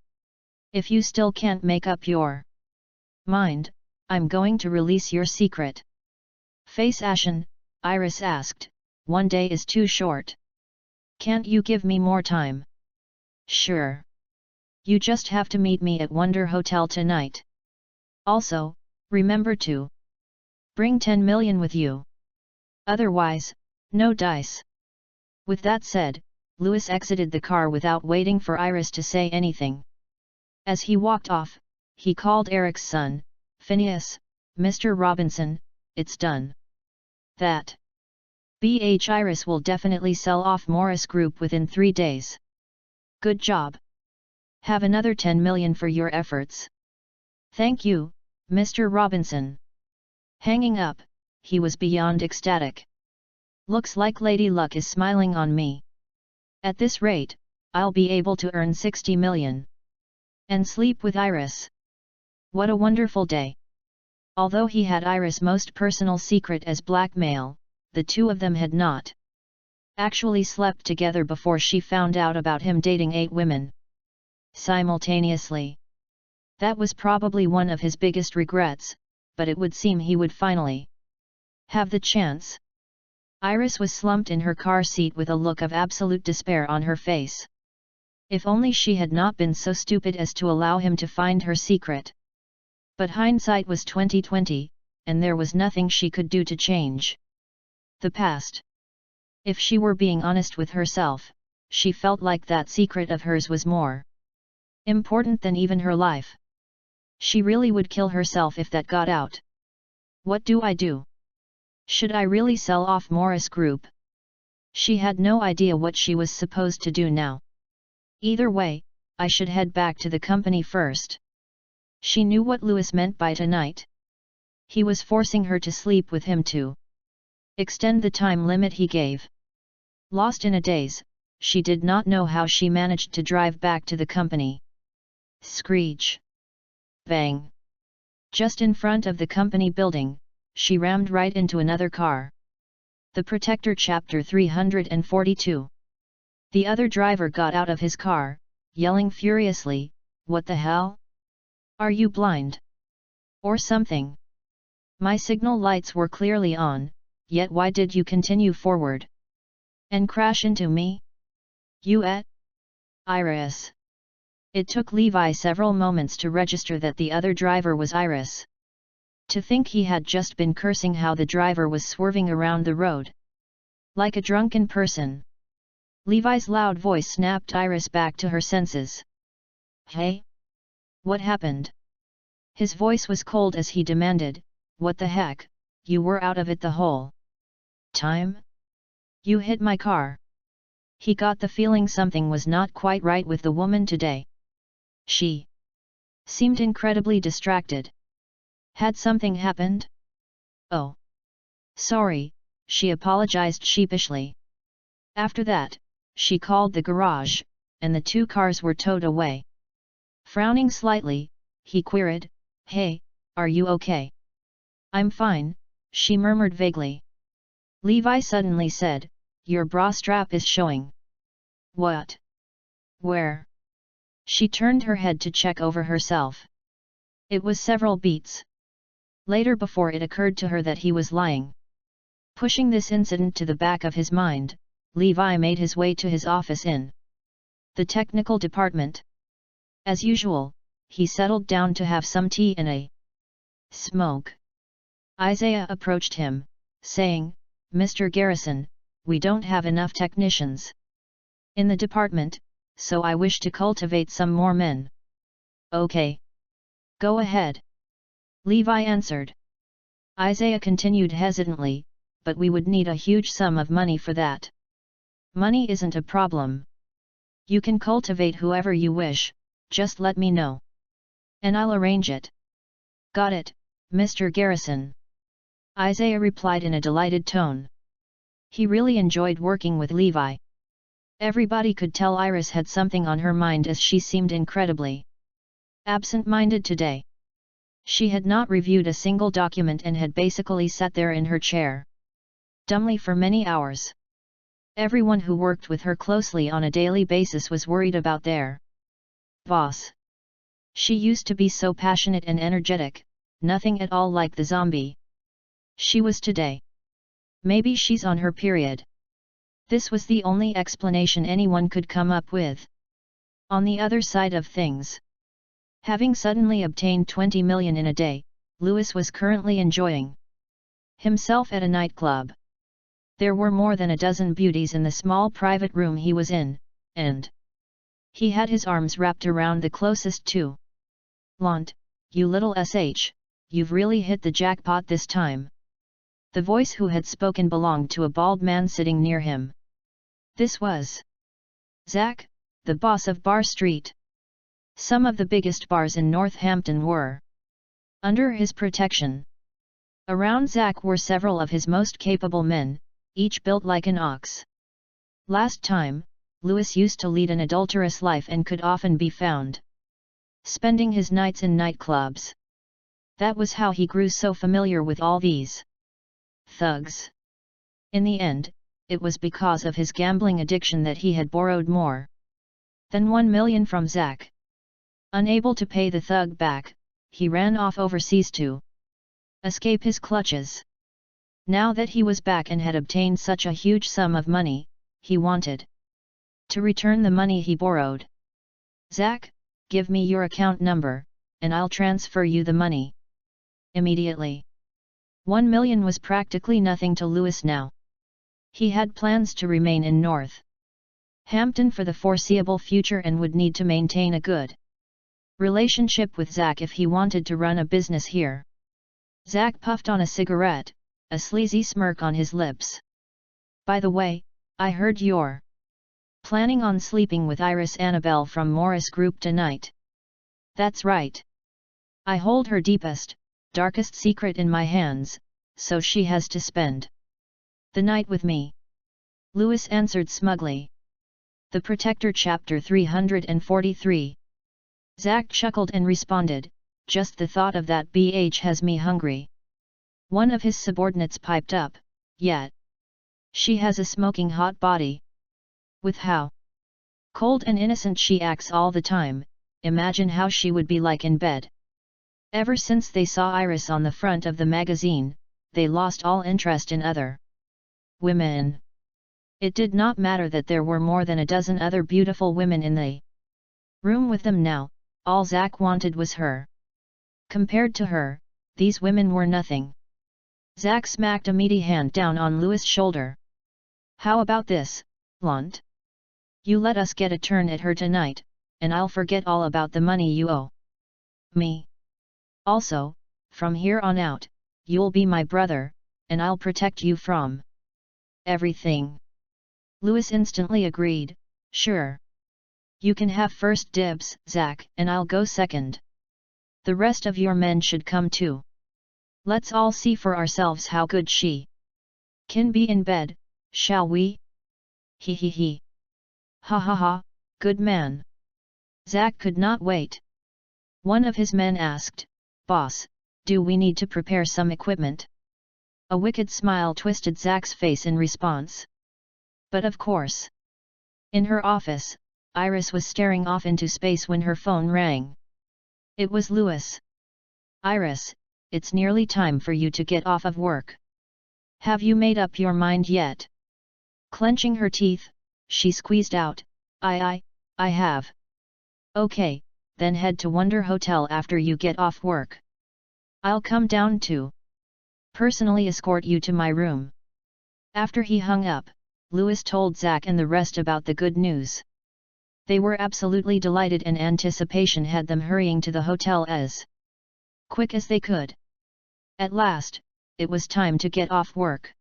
If you still can't make up your mind, I'm going to release your secret. Face ashen, Iris asked, one day is too short. Can't you give me more time? Sure. You just have to meet me at Wonder Hotel tonight. Also, remember to bring 10 million with you. Otherwise, no dice. With that said, Lewis exited the car without waiting for Iris to say anything. As he walked off, he called Eric's son, Phineas, Mr. Robinson, it's done. That Iris will definitely sell off Morris Group within 3 days. Good job. Have another 10 million for your efforts. Thank you, Mr. Robinson. Hanging up, he was beyond ecstatic. Looks like Lady Luck is smiling on me. At this rate, I'll be able to earn 60 million. And sleep with Iris. What a wonderful day. Although he had Iris' most personal secret as blackmail, the two of them had not actually slept together before she found out about him dating 8 women simultaneously. That was probably one of his biggest regrets, but it would seem he would finally have the chance. Iris was slumped in her car seat with a look of absolute despair on her face. If only she had not been so stupid as to allow him to find her secret. But hindsight was 20/20, and there was nothing she could do to change the past. If she were being honest with herself, she felt like that secret of hers was more important than even her life. She really would kill herself if that got out. What do I do? Should I really sell off Morris Group? She had no idea what she was supposed to do now. Either way, I should head back to the company first. She knew what Lewis meant by tonight. He was forcing her to sleep with him to extend the time limit he gave. Lost in a daze, she did not know how she managed to drive back to the company. Screech! Bang! Just in front of the company building, she rammed right into another car. The Protector Chapter 342. The other driver got out of his car, yelling furiously, "What the hell? Are you blind? Or something? My signal lights were clearly on, yet why did you continue forward? And crash into me? Iris." It took Levi several moments to register that the other driver was Iris. To think he had just been cursing how the driver was swerving around the road like a drunken person. Levi's loud voice snapped Iris back to her senses. "Hey! What happened? His voice was cold as he demanded, what the heck, you were out of it the whole time? You hit my car. He got the feeling something was not quite right with the woman today. She seemed incredibly distracted. Had something happened? Oh. Sorry, she apologized sheepishly. After that, she called the garage, and the two cars were towed away. Frowning slightly, he queried, "Hey, are you okay?" "I'm fine," she murmured vaguely. Levi suddenly said, "Your bra strap is showing." "What? Where?" She turned her head to check over herself. It was several beats later before it occurred to her that he was lying. Pushing this incident to the back of his mind, Levi made his way to his office in the technical department. As usual, he settled down to have some tea and a smoke. Isaiah approached him, saying, "Mr. Garrison, we don't have enough technicians in the department, so I wish to cultivate some more men." "Okay. Go ahead," Levi answered. Isaiah continued hesitantly, "But we would need a huge sum of money for that." "Money isn't a problem. You can cultivate whoever you wish, just let me know. And I'll arrange it." "Got it, Mr. Garrison," Isaiah replied in a delighted tone. He really enjoyed working with Levi. Everybody could tell Iris had something on her mind as she seemed incredibly absent-minded today. She had not reviewed a single document and had basically sat there in her chair dumbly for many hours. Everyone who worked with her closely on a daily basis was worried about their boss. She used to be so passionate and energetic, nothing at all like the zombie she was today. Maybe she's on her period. This was the only explanation anyone could come up with. On the other side of things, having suddenly obtained 20 million in a day, Louis was currently enjoying himself at a nightclub. There were more than a dozen beauties in the small private room he was in, and he had his arms wrapped around the closest two. "Lant, you little sh, you've really hit the jackpot this time." The voice who had spoken belonged to a bald man sitting near him. This was Zach, the boss of Bar Street. Some of the biggest bars in Northampton were under his protection. Around Zach were several of his most capable men, each built like an ox. Last time, Louis used to lead an adulterous life and could often be found spending his nights in nightclubs. That was how he grew so familiar with all these thugs. In the end, it was because of his gambling addiction that he had borrowed more than 1 million from Zach. Unable to pay the thug back, he ran off overseas to escape his clutches. Now that he was back and had obtained such a huge sum of money, he wanted to return the money he borrowed. "Zach, give me your account number, and I'll transfer you the money immediately." 1 million was practically nothing to Louis now. He had plans to remain in Northampton for the foreseeable future and would need to maintain a good relationship with Zach if he wanted to run a business here. Zach puffed on a cigarette, a sleazy smirk on his lips. "By the way, I heard you're planning on sleeping with Iris Annabelle from Morris Group tonight." "That's right. I hold her deepest, darkest secret in my hands, so she has to spend the night with me," Louis answered smugly. The Protector Chapter 343. Zach chuckled and responded, "Just the thought of that BH has me hungry." One of his subordinates piped up, "Yet she has a smoking hot body. With how cold and innocent she acts all the time, imagine how she would be like in bed." Ever since they saw Iris on the front of the magazine, they lost all interest in other women. It did not matter that there were more than a dozen other beautiful women in the room with them now, all Zach wanted was her. Compared to her, these women were nothing. Zach smacked a meaty hand down on Louis' shoulder. "How about this, Lant? You let us get a turn at her tonight, and I'll forget all about the money you owe." Me. Also, from here on out, you'll be my brother, and I'll protect you from everything. Louis instantly agreed, sure. You can have first dibs, Zack, and I'll go second. The rest of your men should come too. Let's all see for ourselves how good she can be in bed, shall we? He he he. Ha ha ha, good man. Zack could not wait. One of his men asked, Boss, do we need to prepare some equipment? A wicked smile twisted Zack's face in response. But of course. In her office, Iris was staring off into space when her phone rang. It was Louis. Iris, it's nearly time for you to get off of work. Have you made up your mind yet? Clenching her teeth, she squeezed out, I have. Okay, then head to Wonder Hotel after you get off work. I'll come down to personally escort you to my room. After he hung up, Louis told Zack and the rest about the good news. They were absolutely delighted and anticipation had them hurrying to the hotel as quick as they could. At last, it was time to get off work.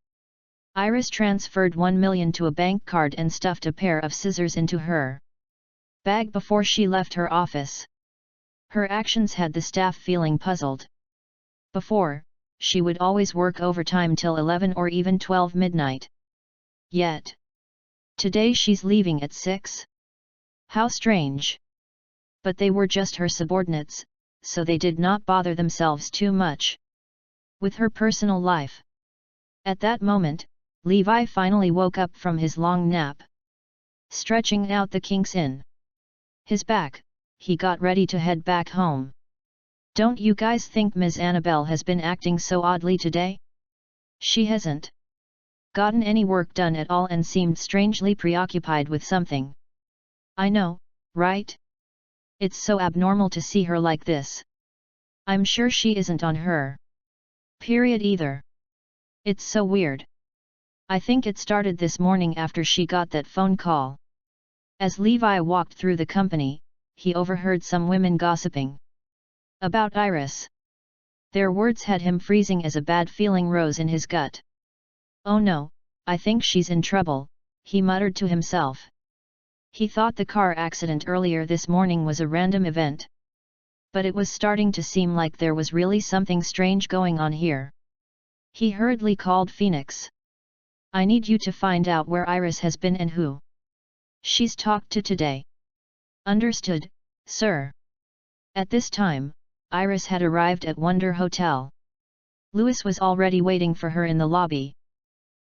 Iris transferred 1 million to a bank card and stuffed a pair of scissors into her bag before she left her office. Her actions had the staff feeling puzzled. Before, she would always work overtime till 11 or even 12 midnight. Yet, today she's leaving at 6? How strange. But they were just her subordinates, so they did not bother themselves too much with her personal life. At that moment, Levi finally woke up from his long nap. Stretching out the kinks in his back, he got ready to head back home. Don't you guys think Ms. Annabelle has been acting so oddly today? She hasn't gotten any work done at all and seemed strangely preoccupied with something. I know, right? It's so abnormal to see her like this. I'm sure she isn't on her period either. It's so weird. I think it started this morning after she got that phone call. As Levi walked through the company, he overheard some women gossiping about Iris. Their words had him freezing as a bad feeling rose in his gut. Oh no, I think she's in trouble, he muttered to himself. He thought the car accident earlier this morning was a random event. But it was starting to seem like there was really something strange going on here. He hurriedly called Phoenix. I need you to find out where Iris has been and who she's talked to today. Understood, sir. At this time, Iris had arrived at Wonder Hotel. Louis was already waiting for her in the lobby.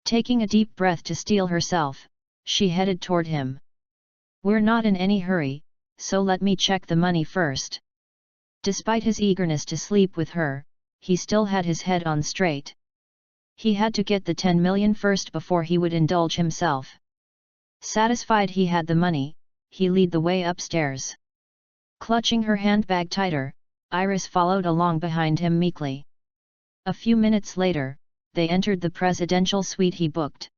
Taking a deep breath to steel herself, she headed toward him. We're not in any hurry, so let me check the money first. Despite his eagerness to sleep with her, he still had his head on straight. He had to get the 10 million first before he would indulge himself. Satisfied he had the money, he led the way upstairs. Clutching her handbag tighter, Iris followed along behind him meekly. A few minutes later, they entered the presidential suite he booked.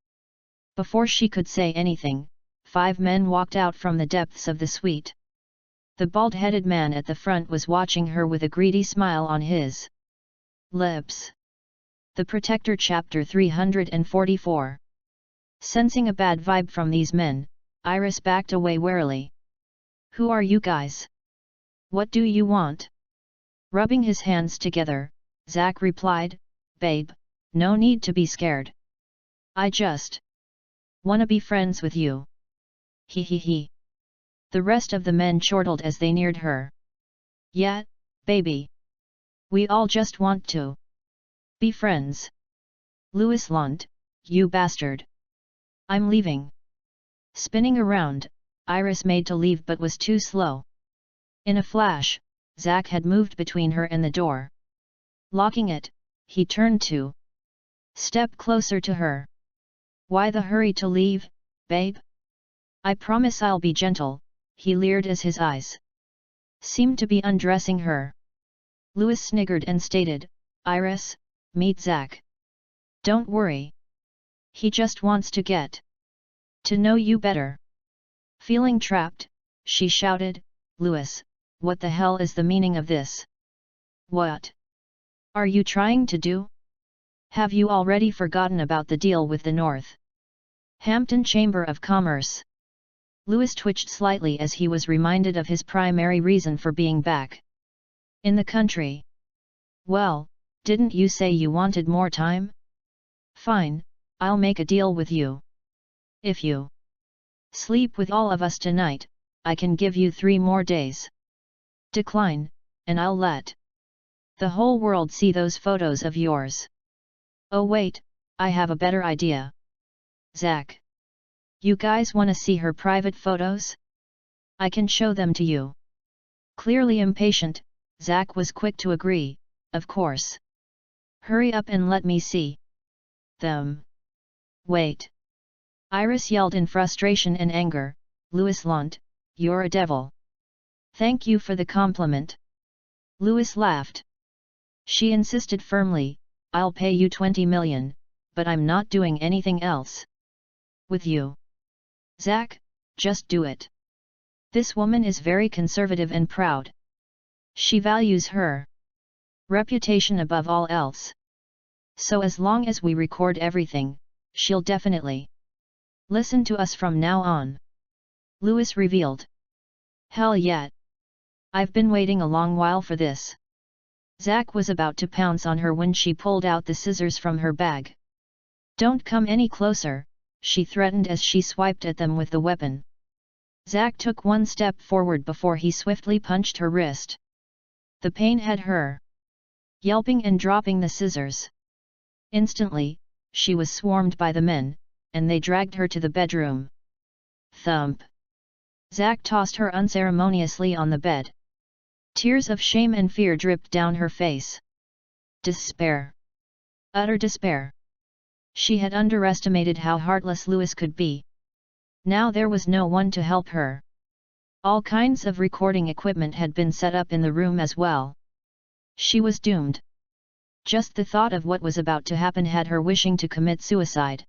Before she could say anything, 5 men walked out from the depths of the suite. The bald-headed man at the front was watching her with a greedy smile on his lips. The Protector Chapter 344. Sensing a bad vibe from these men, Iris backed away warily. Who are you guys? What do you want? Rubbing his hands together, Zack replied, Babe, no need to be scared. I just wanna be friends with you. He he he. The rest of the men chortled as they neared her. Yeah, baby. We all just want to be friends. Louis Lant, you bastard. I'm leaving. Spinning around, Iris made to leave but was too slow. In a flash, Zack had moved between her and the door. Locking it, he turned to step closer to her. Why the hurry to leave, babe? I promise I'll be gentle, he leered as his eyes seemed to be undressing her. Louis sniggered and stated, Iris, meet Zack. Don't worry. He just wants to get to know you better. Feeling trapped, she shouted, Louis, what the hell is the meaning of this? What are you trying to do? Have you already forgotten about the deal with the North Hampton Chamber of Commerce? Louis twitched slightly as he was reminded of his primary reason for being back in the country. Well, didn't you say you wanted more time? Fine, I'll make a deal with you. If you sleep with all of us tonight, I can give you 3 more days. Decline, and I'll let the whole world see those photos of yours. Oh wait, I have a better idea. Zach. You guys wanna see her private photos? I can show them to you. Clearly impatient, Zach was quick to agree, of course. Hurry up and let me see them. Wait. Iris yelled in frustration and anger, Louis Lant, you're a devil. Thank you for the compliment. Louis laughed. She insisted firmly, I'll pay you 20 million, but I'm not doing anything else with you. Zach, just do it. This woman is very conservative and proud. She values her reputation above all else. So as long as we record everything, she'll definitely listen to us from now on. Louis revealed. Hell yeah. I've been waiting a long while for this. Zach was about to pounce on her when she pulled out the scissors from her bag. Don't come any closer, she threatened as she swiped at them with the weapon. Zach took one step forward before he swiftly punched her wrist. The pain had her yelping and dropping the scissors. Instantly, she was swarmed by the men, and they dragged her to the bedroom. Thump. Zach tossed her unceremoniously on the bed. Tears of shame and fear dripped down her face. Despair. Utter despair. She had underestimated how heartless Louis could be. Now there was no one to help her. All kinds of recording equipment had been set up in the room as well. She was doomed. Just the thought of what was about to happen had her wishing to commit suicide.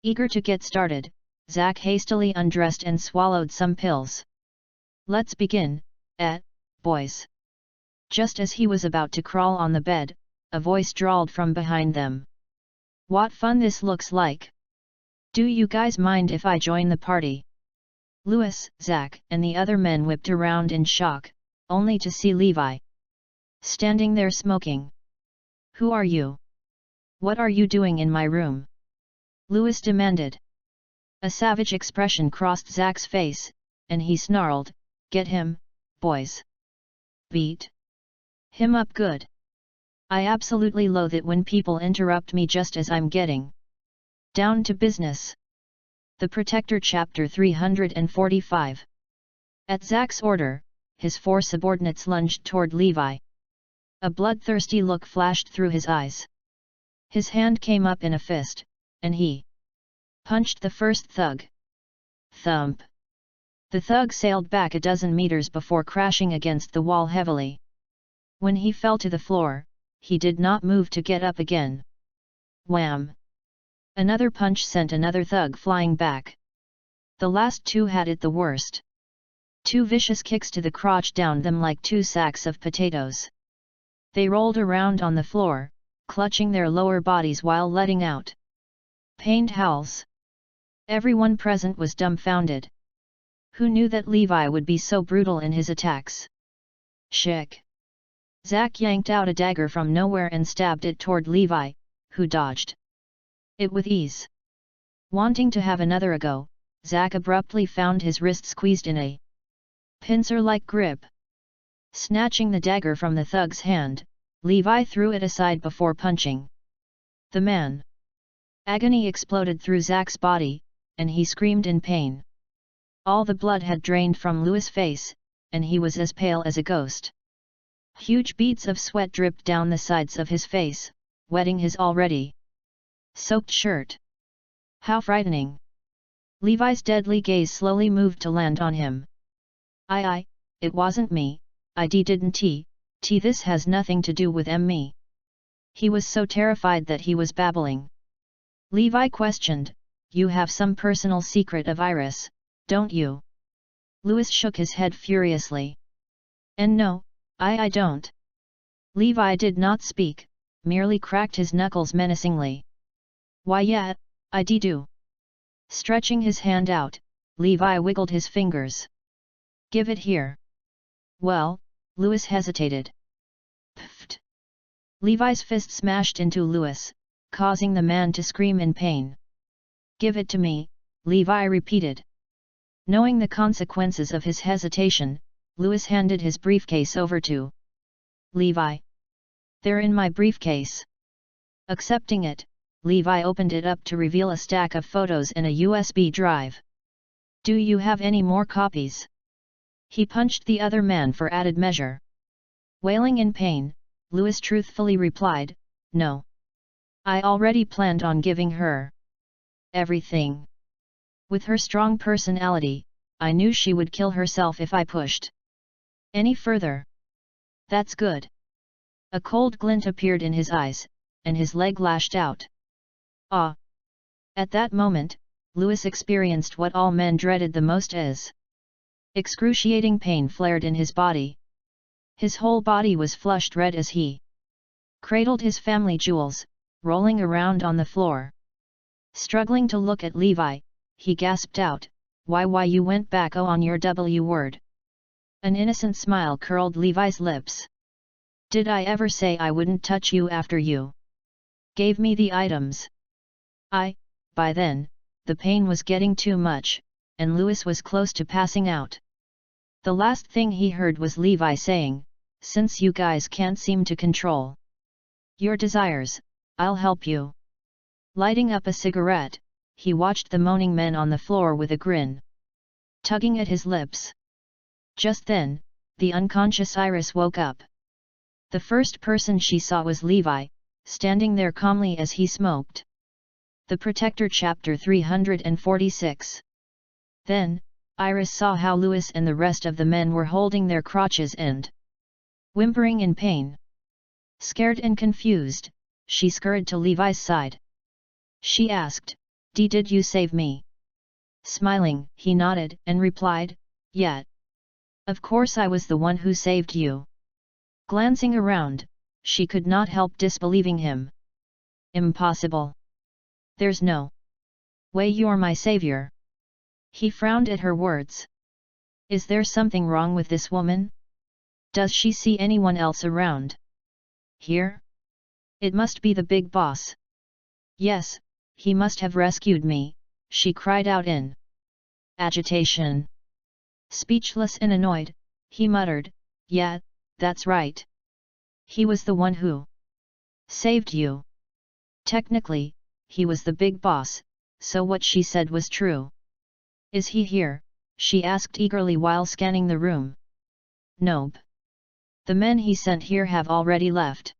Eager to get started, Zach hastily undressed and swallowed some pills. Let's begin, boys. Just as he was about to crawl on the bed, a voice drawled from behind them. What fun this looks like! Do you guys mind if I join the party? Louis, Zach, and the other men whipped around in shock, only to see Levi standing there smoking. Who are you? What are you doing in my room? Louis demanded. A savage expression crossed Zach's face, and he snarled, Get him, boys. Beat him up good. I absolutely loathe it when people interrupt me just as I'm getting down to business. The Protector Chapter 345. At Zach's order, his 4 subordinates lunged toward Levi. A bloodthirsty look flashed through his eyes. His hand came up in a fist, and he punched the first thug. Thump. The thug sailed back a dozen meters before crashing against the wall heavily. When he fell to the floor, he did not move to get up again. Wham! Another punch sent another thug flying back. The last 2 had it the worst. 2 vicious kicks to the crotch downed them like 2 sacks of potatoes. They rolled around on the floor, clutching their lower bodies while letting out pained howls. Everyone present was dumbfounded. Who knew that Levi would be so brutal in his attacks? Shick! Zach yanked out a dagger from nowhere and stabbed it toward Levi, who dodged it with ease. Wanting to have another go, Zach abruptly found his wrist squeezed in a pincer-like grip. Snatching the dagger from the thug's hand, Levi threw it aside before punching the man. Agony exploded through Zach's body, and he screamed in pain. All the blood had drained from Louis' face, and he was as pale as a ghost. Huge beads of sweat dripped down the sides of his face, wetting his already soaked shirt. How frightening! Levi's deadly gaze slowly moved to land on him. It wasn't me, I didn't this has nothing to do with me. He was so terrified that he was babbling. Levi questioned, You have some personal secret of Iris, don't you? Louis shook his head furiously. And no, I don't. Levi did not speak, merely cracked his knuckles menacingly. Why yeah, I do. Stretching his hand out, Levi wiggled his fingers. Give it here. Well, Louis hesitated. Pfft. Levi's fist smashed into Louis, causing the man to scream in pain. Give it to me, Levi repeated. Knowing the consequences of his hesitation, Louis handed his briefcase over to Levi. They're in my briefcase. Accepting it, Levi opened it up to reveal a stack of photos in a USB drive. Do you have any more copies? He punched the other man for added measure. Wailing in pain, Louis truthfully replied, No. I already planned on giving her everything. With her strong personality, I knew she would kill herself if I pushed any further. That's good. A cold glint appeared in his eyes, and his leg lashed out. Ah! At that moment, Louis experienced what all men dreaded the most as excruciating pain flared in his body. His whole body was flushed red as he cradled his family jewels, rolling around on the floor. Struggling to look at Levi, he gasped out, Why you went back on your W word? An innocent smile curled Levi's lips. Did I ever say I wouldn't touch you after you gave me the items? By then, the pain was getting too much, and Louis was close to passing out. The last thing he heard was Levi saying, Since you guys can't seem to control your desires, I'll help you. Lighting up a cigarette, he watched the moaning men on the floor with a grin tugging at his lips. Just then, the unconscious Iris woke up. The first person she saw was Levi, standing there calmly as he smoked. The Protector Chapter 346. Then, Iris saw how Louis and the rest of the men were holding their crotches and whimpering in pain. Scared and confused, she scurried to Levi's side. She asked, Did you save me? Smiling, he nodded and replied, Yeah. Of course I was the one who saved you. Glancing around, she could not help disbelieving him. Impossible. There's no way you're my savior. He frowned at her words. Is there something wrong with this woman? Does she see anyone else around here? It must be the big boss. Yes, he must have rescued me, she cried out in agitation. Speechless and annoyed, he muttered, Yeah, that's right. He was the one who saved you. Technically, he was the big boss, so what she said was true. Is he here? She asked eagerly while scanning the room. Nope. The men he sent here have already left.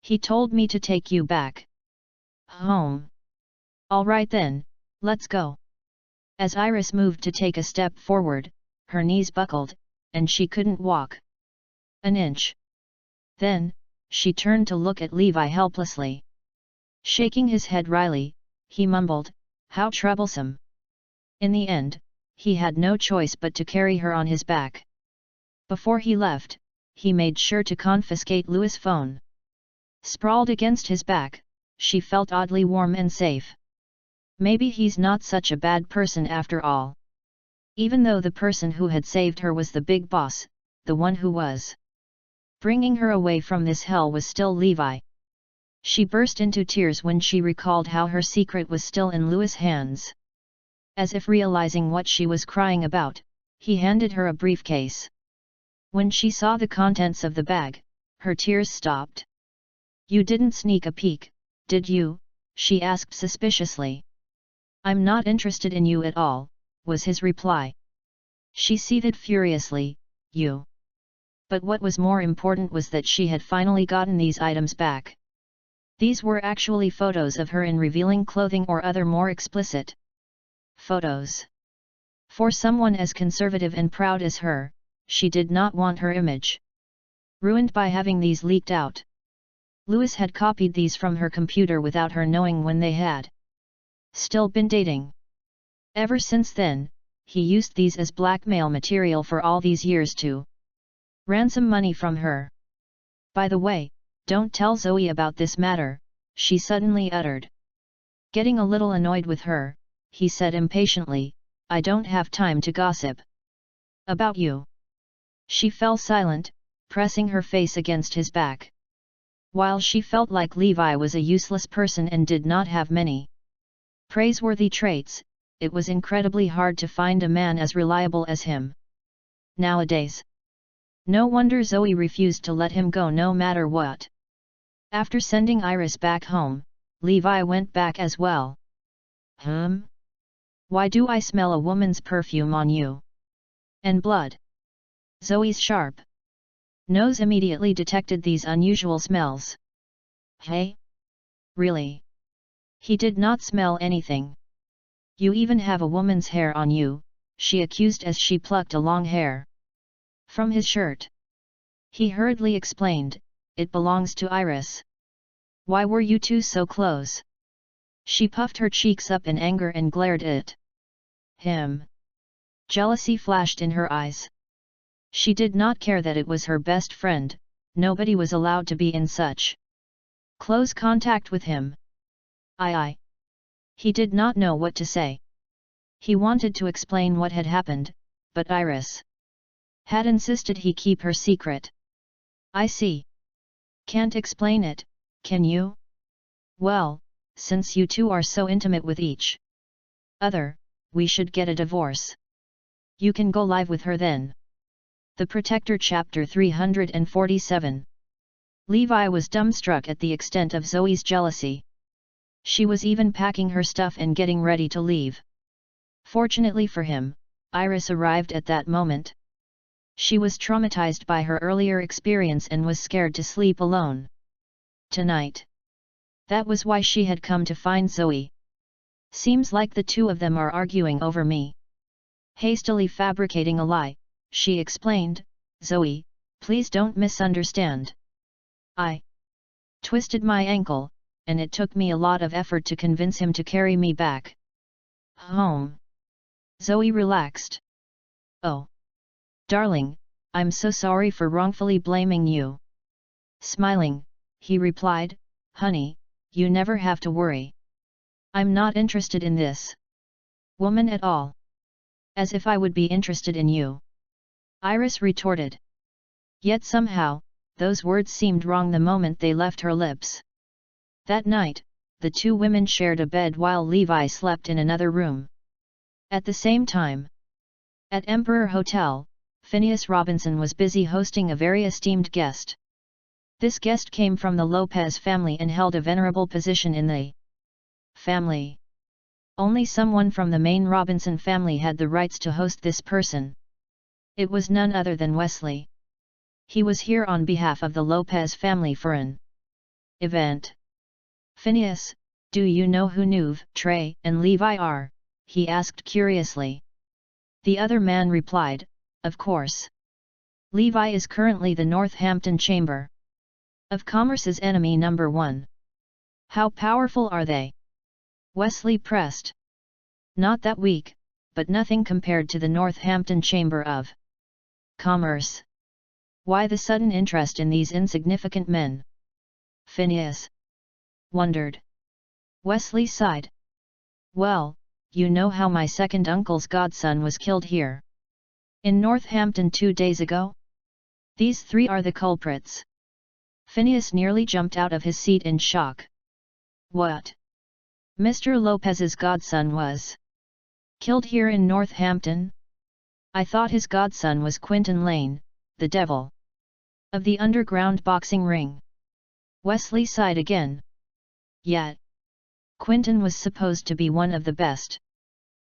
He told me to take you back home. All right then, let's go. As Iris moved to take a step forward, her knees buckled, and she couldn't walk an inch. Then, she turned to look at Levi helplessly. Shaking his head wryly, he mumbled, How troublesome. In the end, he had no choice but to carry her on his back. Before he left, he made sure to confiscate Louis' phone. Sprawled against his back, she felt oddly warm and safe. Maybe he's not such a bad person after all. Even though the person who had saved her was the big boss, the one who was bringing her away from this hell was still Levi. She burst into tears when she recalled how her secret was still in Louis' hands. As if realizing what she was crying about, he handed her a briefcase. When she saw the contents of the bag, her tears stopped. You didn't sneak a peek, did you? She asked suspiciously. I'm not interested in you at all, was his reply. She seethed furiously, You. But what was more important was that she had finally gotten these items back. These were actually photos of her in revealing clothing or other more explicit photos. For someone as conservative and proud as her, she did not want her image ruined by having these leaked out. Louis had copied these from her computer without her knowing when they had still been dating. Ever since then, he used these as blackmail material for all these years to ransom money from her. By the way, don't tell Zoe about this matter, she suddenly uttered. Getting a little annoyed with her, he said impatiently, I don't have time to gossip. About you. She fell silent, pressing her face against his back. While she felt like Levi was a useless person and did not have many praiseworthy traits, it was incredibly hard to find a man as reliable as him. Nowadays. No wonder Zoe refused to let him go no matter what. After sending Iris back home, Levi went back as well. Why do I smell a woman's perfume on you? And blood? Zoe's sharp nose immediately detected these unusual smells. Hey? Really? He did not smell anything. You even have a woman's hair on you, she accused as she plucked a long hair from his shirt. He hurriedly explained, it belongs to Iris. Why were you two so close? She puffed her cheeks up in anger and glared at him. Jealousy flashed in her eyes. She did not care that it was her best friend, nobody was allowed to be in such close contact with him. I. He did not know what to say. He wanted to explain what had happened, but Iris had insisted he keep her secret. I see. Can't explain it, can you? Well, since you two are so intimate with each other, we should get a divorce. You can go live with her then. The Protector Chapter 347. Levi was dumbstruck at the extent of Zoe's jealousy. She was even packing her stuff and getting ready to leave. Fortunately for him, Iris arrived at that moment. She was traumatized by her earlier experience and was scared to sleep alone tonight. That was why she had come to find Zoe. Seems like the two of them are arguing over me. Hastily fabricating a lie, she explained, Zoe, please don't misunderstand. I twisted my ankle, and it took me a lot of effort to convince him to carry me back home. Zoe relaxed. Oh. Darling, I'm so sorry for wrongfully blaming you. Smiling, he replied, honey, you never have to worry. I'm not interested in this woman at all. As if I would be interested in you. Iris retorted. Yet somehow, those words seemed wrong the moment they left her lips. That night, the two women shared a bed while Levi slept in another room. At the same time, at Emperor Hotel, Phineas Robinson was busy hosting a very esteemed guest. This guest came from the Lopez family and held a venerable position in the family. Only someone from the main Robinson family had the rights to host this person. It was none other than Wesley. He was here on behalf of the Lopez family for an event. Phineas, do you know who Nuve, Trey, and Levi are? He asked curiously. The other man replied, of course. Levi is currently the Northampton Chamber of Commerce's enemy number one. How powerful are they? Wesley pressed. Not that weak, but nothing compared to the Northampton Chamber of Commerce. Why the sudden interest in these insignificant men? Phineas wondered. Wesley sighed. Well, you know how my second uncle's godson was killed here in Northampton 2 days ago? These three are the culprits. Phineas nearly jumped out of his seat in shock. What? Mr. Lopez's godson was killed here in Northampton? I thought his godson was Quinton Lane, the devil of the underground boxing ring. Wesley sighed again. Yet, Quinton was supposed to be one of the best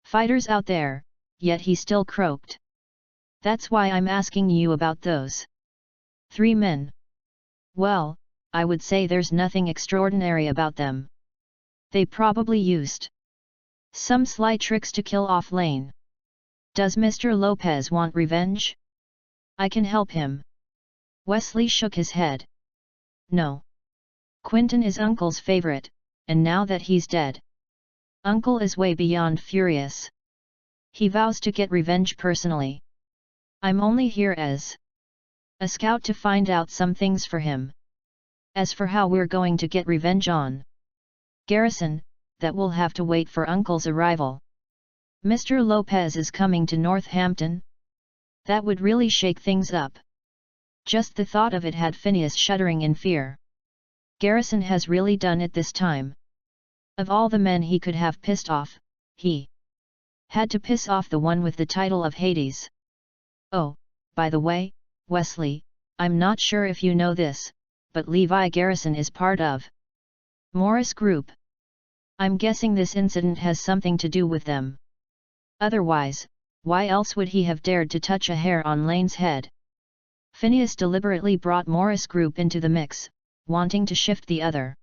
fighters out there, yet he still croaked. That's why I'm asking you about those three men. Well, I would say there's nothing extraordinary about them. They probably used some sly tricks to kill off Lane. Does Mr. Lopez want revenge? I can help him. Wesley shook his head. No. Quinton is Uncle's favorite, and now that he's dead, Uncle is way beyond furious. He vows to get revenge personally. I'm only here as A scout to find out some things for him. As for how we're going to get revenge on Garrison, that will have to wait for Uncle's arrival. Mr. Lopez is coming to Northampton? That would really shake things up. Just the thought of it had Phineas shuddering in fear. Garrison has really done it this time. Of all the men he could have pissed off, he had to piss off the one with the title of Hades. Oh, by the way, Wesley, I'm not sure if you know this, but Levi Garrison is part of Morris Group. I'm guessing this incident has something to do with them. Otherwise, why else would he have dared to touch a hair on Lane's head? Phineas deliberately brought Morris Group into the mix, wanting to shift the other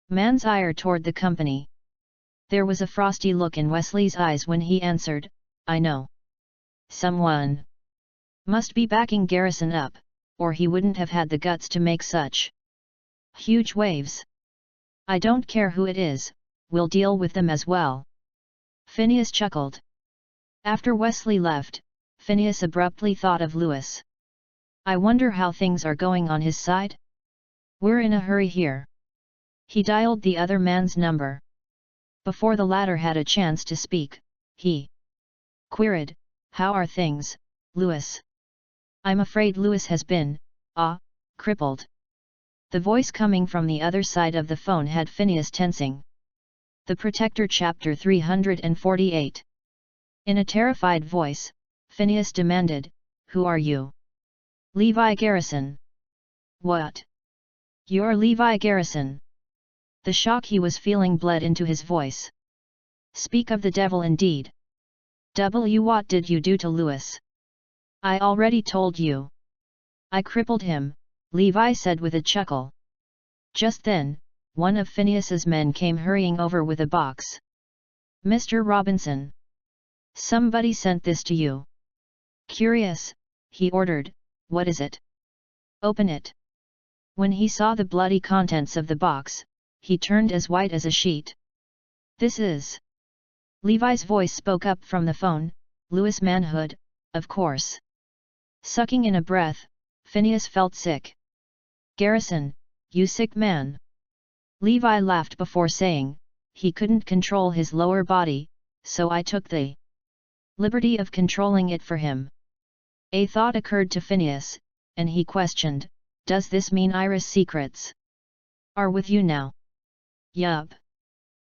man's ire toward the company. There was a frosty look in Wesley's eyes when he answered, I know. Someone must be backing Garrison up, or he wouldn't have had the guts to make such huge waves. I don't care who it is, we'll deal with them as well. Phineas chuckled. After Wesley left, Phineas abruptly thought of Lewis. I wonder how things are going on his side? We're in a hurry here. He dialed the other man's number. Before the latter had a chance to speak, he queried, How are things, Lewis? I'm afraid Lewis has been, crippled. The voice coming from the other side of the phone had Phineas tensing. The Protector Chapter 348. In a terrified voice, Phineas demanded, Who are you? Levi Garrison. What? You're Levi Garrison. The shock he was feeling bled into his voice. Speak of the devil indeed. What did you do to Lewis? I already told you. I crippled him, Levi said with a chuckle. Just then, one of Phineas's men came hurrying over with a box. Mr. Robinson. Somebody sent this to you. Curious, he ordered, what is it? Open it. When he saw the bloody contents of the box, he turned as white as a sheet. This is... Levi's voice spoke up from the phone, Lewis manhood, of course. Sucking in a breath, Phineas felt sick. Garrison, you sick man. Levi laughed before saying, he couldn't control his lower body, so I took the liberty of controlling it for him. A thought occurred to Phineas, and he questioned, does this mean Iris' secrets are with you now? Yup.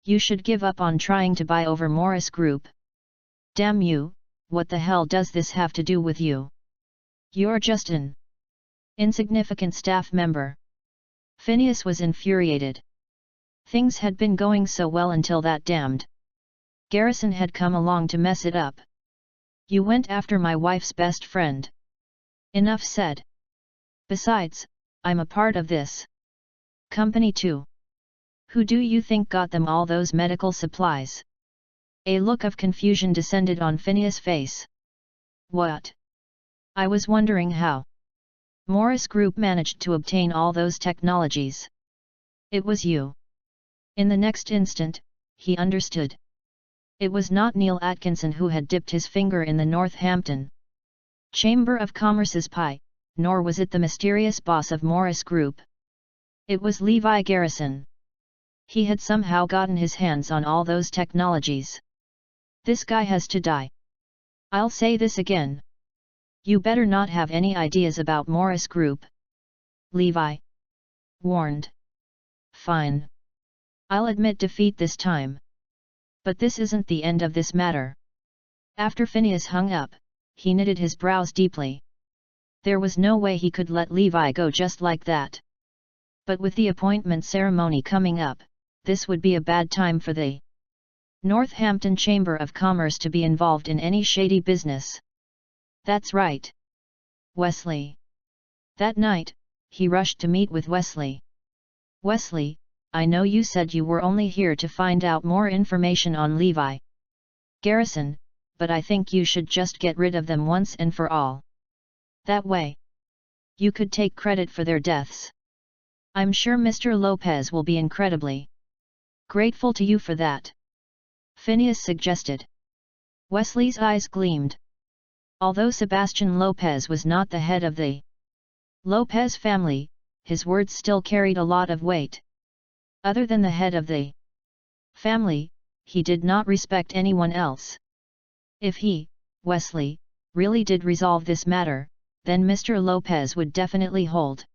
You should give up on trying to buy over Morris Group. Damn you, what the hell does this have to do with you? You're just an insignificant staff member. Phineas was infuriated. Things had been going so well until that damned Garrison had come along to mess it up. You went after my wife's best friend. Enough said. Besides, I'm a part of this company too. Who do you think got them all those medical supplies? A look of confusion descended on Phineas' face. What? I was wondering how Morris Group managed to obtain all those technologies. It was you. In the next instant, he understood. It was not Neil Atkinson who had dipped his finger in the Northampton Chamber of Commerce's pie, nor was it the mysterious boss of Morris Group. It was Levi Garrison. He had somehow gotten his hands on all those technologies. This guy has to die. I'll say this again. You better not have any ideas about Morris Group. Levi warned. Fine. I'll admit defeat this time. But this isn't the end of this matter. After Phineas hung up, he knitted his brows deeply. There was no way he could let Levi go just like that. But with the appointment ceremony coming up, this would be a bad time for the Northampton Chamber of Commerce to be involved in any shady business. That's right. Wesley. That night, he rushed to meet with Wesley. Wesley, I know you said you were only here to find out more information on Levi Garrison, but I think you should just get rid of them once and for all. That way, you could take credit for their deaths. I'm sure Mr. Lopez will be incredibly grateful to you for that. Phineas suggested. Wesley's eyes gleamed. Although Sebastian Lopez was not the head of the Lopez family, his words still carried a lot of weight. Other than the head of the family, he did not respect anyone else. If he, Wesley, really did resolve this matter, then Mr. Lopez would definitely hold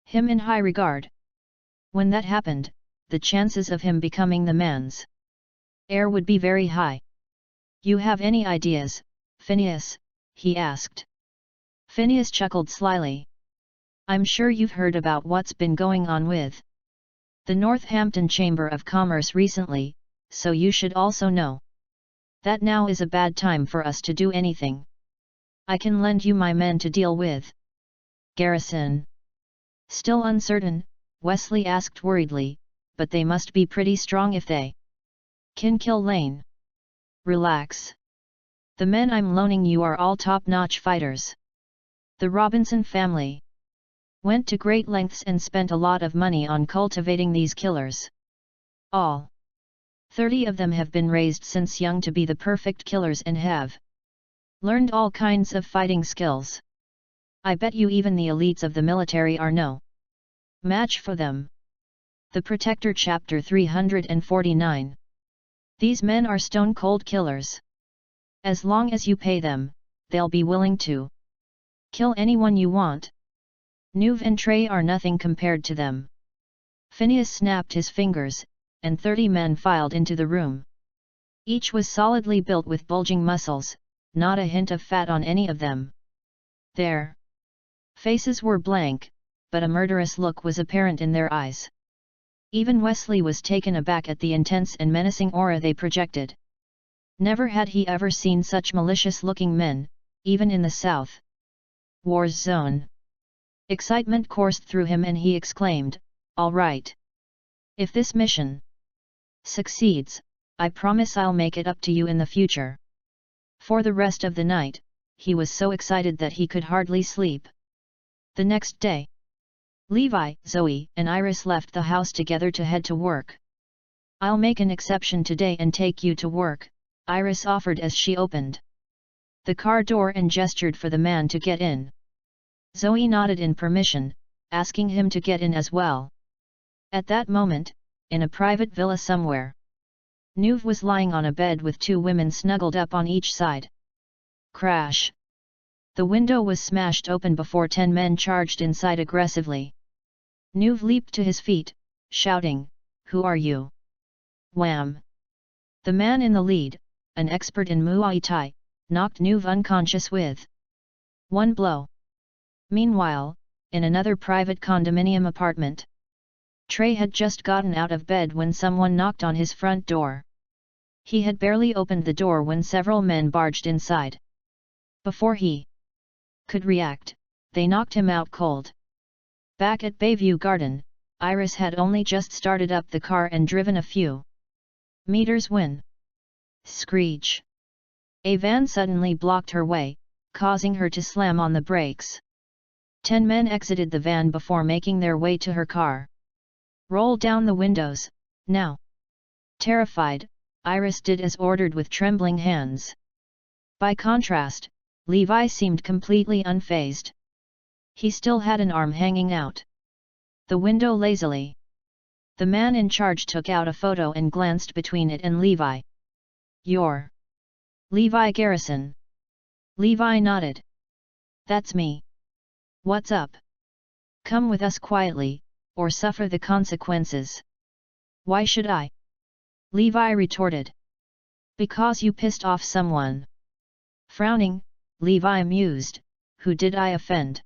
him in high regard. When that happened, the chances of him becoming the man's heir would be very high. You have any ideas, Phineas? He asked. Phineas chuckled slyly. I'm sure you've heard about what's been going on with the Northampton Chamber of Commerce recently, so you should also know that now is a bad time for us to do anything. I can lend you my men to deal with Garrison. Still uncertain, Wesley asked worriedly, but they must be pretty strong if they can kill Lane. Relax. The men I'm loaning you are all top-notch fighters. The Robinson family went to great lengths and spent a lot of money on cultivating these killers. All 30 of them have been raised since young to be the perfect killers and have learned all kinds of fighting skills. I bet you even the elites of the military are no match for them. The Protector Chapter 349. These men are stone-cold killers. As long as you pay them, they'll be willing to kill anyone you want. Nuve and Trey are nothing compared to them. Phineas snapped his fingers, and 30 men filed into the room. Each was solidly built with bulging muscles, not a hint of fat on any of them. Their faces were blank, but a murderous look was apparent in their eyes. Even Wesley was taken aback at the intense and menacing aura they projected. Never had he ever seen such malicious-looking men, even in the South War Zone. Excitement coursed through him and he exclaimed, "All right. If this mission succeeds, I promise I'll make it up to you in the future." For the rest of the night, he was so excited that he could hardly sleep. The next day, Levi, Zoe, and Iris left the house together to head to work. "I'll make an exception today and take you to work," Iris offered as she opened the car door and gestured for the man to get in. Zoe nodded in permission, asking him to get in as well. At that moment, in a private villa somewhere, Nuve was lying on a bed with 2 women snuggled up on each side. Crash! The window was smashed open before 10 men charged inside aggressively. Nuve leaped to his feet, shouting, "Who are you?" Wham! The man in the lead, an expert in Muay Thai, knocked Nuve unconscious with one blow. Meanwhile, in another private condominium apartment, Trey had just gotten out of bed when someone knocked on his front door. He had barely opened the door when several men barged inside. Before he could react, they knocked him out cold. Back at Bayview Garden, Iris had only just started up the car and driven a few meters when screech! A van suddenly blocked her way, causing her to slam on the brakes. 10 men exited the van before making their way to her car. "Roll down the windows, now." Terrified, Iris did as ordered with trembling hands. By contrast, Levi seemed completely unfazed. He still had an arm hanging out the window lazily. The man in charge took out a photo and glanced between it and Levi. "You're Levi Garrison." Levi nodded. "That's me. What's up? Come with us quietly, or suffer the consequences." "Why should I?" Levi retorted. "Because you pissed off someone." Frowning, Levi mused, "Who did I offend?"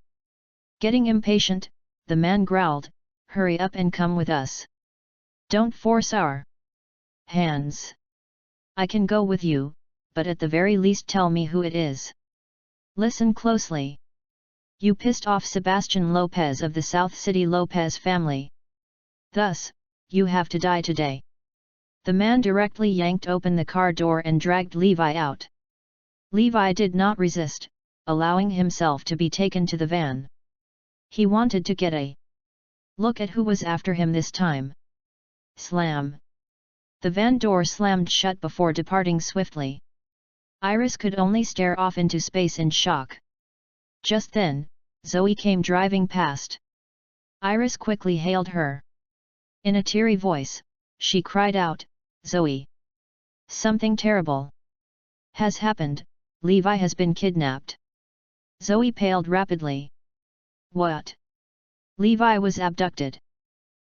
Getting impatient, the man growled, "Hurry up and come with us. Don't force our hands. I can go with you, but at the very least tell me who it is. Listen closely. You pissed off Sebastian Lopez of the South City Lopez family. Thus, you have to die today." The man directly yanked open the car door and dragged Levi out. Levi did not resist, allowing himself to be taken to the van. He wanted to get a look at who was after him this time. Slam! The van door slammed shut before departing swiftly. Iris could only stare off into space in shock. Just then, Zoe came driving past. Iris quickly hailed her. In a teary voice, she cried out, "Zoe! Something terrible has happened, Levi has been kidnapped." Zoe paled rapidly. What? Levi was abducted.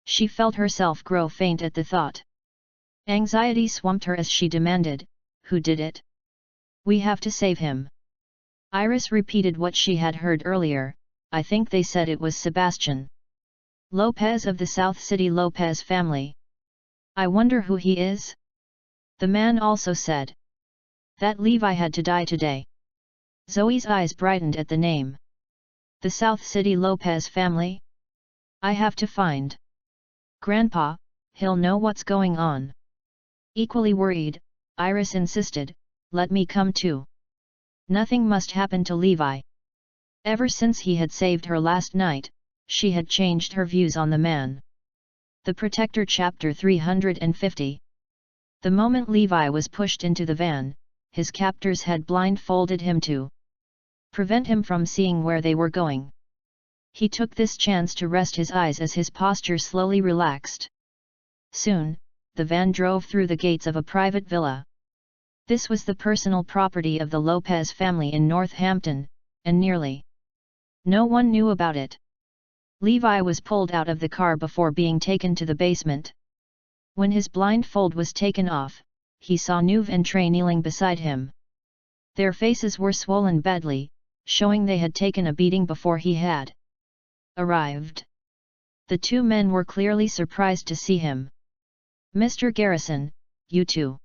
She felt herself grow faint at the thought. Anxiety swamped her as she demanded, "Who did it? We have to save him." Iris repeated what she had heard earlier. "I think they said it was Sebastian Lopez of the South City Lopez family. I wonder who he is?" The man also said that Levi had to die today. Zoe's eyes brightened at the name. The South City Lopez family? I have to find Grandpa, he'll know what's going on. Equally worried, Iris insisted, "Let me come too. Nothing must happen to Levi." Ever since he had saved her last night, she had changed her views on the man. The Protector Chapter 350. The moment Levi was pushed into the van, his captors had blindfolded him to prevent him from seeing where they were going. He took this chance to rest his eyes as his posture slowly relaxed. Soon, the van drove through the gates of a private villa. This was the personal property of the Lopez family in Northampton, and nearly no one knew about it. Levi was pulled out of the car before being taken to the basement. When his blindfold was taken off, he saw Neuve and Trey kneeling beside him. Their faces were swollen badly, showing they had taken a beating before he had arrived. The two men were clearly surprised to see him. "Mr. Garrison, you too."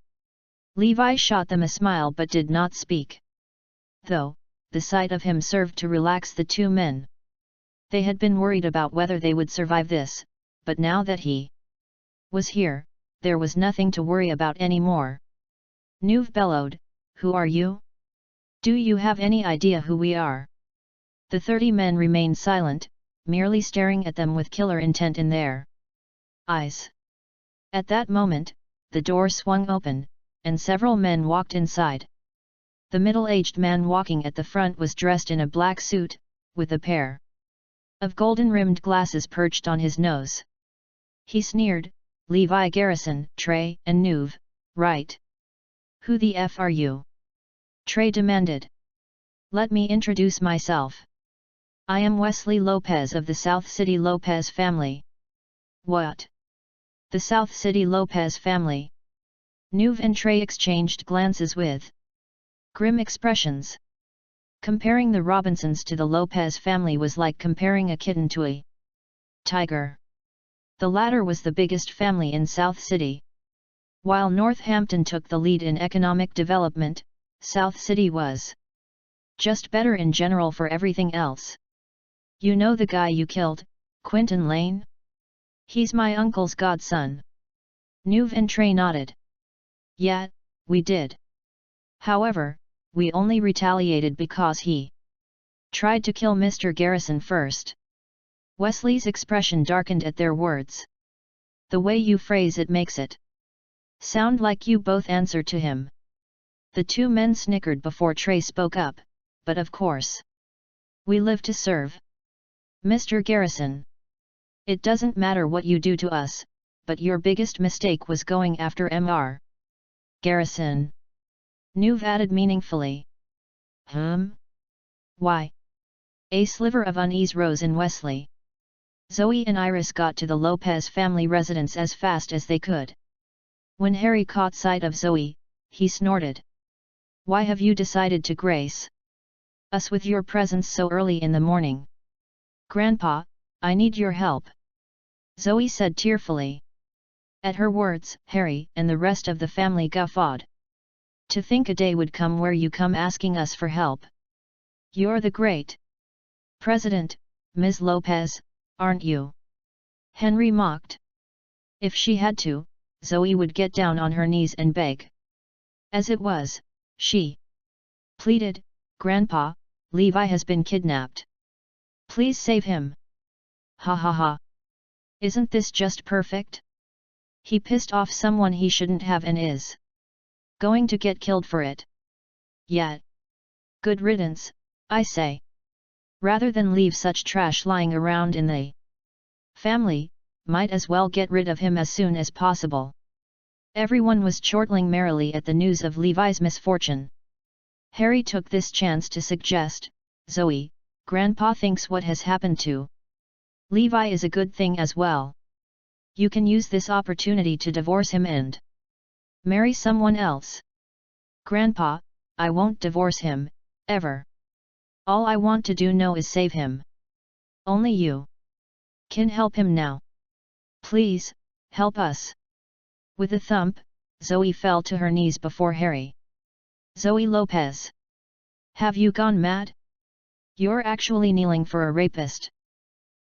Levi shot them a smile but did not speak. Though, the sight of him served to relax the two men. They had been worried about whether they would survive this, but now that he was here, there was nothing to worry about anymore. Neuve bellowed, "Who are you? Do you have any idea who we are?" The 30 men remained silent, merely staring at them with killer intent in their eyes. At that moment, the door swung open, and several men walked inside. The middle-aged man walking at the front was dressed in a black suit, with a pair of golden-rimmed glasses perched on his nose. He sneered, "Levi Garrison, Trey and Neuve, right? Who the F are you?" Trey demanded. "Let me introduce myself. I am Wesley Lopez of the South City Lopez family." "What? The South City Lopez family?" Neuve and Trey exchanged glances with grim expressions. Comparing the Robinsons to the Lopez family was like comparing a kitten to a tiger. The latter was the biggest family in South City. While Northampton took the lead in economic development, South City was just better in general for everything else. "You know the guy you killed, Quentin Lane? He's my uncle's godson." Neuve and Trey nodded. "Yeah, we did. However, we only retaliated because he tried to kill Mr. Garrison first." Wesley's expression darkened at their words. "The way you phrase it makes it sound like you both answer to him." The two men snickered before Trey spoke up, "But of course. We live to serve. Mr. Garrison. It doesn't matter what you do to us, but your biggest mistake was going after Mr. Garrison." Neuve added meaningfully. Why?" A sliver of unease rose in Wesley. Zoe and Iris got to the Lopez family residence as fast as they could. When Harry caught sight of Zoe, he snorted. "Why have you decided to grace us with your presence so early in the morning?" "Grandpa, I need your help," Zoe said tearfully. At her words, Harry and the rest of the family guffawed. "To think a day would come where you come asking us for help. You're the great president, Ms. Lopez, aren't you?" Henry mocked. If she had to, Zoe would get down on her knees and beg. As it was, she pleaded, "Grandpa, Levi has been kidnapped. Please save him." "Ha ha ha. Isn't this just perfect? He pissed off someone he shouldn't have and is going to get killed for it. Yeah. Good riddance, I say." Rather than leave such trash lying around in the family, might as well get rid of him as soon as possible. Everyone was chortling merrily at the news of Levi's misfortune. Harry took this chance to suggest, "Zoe, Grandpa thinks what has happened to Levi is a good thing as well. You can use this opportunity to divorce him and marry someone else." "Grandpa, I won't divorce him, ever. All I want to do now is save him. Only you can help him now. Please, help us." With a thump, Zoe fell to her knees before Harry. "Zoe Lopez! Have you gone mad? You're actually kneeling for a rapist."